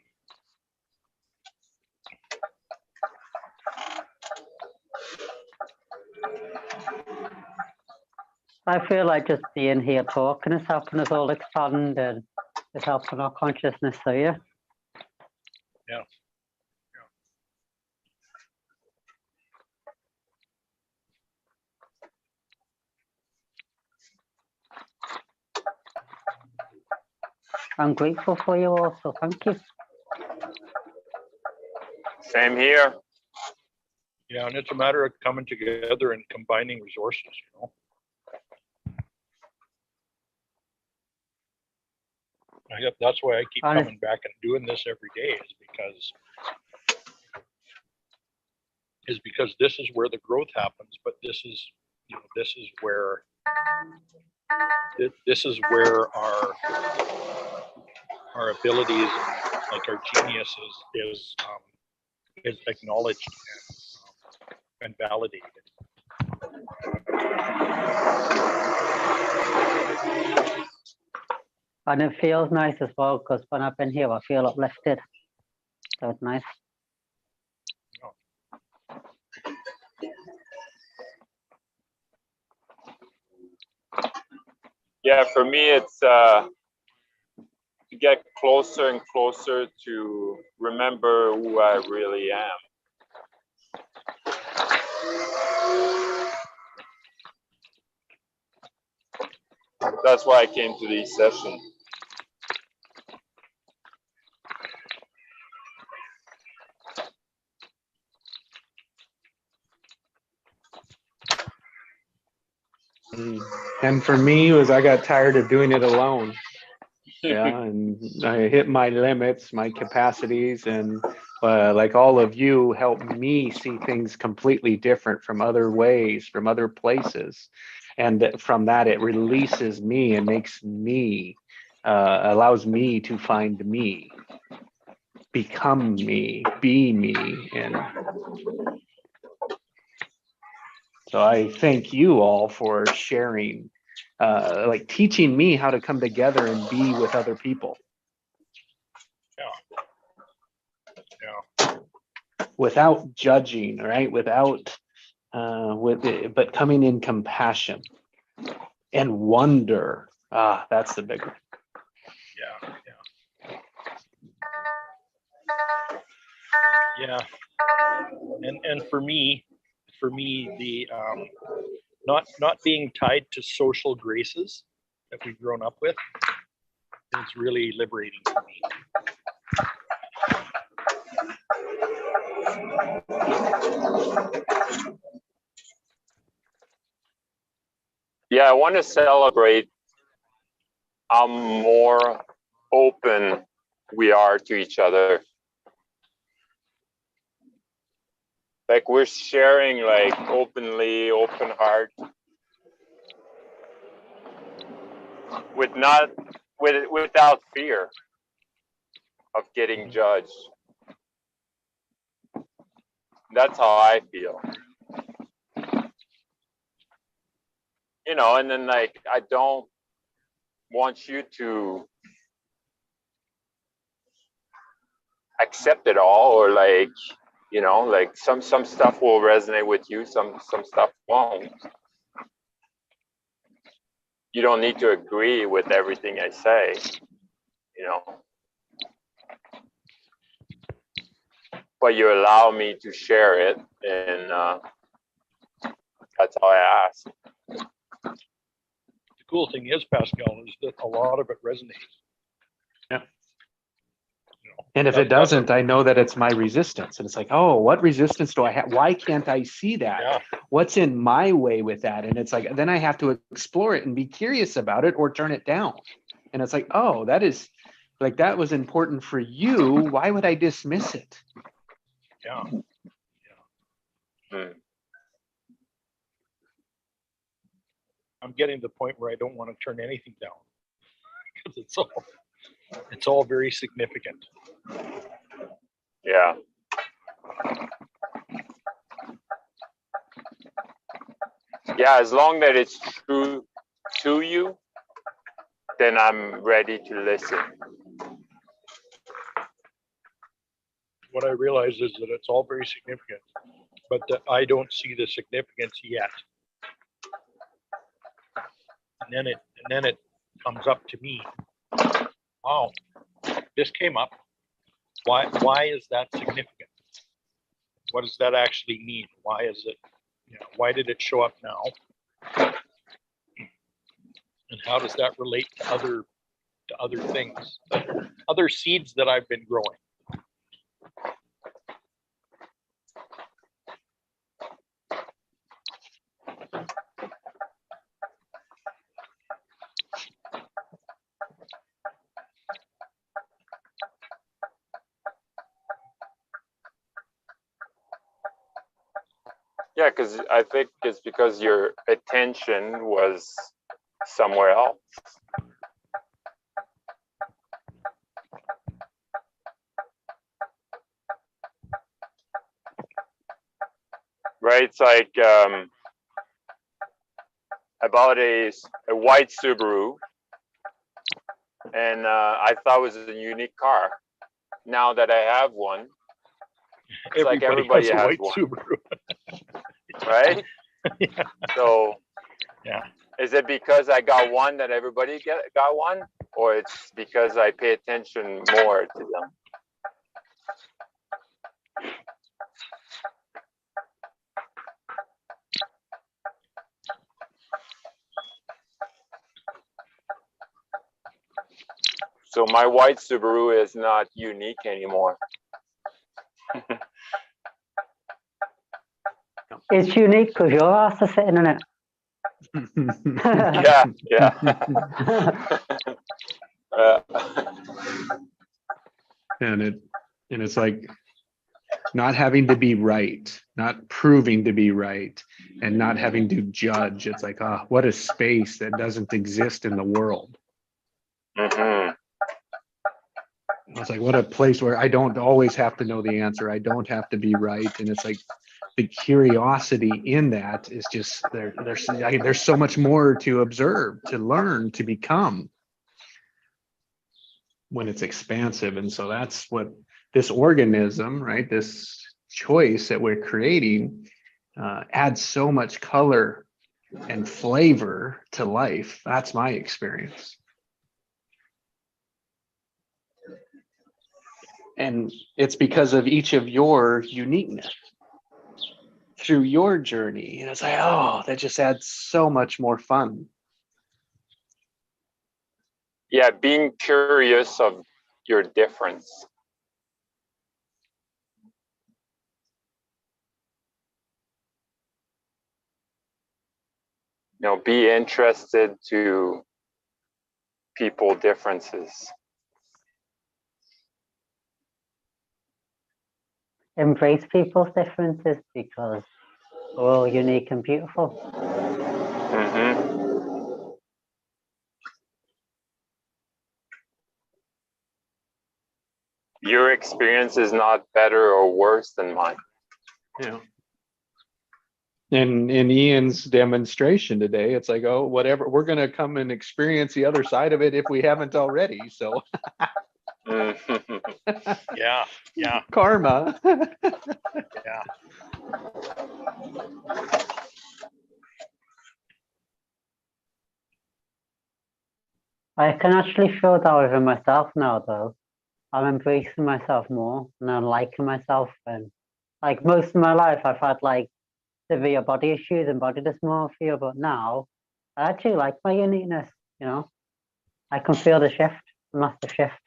I feel like just being here talking is helping us all expand, and it's helping our consciousness. So yeah. Yeah. I'm grateful for you also. Thank you. Same here. Yeah, and it's a matter of coming together and combining resources, you know. That's why I keep coming back and doing this every day, is because this is where the growth happens. But this is, you know, this is where our abilities, like our genius, is acknowledged and validated. And it feels nice as well, because when I've been here, I feel uplifted. So it's nice. Yeah, for me, it's to get closer and closer to remember who I really am. That's why I came to these sessions. And for me, was I got tired of doing it alone. Yeah, and I hit my limits, my capacities, and like all of you helped me see things completely different from other ways, from other places. And from that, it releases me and makes me, allows me to find me, become me, be me. And so I thank you all for sharing, like teaching me how to come together and be with other people. Yeah. Without judging, right? Without, but coming in compassion and wonder. Ah, that's the big one. Yeah. And for me, the not being tied to social graces that we've grown up with is really liberating for me. Yeah, I want to celebrate how more open we are to each other. Like we're sharing like openly, open heart, without fear of getting judged. That's how I feel. You know, and then like I don't want you to accept it all, or like, you know, like some stuff will resonate with you, some stuff won't. You don't need to agree with everything I say, you know. But you allow me to share it, and that's how I ask. The cool thing is, Pascal, is that a lot of it resonates. Yeah. You know, And if it doesn't, I know that it's my resistance. And it's like, oh, what resistance do I have? Why can't I see that? Yeah. What's in my way with that? And it's like, then I have to explore it and be curious about it or turn it down. And it's like, oh, that is like, that was important for you. Why would I dismiss it? Yeah. I'm getting to the point where I don't want to turn anything down because it's all very significant. Yeah. Yeah, as long as it's true to you, then I'm ready to listen. What I realize is that it's all very significant, but that I don't see the significance yet. And then it comes up to me. Wow, this came up. Why is that significant? What does that actually mean? Why is it, you know, why did it show up now? And how does that relate to other to other things, other seeds that I've been growing. Yeah, because I think it's because your attention was somewhere else. Right? It's like I bought a white Subaru, and I thought it was a unique car. Now that I have one, it's like everybody has a has white one, Subaru. right? Yeah. So, Yeah. is it because I got one that everybody got one, or it's because I pay attention more to them? So my white Subaru is not unique anymore. It's unique because your ass is sitting in it. Yeah, yeah. And it's like not having to be right, not proving to be right, and not having to judge. It's like, ah, what a space that doesn't exist in the world. Mm-hmm. It's like, what a place where I don't always have to know the answer. I don't have to be right. And it's like the curiosity in that is just there's so much more to observe, to learn, to become when it's expansive. And so that's what this organism, right? This choice that we're creating adds so much color and flavor to life. That's my experience. And it's because of each of your uniqueness through your journey. And it's like, oh, that just adds so much more fun. Yeah, being curious of your difference. You know, be interested to people differences. Embrace people's differences because we're all unique and beautiful. Mm-hmm. Your experience is not better or worse than mine. Yeah. And in Ian's demonstration today, it's like, oh, whatever, we're going to come and experience the other side of it if we haven't already. So Yeah. Yeah. karma. Yeah. I can actually feel that within myself now, though. I'm embracing myself more and I'm liking myself. And like most of my life, I've had like severe body issues and body dysmorphia, but now I actually like my uniqueness. You know, I can feel the shift, the massive shift.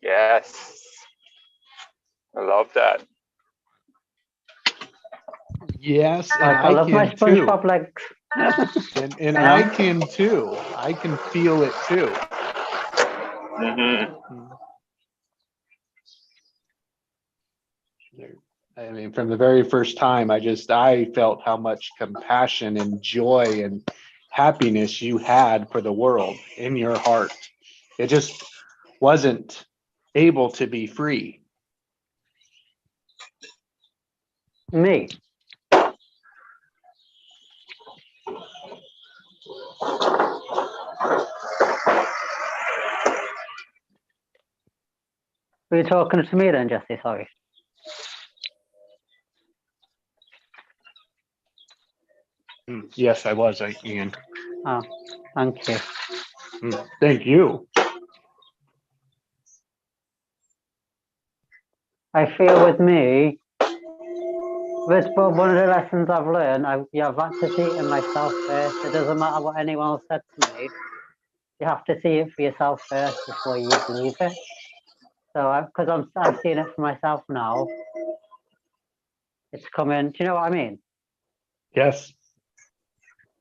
Yes. I love that. Yes, and Like, I love my can too. SpongeBob legs. And I can too. I can feel it too. Mm-hmm. I mean, from the very first time, I felt how much compassion and joy and happiness you had for the world in your heart. It just wasn't able to be free. Me. Were you talking to me then, Jesse? Sorry. Yes, I was, Ian. Oh, thank you. Thank you. I feel with me, this book, one of the lessons I've learned, you have to see it in myself first. It doesn't matter what anyone else said to me. you have to see it for yourself first before you believe it. So, because I've seen it for myself now. It's coming. Do you know what I mean? Yes.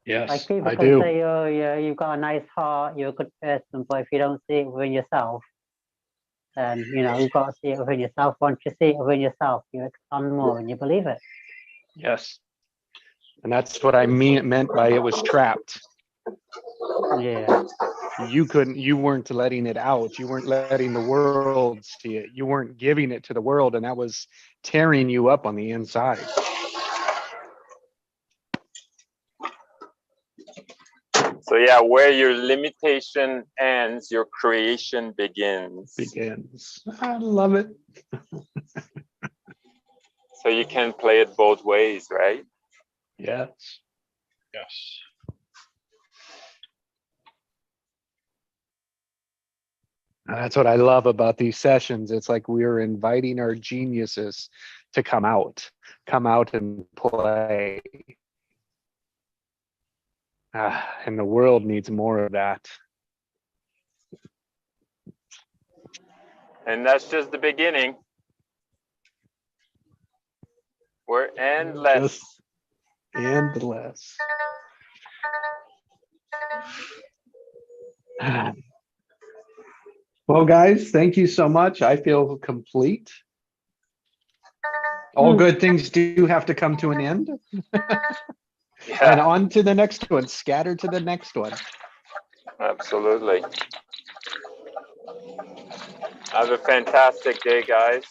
Like Yes, people I can do. say, "Oh, yeah, you've got a nice heart, you're a good person," but if you don't see it within yourself, then you've got to see it within yourself. Once you see it within yourself, you expand more and you believe it. Yes. And that's what I meant by it was trapped. Yeah. You weren't letting it out. You weren't letting the world see it. You weren't giving it to the world, and that was tearing you up on the inside. So yeah, where your limitation ends, your creation begins. I love it. So you can play it both ways, right? Yes. Yes. And that's what I love about these sessions. It's like we're inviting our geniuses to come out and play. And the world needs more of that. And that's just the beginning. We're endless. Just endless. Well, guys, thank you so much. I feel complete. All good things do have to come to an end. And Yeah, on to the next one. Scatter to the next one. absolutely. Have a fantastic day, guys.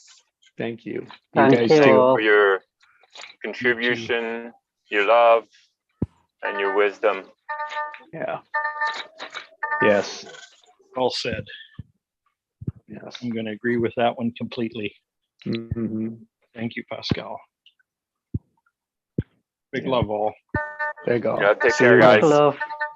Thank you. You Thank guys you too. all. For your contribution, your love, and your wisdom. Yeah. Yes. Well said. Yes. I'm going to agree with that one completely. Mhm. Thank you, Pascal. Big Yeah. love all. There you go. Yeah, take See care, you guys. Much love.